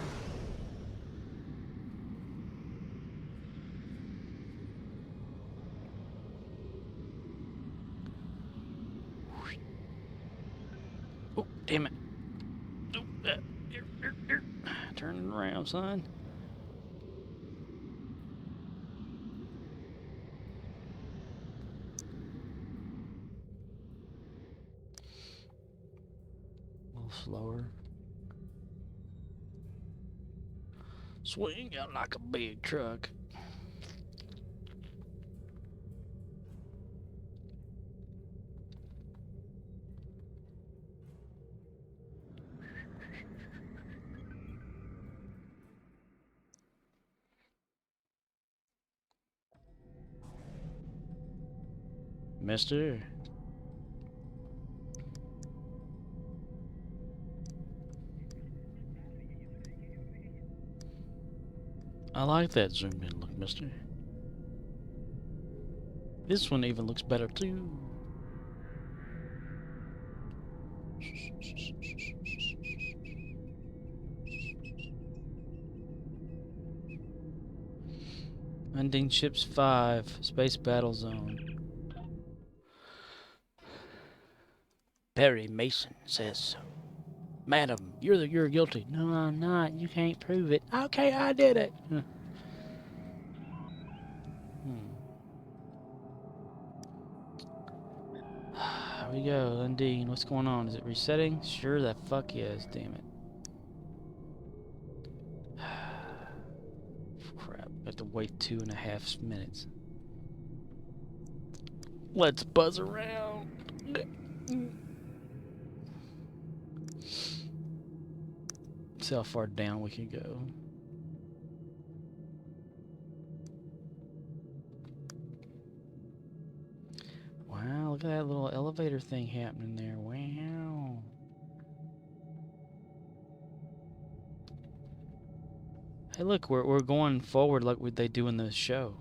Speaker 1: Oh, damn it. Oh, turning around, son. A little slower. Swing out like a big truck. Mister. I like that zoomed in look, mister. This one even looks better too. Undine Ships 5, Space Battle Zone. Perry Mason says so. Madam, you're guilty. No, I'm not. You can't prove it. Okay, I did it. Here we go, Undine. What's going on? Is it resetting? Sure, the fuck yes. Damn it. Crap. I have to wait 2.5 minutes. Let's buzz around. See how far down we can go. Wow, look at that little elevator thing happening there. Wow. Hey, look, we're going forward like they do in the show.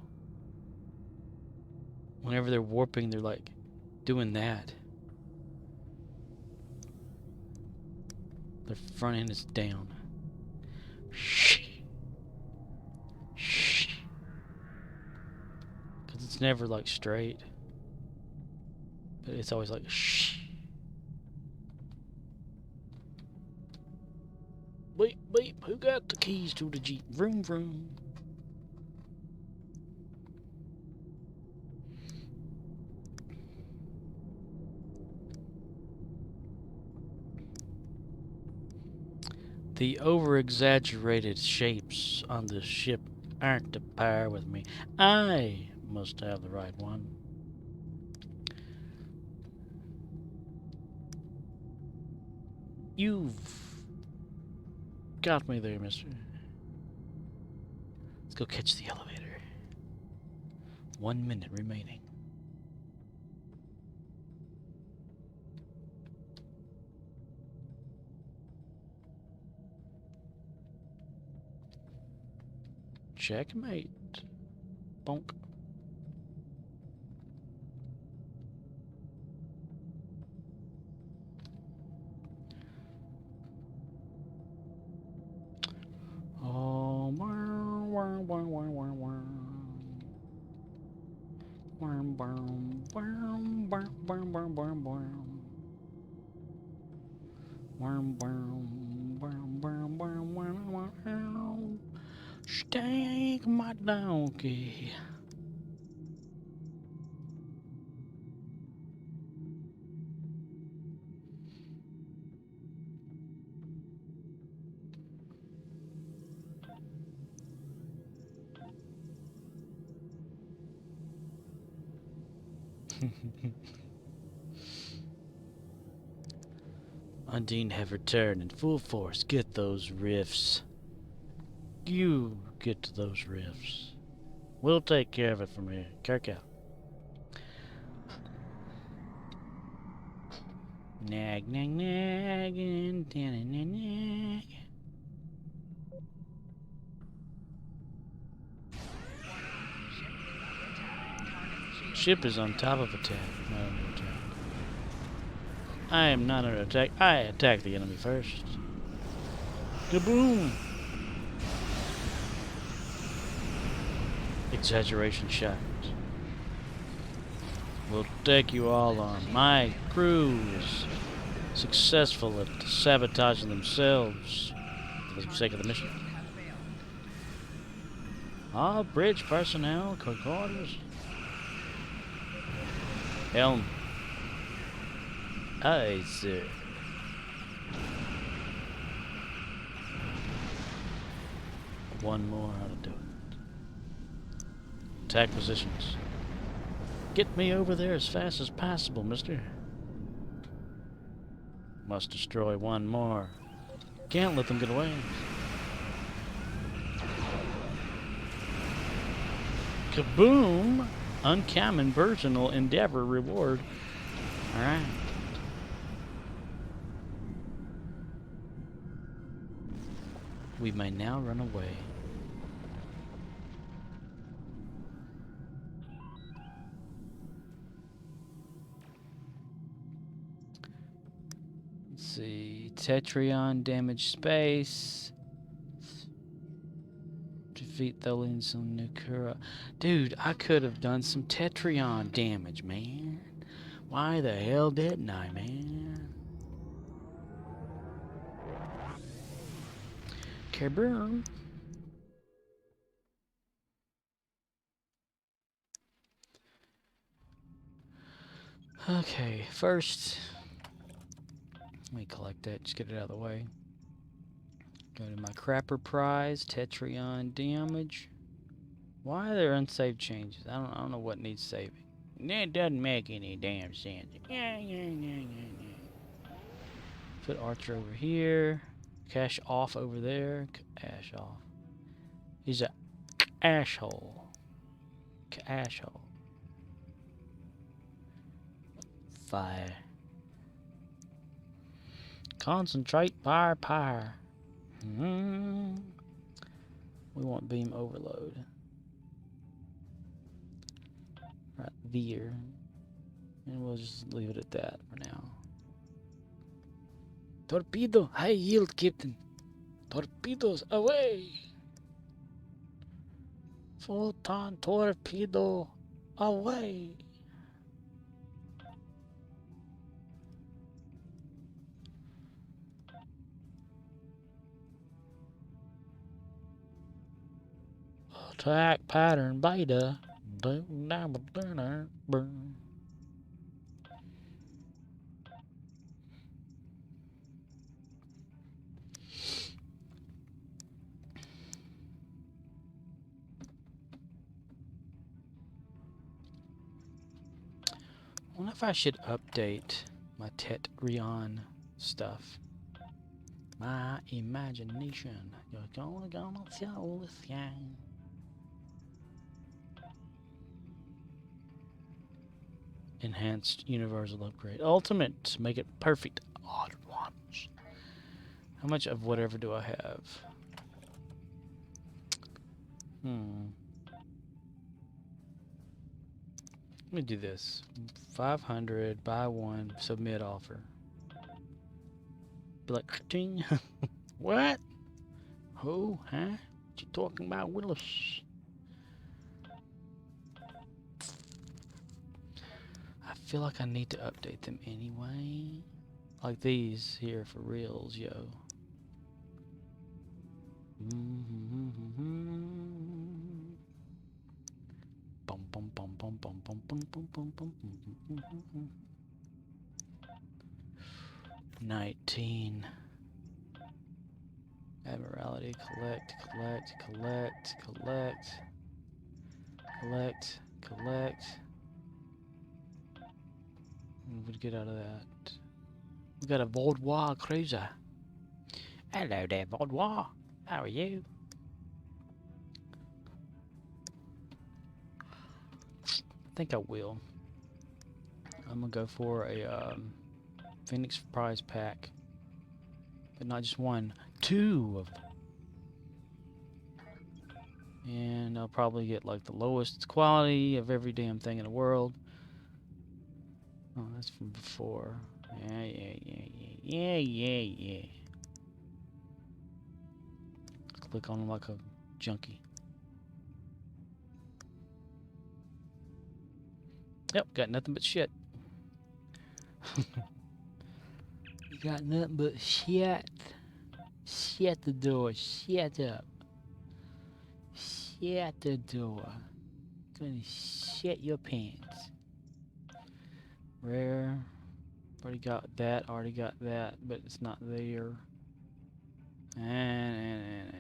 Speaker 1: Whenever they're warping, they're like doing that. Their front end is down. Shh. Shh. Because it's never like straight. But it's always like shh. Beep, beep. Who got the keys to the Jeep? Vroom, vroom. The over-exaggerated shapes on the ship aren't to par with me. I must have the right one. You've got me there, mister. Let's go catch the elevator. 1 minute remaining. Checkmate. Bonk. Oh, wow, wow, wow, wow, wow, wow. Wow, wow, wow, wow, wow, wow, wow, wow. Wow, wow, wow, wow, wow, wow, wow. Stank my donkey. Undine have returned in full force. Get those rifts. You get to those rifts. We'll take care of it from here. Kirk out. Nag, nag, nag, and nag, nag, nag. Ship is on top of attack. Not under attack. I am not under attack. I attack the enemy first. Kaboom! Exaggeration shot. We'll take you all on. My crew is successful at sabotaging themselves for the sake of the mission. All bridge personnel, quarters. Helm. Aye, sir. One more, how to do it. Attack positions. Get me over there as fast as possible, mister. Must destroy one more. Can't let them get away. Kaboom! Uncommon personal endeavor reward. Alright. We may now run away. Let's see. Tetryon damage space. Defeat Tholians on Nukara. Dude, I could have done some Tetryon damage, man. Why the hell didn't I, man? Kaboom. Okay, first, let me collect that, just get it out of the way. Go to my crapper prize, Tetryon damage. Why are there unsaved changes? I don't know what needs saving. That doesn't make any damn sense. Put Archer over here. Cash off over there. Cash off. He's a asshole. Asshole. Fire. Concentrate, fire. We want beam overload. Right there. And we'll just leave it at that for now. Torpedo! High yield, Captain! Torpedoes away! Photon torpedo away! Attack pattern beta. I wonder if I should update my Tetryon stuff. My imagination. You're gonna show the sky. Enhanced universal upgrade. Ultimate. Make it perfect. Odd ones. How much of whatever do I have? Let me do this. 500, buy one, submit offer. Be like, ting. What? Who? Huh? What you talking about, Willis? I feel like I need to update them anyway. Like these here for reals, yo. Bum, bum, bum, bum, bum, bum, bum, bum, bum, bum, 19. Admiralty, collect. What would get out of that? We got a Volkswagen cruiser. Hello there, Volkswagen. How are you? I think I will. I'm gonna go for a Phoenix prize pack, but not just one, 2 of them. And I'll probably get like the lowest quality of every damn thing in the world. Oh, that's from before. Yeah. Click on them like a junkie. Yep, got nothing but shit. You got nothing but shit. Shut the door. Shut up. Shut the door. Gonna shit your pants. Rare. Already got that. But it's not there. Nag.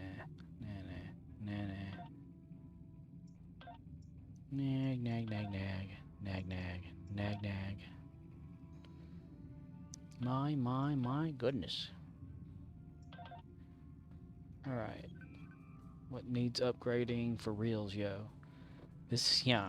Speaker 1: My goodness. Alright. What needs upgrading for reals, yo? This, yeah.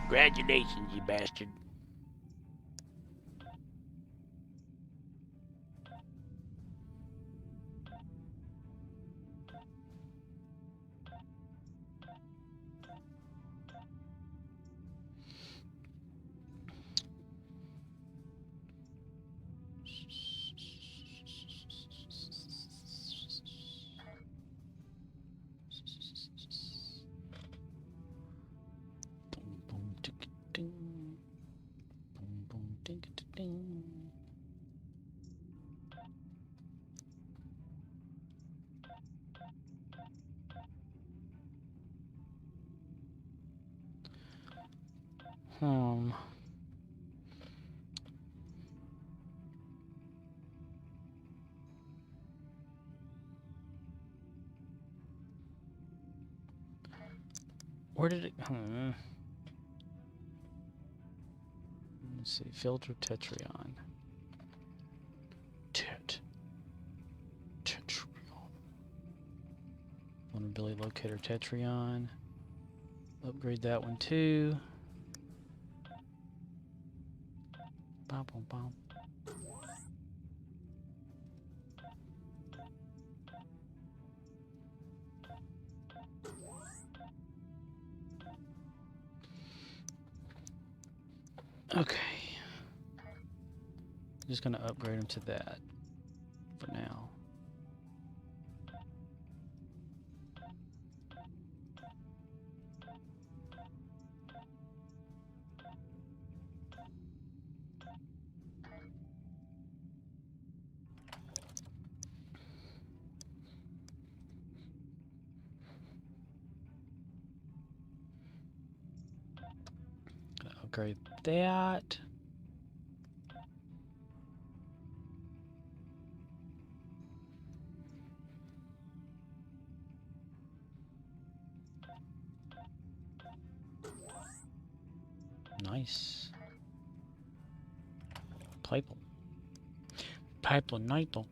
Speaker 1: Congratulations, you bastard. Hmm. Where did it? Let's see. Filter Tetryon. Tetryon. Vulnerability locator Tetryon. Upgrade that one too. Bom, bom, bom. Okay. Just gonna upgrade them to that for now. Gonna upgrade that. Nice. Piple. Nitle.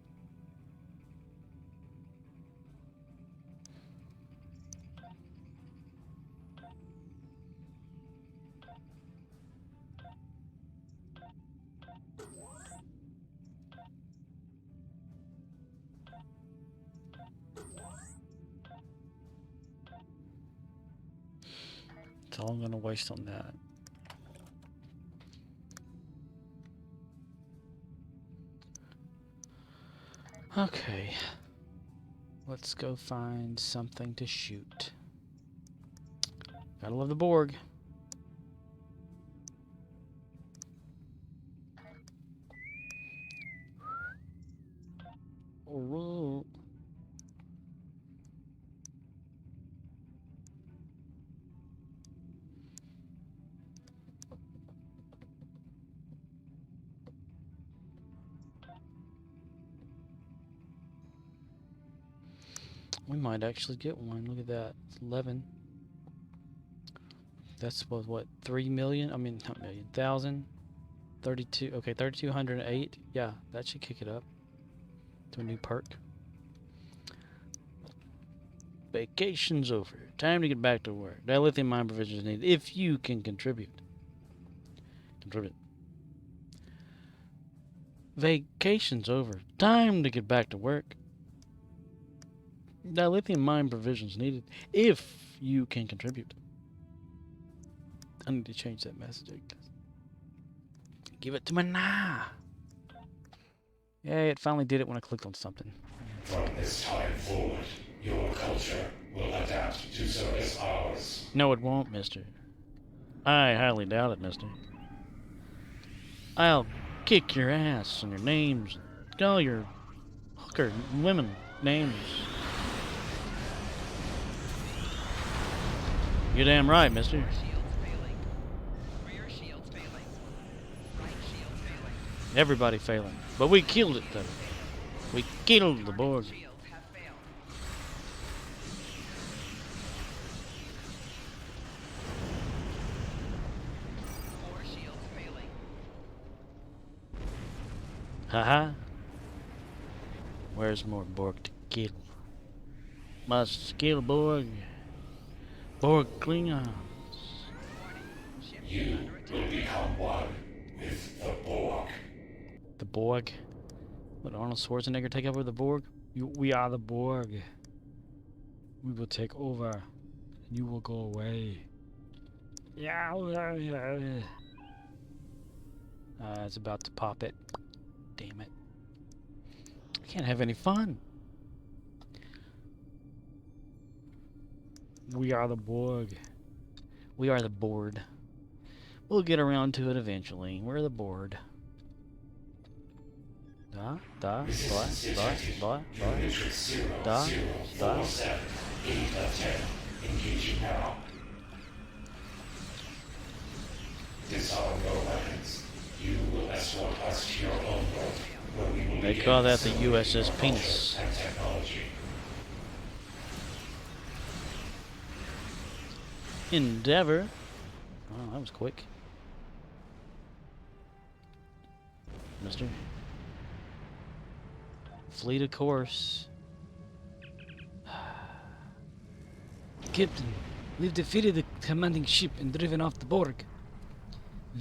Speaker 1: That's all I'm gonna waste on that. Okay. Let's go find something to shoot. Gotta love the Borg. Oh. We might actually get one. Look at that. It's 11. That's what 3 million? I mean, not million. 1,000. 32. Okay, 3,208. Yeah, that should kick it up to a new perk. Vacation's over. Time to get back to work. Dilithium mine provisions needed. If you can contribute. Vacation's over. Time to get back to work. Dilithium mine provisions needed. If you can contribute. I need to change that message. Give it to me now. Yay, it finally did it when I clicked on something.
Speaker 5: From this time forward, your culture will adapt to service ours.
Speaker 1: No, it won't, mister. I highly doubt it, mister. I'll kick your ass and your names, all your hooker women names. You're damn right, mister.
Speaker 3: Shields failing. Rear shields failing. Right shields failing.
Speaker 1: Everybody failing. But we killed it, though. We killed the Borg.
Speaker 3: Shields have failed. Four shields failing.
Speaker 1: Haha. Where's more Borg to kill? Must kill Borg. Borg Klingons.
Speaker 5: You will become one with the Borg.
Speaker 1: The Borg? Would Arnold Schwarzenegger take over the Borg? We are the Borg. We will take over. And you will go away. Yeah. It's about to pop it. Damn it. I can't have any fun. We are the Borg. We are the board. We'll get around to it eventually. We're the board. Da, da,
Speaker 5: Resistance detected. Matrix 0,
Speaker 1: Da,
Speaker 5: 0,
Speaker 1: da.
Speaker 5: 4, 7, 8 of 10. Engaging now. Disarm your weapons. You will escort us to your own world, where we will
Speaker 1: They
Speaker 5: begin
Speaker 1: call that the
Speaker 5: assimilating
Speaker 1: USS
Speaker 5: your
Speaker 1: Penis.
Speaker 5: culture and technology.
Speaker 1: Endeavor. Oh, that was quick. Mister. Fleet of course.
Speaker 6: Captain, we've defeated the commanding ship and driven off the Borg.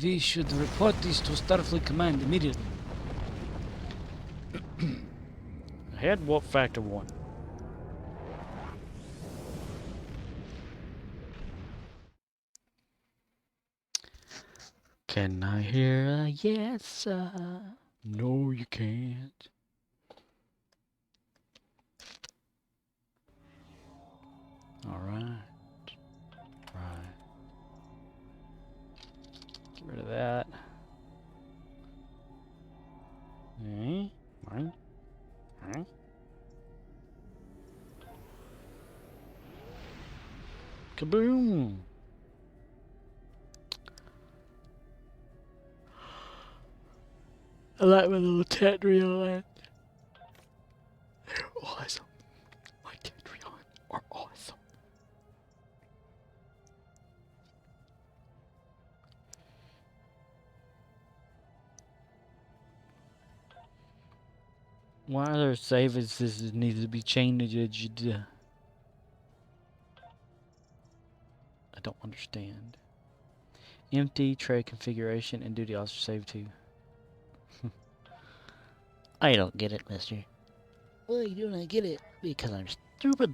Speaker 6: We should report this to Starfleet Command immediately.
Speaker 1: Head warp factor 1. Can I hear a yes, sir? No, you can't. Alright. Right. Get rid of that. Okay. Right. Right. Kaboom! I like my little Tetryon. They're awesome. My Tetryon are awesome. Why are there savings that need to be changed? I don't understand. Empty tray configuration and duty officer save too. I don't get it, mister. Why don't I get it? Because I'm stupid.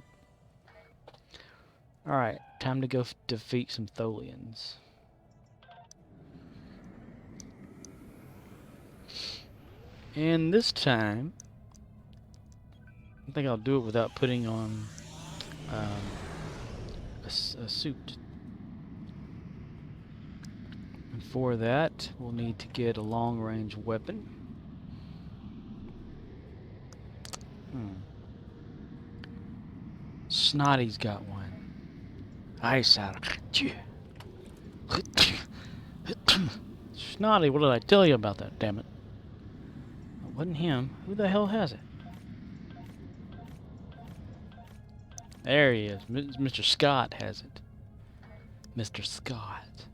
Speaker 1: Alright, time to go defeat some Tholians. And this time, I think I'll do it without putting on a suit. And for that, we'll need to get a long-range weapon. Snotty's got one. Ice out. Snotty, what did I tell you about that, damn it? It wasn't him. Who the hell has it? There he is. Mr. Scott has it. Mr. Scott.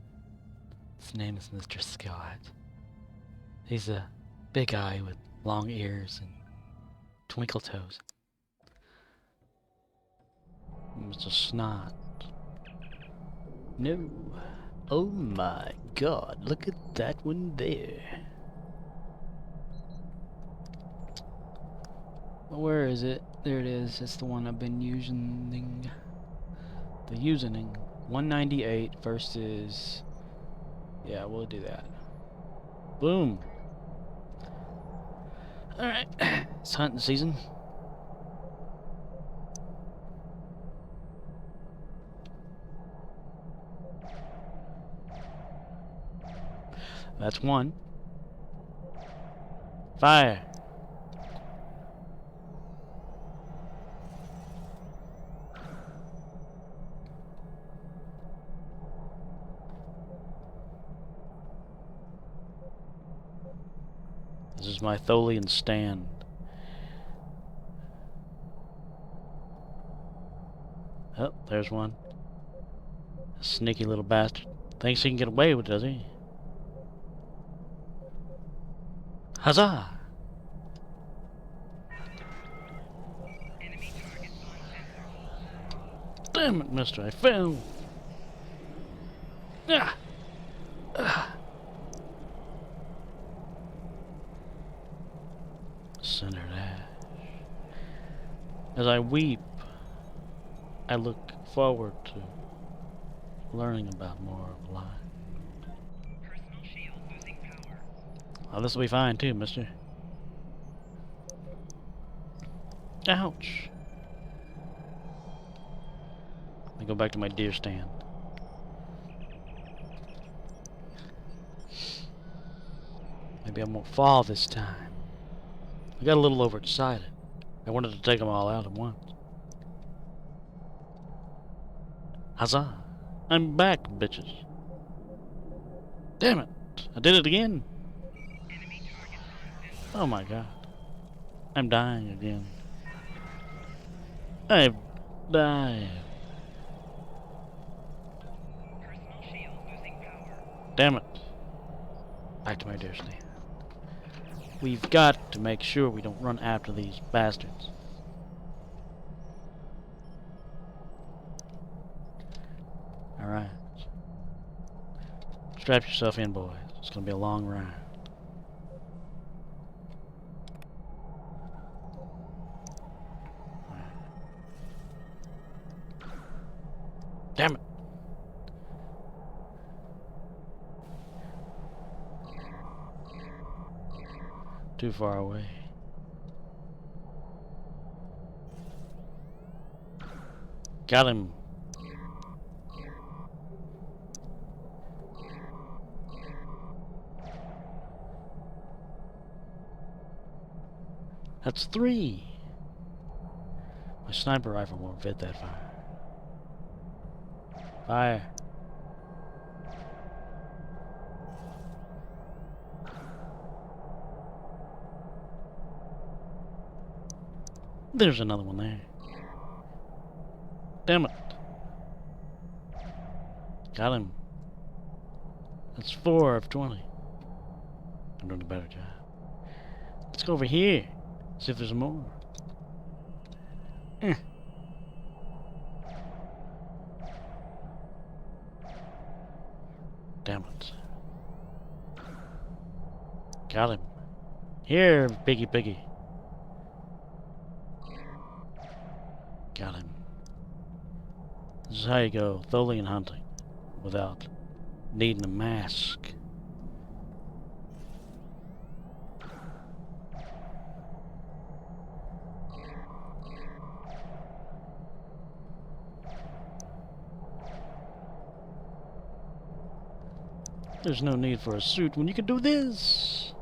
Speaker 1: His name is Mr. Scott. He's a big guy with long ears and twinkle toes. Mr. Snot. No. Oh my god, look at that one there. Where is it? There it is. It's the one I've been using. The using. 198 versus... Yeah, we'll do that. Boom. Alright. It's hunting season. That's one. Fire. This is my Tholian stand. Oh, there's one. A sneaky little bastard. Thinks he can get away with it, does he? Huzzah!
Speaker 3: Enemy targets on sensor.
Speaker 1: Damn it, mister, I fell! Ah! Ah! Center dash. As I weep, I look forward to learning about more of life.
Speaker 3: Personal shield losing power.
Speaker 1: Oh, this will be fine too, mister. Ouch. Let me go back to my deer stand. Maybe I won't fall this time. I got a little overexcited. I wanted to take them all out at once. Huzzah! I'm back, bitches. Damn it! I did it again! Oh my god. I'm dying again. I've died.
Speaker 3: Personal shield losing power.
Speaker 1: Damn it. Back to my dear stand. We've got to make sure we don't run after these bastards. Alright. Strap yourself in, boys. It's gonna be a long ride. Damn it! Too far away. Got him. That's 3. My sniper rifle won't fit that fire. Fire. There's another one there. Damn it. Got him. That's 4 of 20. I'm doing a better job. Let's go over here. See if there's more. Damn it. Got him. Here, piggy. Got him. This is how you go Tholian hunting without needing a mask. There's no need for a suit when you can do this.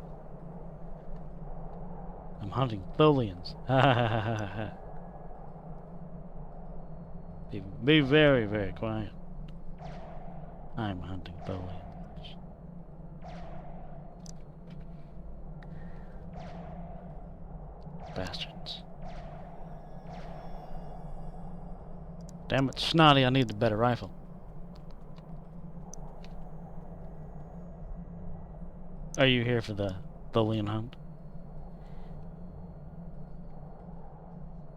Speaker 1: I'm hunting Tholians. Ha ha ha ha ha ha. Be very, very quiet. I'm hunting Tholians. Bastards. Damn it, Snotty, I need the better rifle. Are you here for the Tholian hunt?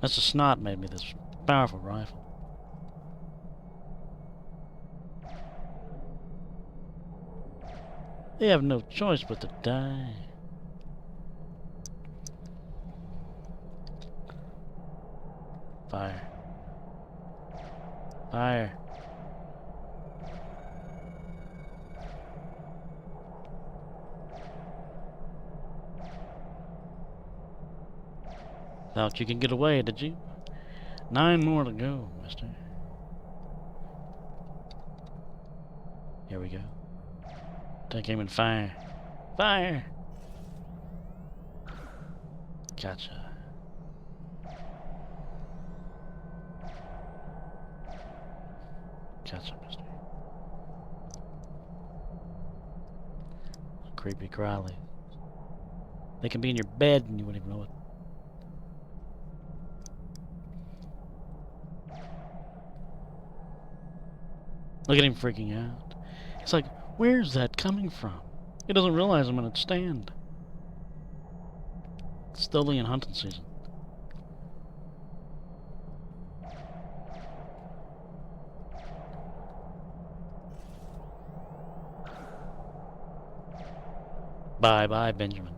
Speaker 1: That's a Snot made me this powerful rifle. They have no choice but to die. Fire. Fire. Thought you could get away, did you? 9 more to go, mister. Here we go. Take aim and fire. Fire! Gotcha. Gotcha, mister. Creepy crawly. They can be in your bed and you wouldn't even know it. Look at him freaking out. It's like, where's that coming from? He doesn't realize I'm in its stand. It's Tholian hunting season. Bye-bye, Benjamin.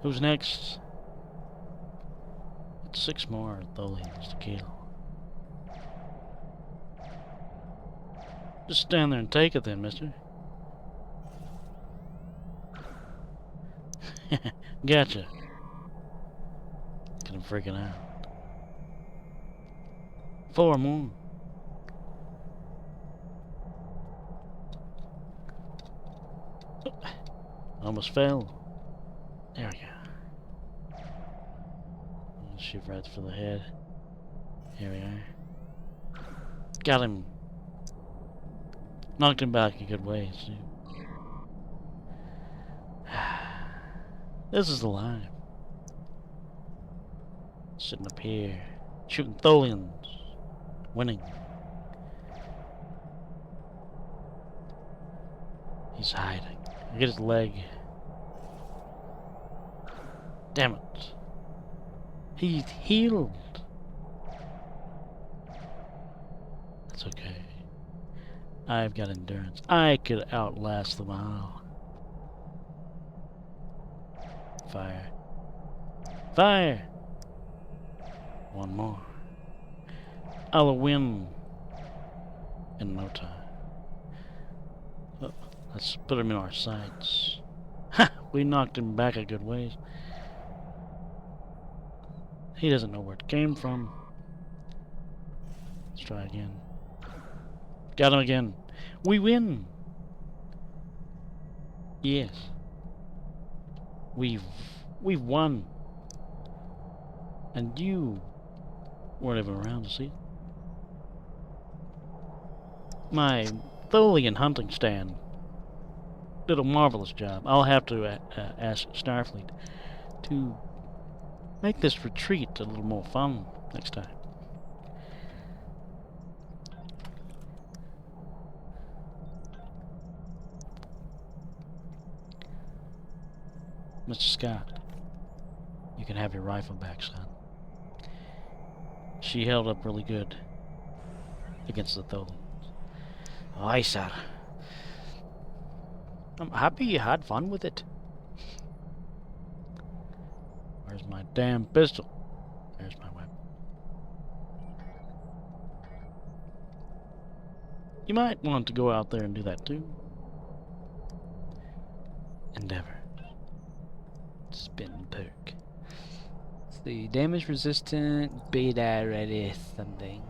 Speaker 1: Who's next? It's 6 more Tholians to kill. Just stand there and take it then, mister. Gotcha. Get him freaking out. 4 more. Oh, almost fell. There we go. Shoot right for the head. Here we are. Got him. Knocked him back a good ways, too. This is alive. Sitting up here, shooting Tholians, winning. He's hiding. I get his leg. Damn it. He's healed. That's okay. I've got endurance. I could outlast them all. Fire. Fire! One more. I'll win in no time. Oh, let's put him in our sights. Ha! We knocked him back a good ways. He doesn't know where it came from. Let's try again. Got him again. We win! Yes. We've won. And you weren't even around to see it. My Tholian hunting stand did a marvelous job. I'll have to ask Starfleet to make this retreat a little more fun next time. Mr. Scott, you can have your rifle back, son. She held up really good against the Tholians. Aye, sir. I'm happy you had fun with it. Where's my damn pistol? There's my weapon. You might want to go out there and do that too. Endeavor. Spin perk. It's the damage resistant beta ready something.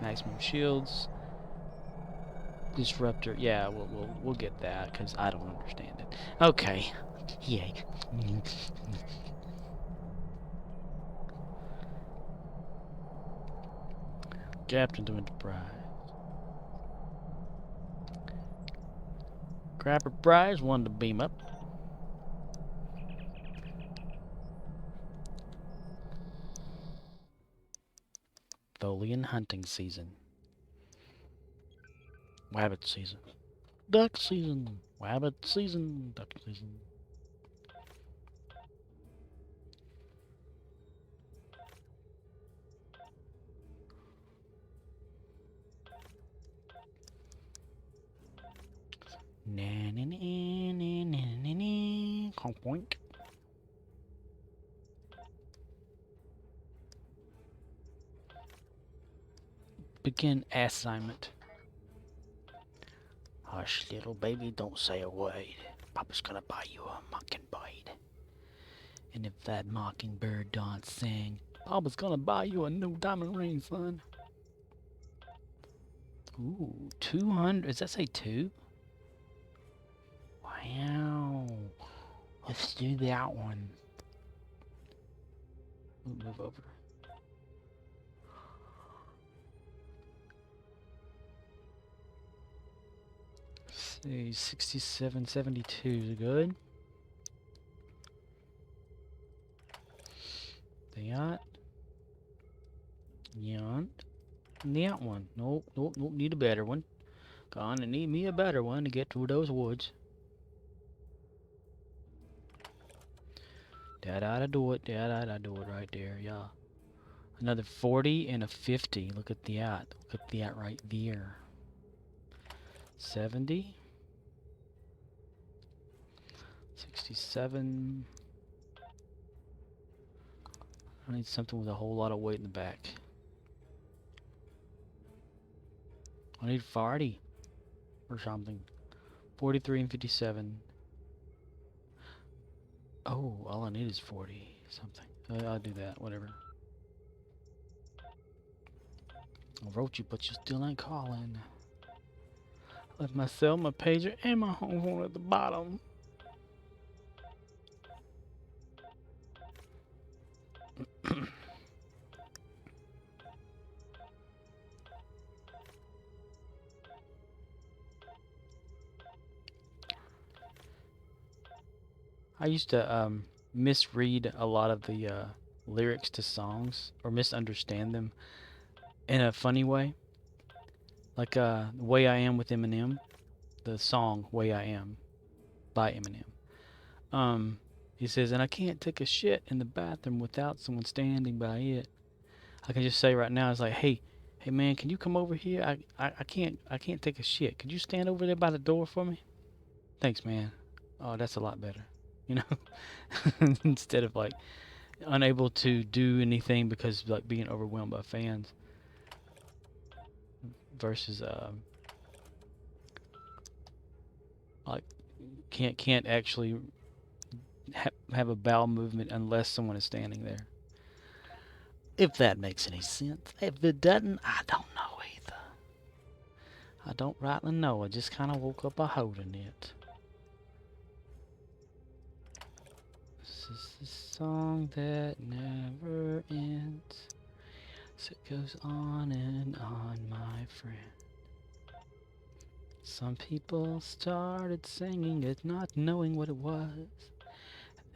Speaker 1: Maximum shields. Disruptor. Yeah, we'll get that because I don't understand it. Okay. Yay. Captain to Enterprise. Crapper Prize wanted to beam up. Tholian hunting season. Wabbit season. Duck season. Wabbit season. Duck season. Conk. Begin assignment. Hush, little baby, don't say a word. Papa's gonna buy you a mockingbird. And if that mockingbird don't sing, Papa's gonna buy you a new diamond ring, son. Ooh, 200. Does that say 2? Wow. Let's do that one. We'll move over. See, 67, 72 is good. That. Yawn. And that one. Nope, need a better one. Gonna need me a better one to get through those woods. That ought to do it. That ought to do it right there, yeah. Another 40 and a 50. Look at that. Look at that right there. 70. 67. I need something with a whole lot of weight in the back. I need 40 or something. 43 and 57. Oh, all I need is 40 something. I'll do that, whatever. I wrote you, but you still ain't calling. I left my cell, my pager, and my home phone at the bottom. I used to misread a lot of the lyrics to songs or misunderstand them in a funny way. Like The Way I Am with Eminem, the song Way I Am by Eminem. He says, and I can't take a shit in the bathroom without someone standing by it. I can just say right now, it's like, hey man, can you come over here? I can't take a shit. Could you stand over there by the door for me? Thanks, man. Oh, that's a lot better. You know? Instead of like unable to do anything because like being overwhelmed by fans versus like can't actually have a bowel movement unless someone is standing there. If that makes any sense. If it doesn't, I don't know either. I don't rightly know. I just kind of woke up a holding it. This is the song that never ends. So it goes on and on, my friend. Some people started singing it not knowing what it was.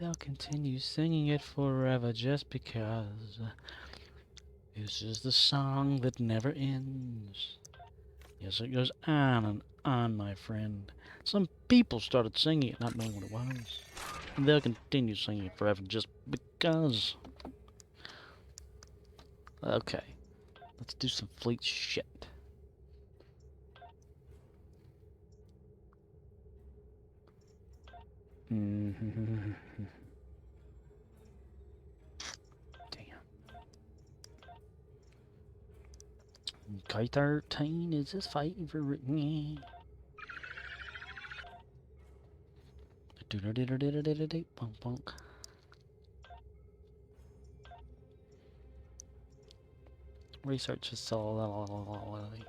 Speaker 1: They'll continue singing it forever just because. This is the song that never ends. Yes, it goes on and on, my friend. Some people started singing it not knowing what it was. And they'll continue singing it forever just because. Okay, let's do some fleet shit. Damn. K-13 is his favorite. Punk punk. Research facility.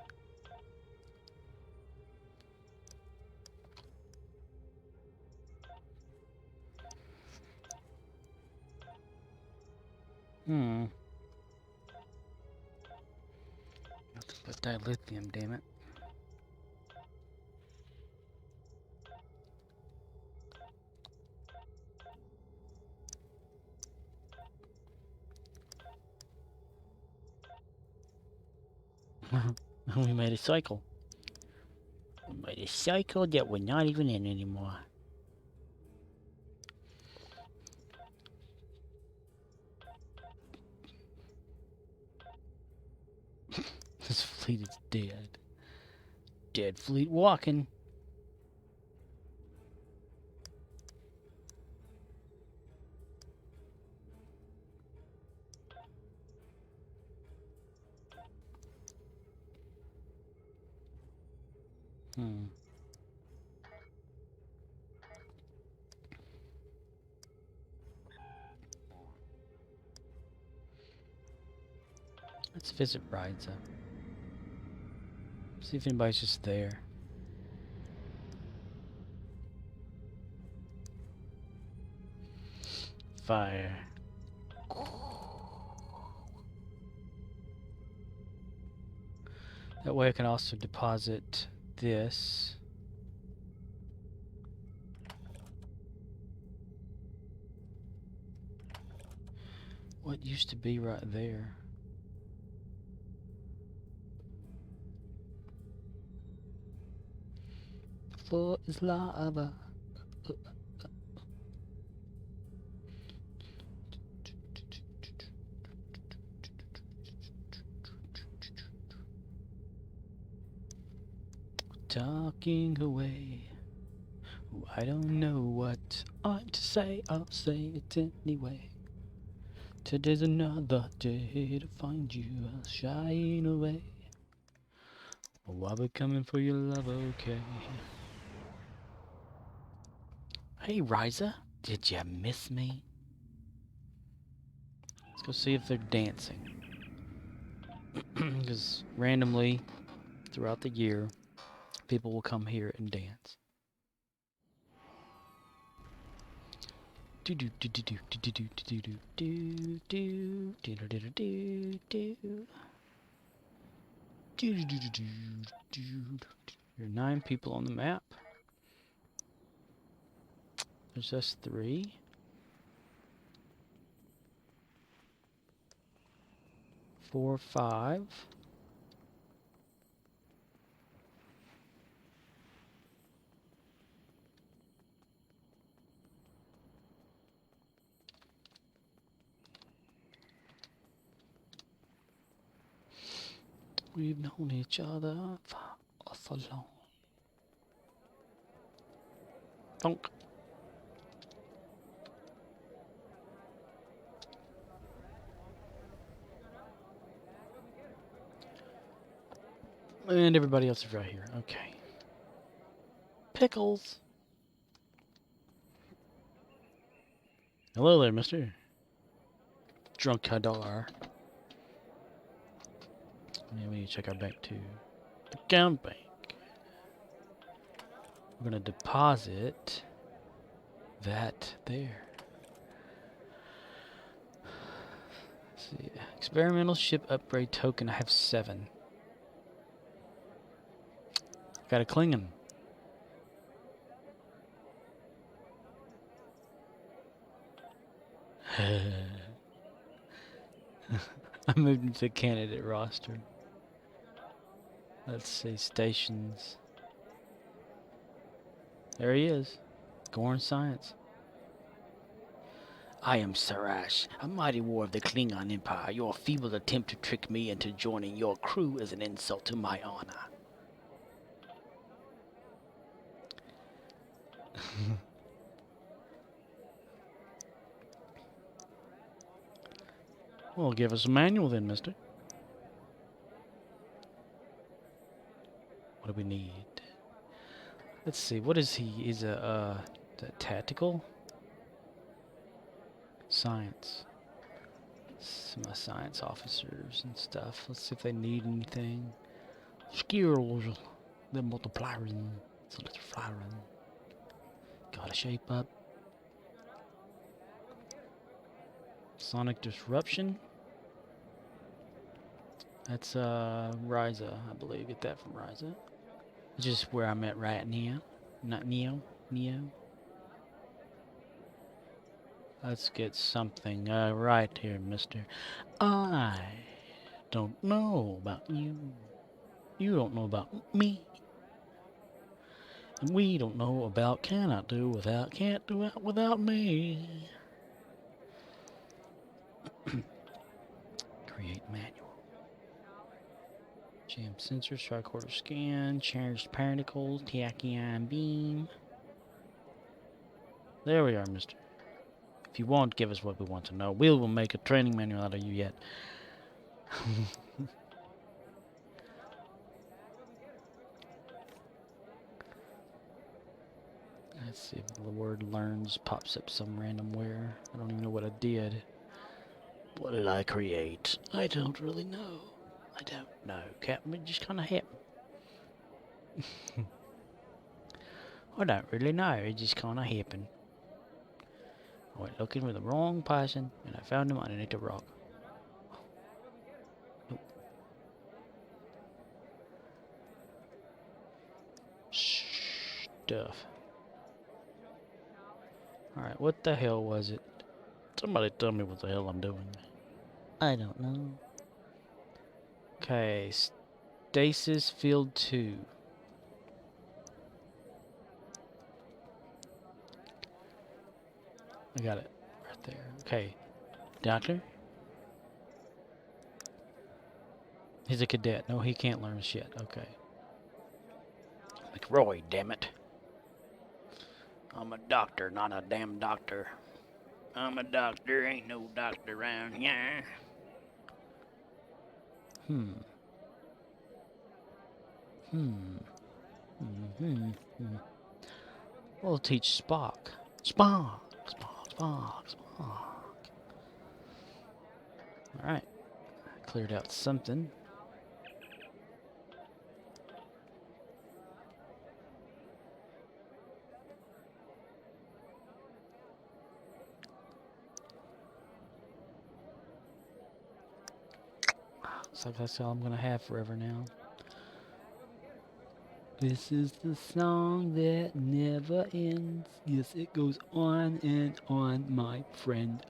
Speaker 1: Nothing but dilithium, damn it. We made a cycle. We made a cycle that we're not even in anymore. This fleet is dead. Dead fleet walking. Let's visit Risa. See if anybody's just there. Fire. That way I can also deposit this. What used to be right there? The floor is lava. Talking away. Ooh, I don't know what I'm to say. I'll say it anyway. Today's another day to find you. I'll shine away. Oh, I'll be coming for your love, okay? Hey, Risa, did you miss me? Let's go see if they're dancing. Because randomly, throughout the year, people will come here and dance. There are 9 people on the map. There's us 3. 4, 5. We've known each other for so long. Donk. And everybody else is right here. Okay. Pickles. Hello there, mister. Drunk Hadar. Yeah, we need to check our bank too. Account bank. We're gonna deposit that there. Let's see. Experimental ship upgrade token. I have 7. Got a Klingon. I moved into candidate roster. Let's see, stations. There he is. Gorn Science. I am Sarash, a mighty war of the Klingon Empire. Your feeble attempt to trick me into joining your crew is an insult to my honor. Well, give us a manual then, mister. What do we need? Let's see, what is he? He's a tactical? Science. My science officers and stuff. Let's see if they need anything. Skills. They're multiplying. So let's fly run. Gotta shape up. Sonic disruption. That's Risa, I believe. Get that from Risa. Which is where I'm at right now. Not Neo. Neo. Let's get something right here, mister. I don't know about you. You don't know about me. And we don't know about cannot do without, can't do it without me. Create manual. Jam sensors, tricorder scan, charged particles, tachyon beam. There we are, mister. If you won't give us what we want to know, we will make a training manual out of you yet. Let's see if the word learns pops up some random where. I don't even know what I did. What did I create? I don't really know. I don't know, Captain. It just kind of happened. I don't really know. It just kind of happened. I went looking for the wrong person, and I found him underneath a rock. Nope. Stuff. Alright, what the hell was it? Somebody tell me what the hell I'm doing. I don't know. Okay, Stasis Field 2. I got it right there. Okay, Doctor? He's a cadet. No, he can't learn shit. Okay. McRoy, damn it. I'm a doctor, not a damn doctor. I'm a doctor, ain't no doctor around here. We'll teach Spock. Spock. Alright. Cleared out something. Looks like that's all I'm gonna have forever now.
Speaker 6: This is the song that never ends. Yes, it goes on and on, my friend.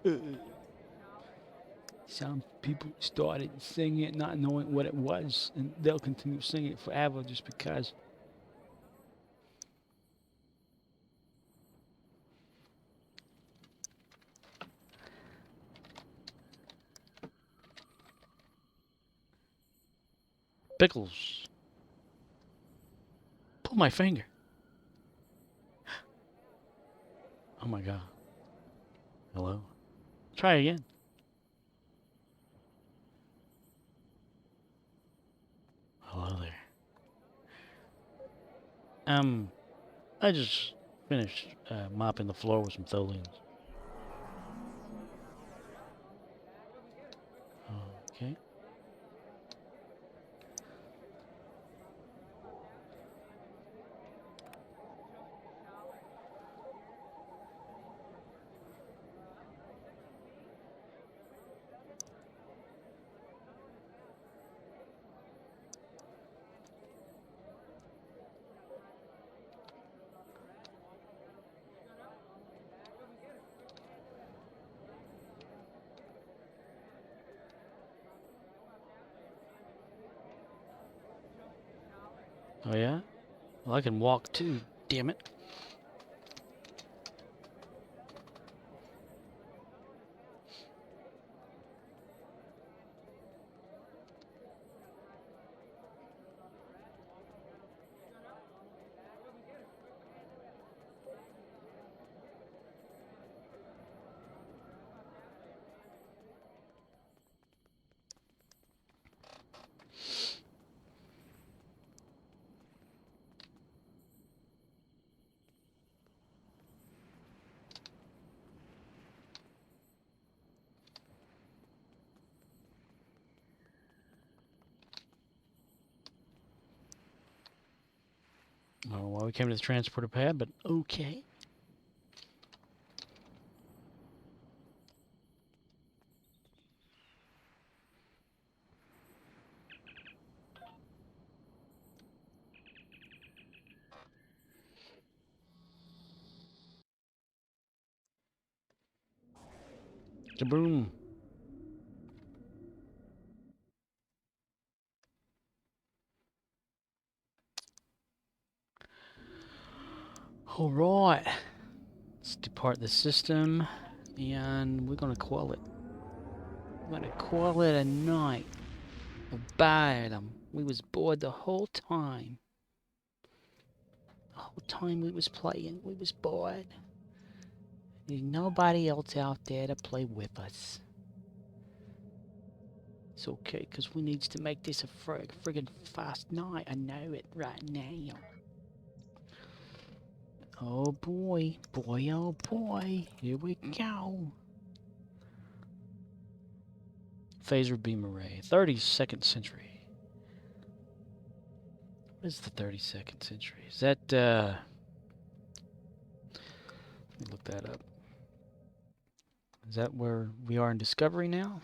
Speaker 6: Some people started singing it not knowing what it was, and they'll continue singing it forever just because.
Speaker 1: Pickles. Pull my finger. Oh my god. Hello? Try again. Hello there. I just finished mopping the floor with some Tholians. Okay. Oh yeah? Well, I can walk too, damn it. I don't know why we came to the transporter pad, but okay. Kaboom. All right. Let's depart the system, and we're gonna call it. We're gonna call it a night. About 'em. We was bored the whole time. The whole time we was playing, we was bored. There's nobody else out there to play with us. It's okay, because we needs to make this a friggin' fast night. I know it right now. Oh boy, oh boy, here we go. Phaser beam array, 32nd century. What is the 32nd century? Is that, let me look that up. Is that where we are in Discovery now?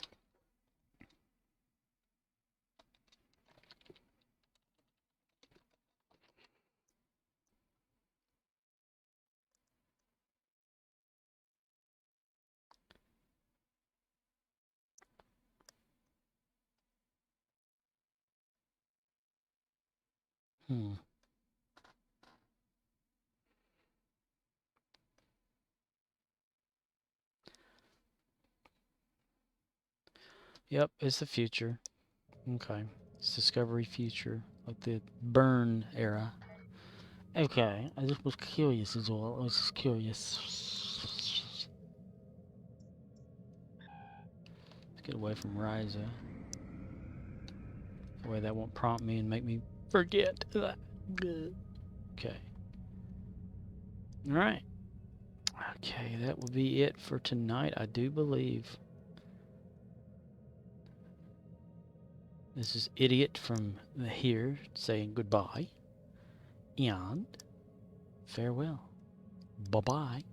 Speaker 1: Yep, it's the future. Okay. It's Discovery future, like the burn era. Okay, I just was curious is all. I was just curious. Let's get away from Risa. That way that won't prompt me and make me forget. Okay. Alright. Okay, that will be it for tonight, I do believe. This is Idiot from here saying goodbye. And farewell. Bye-bye.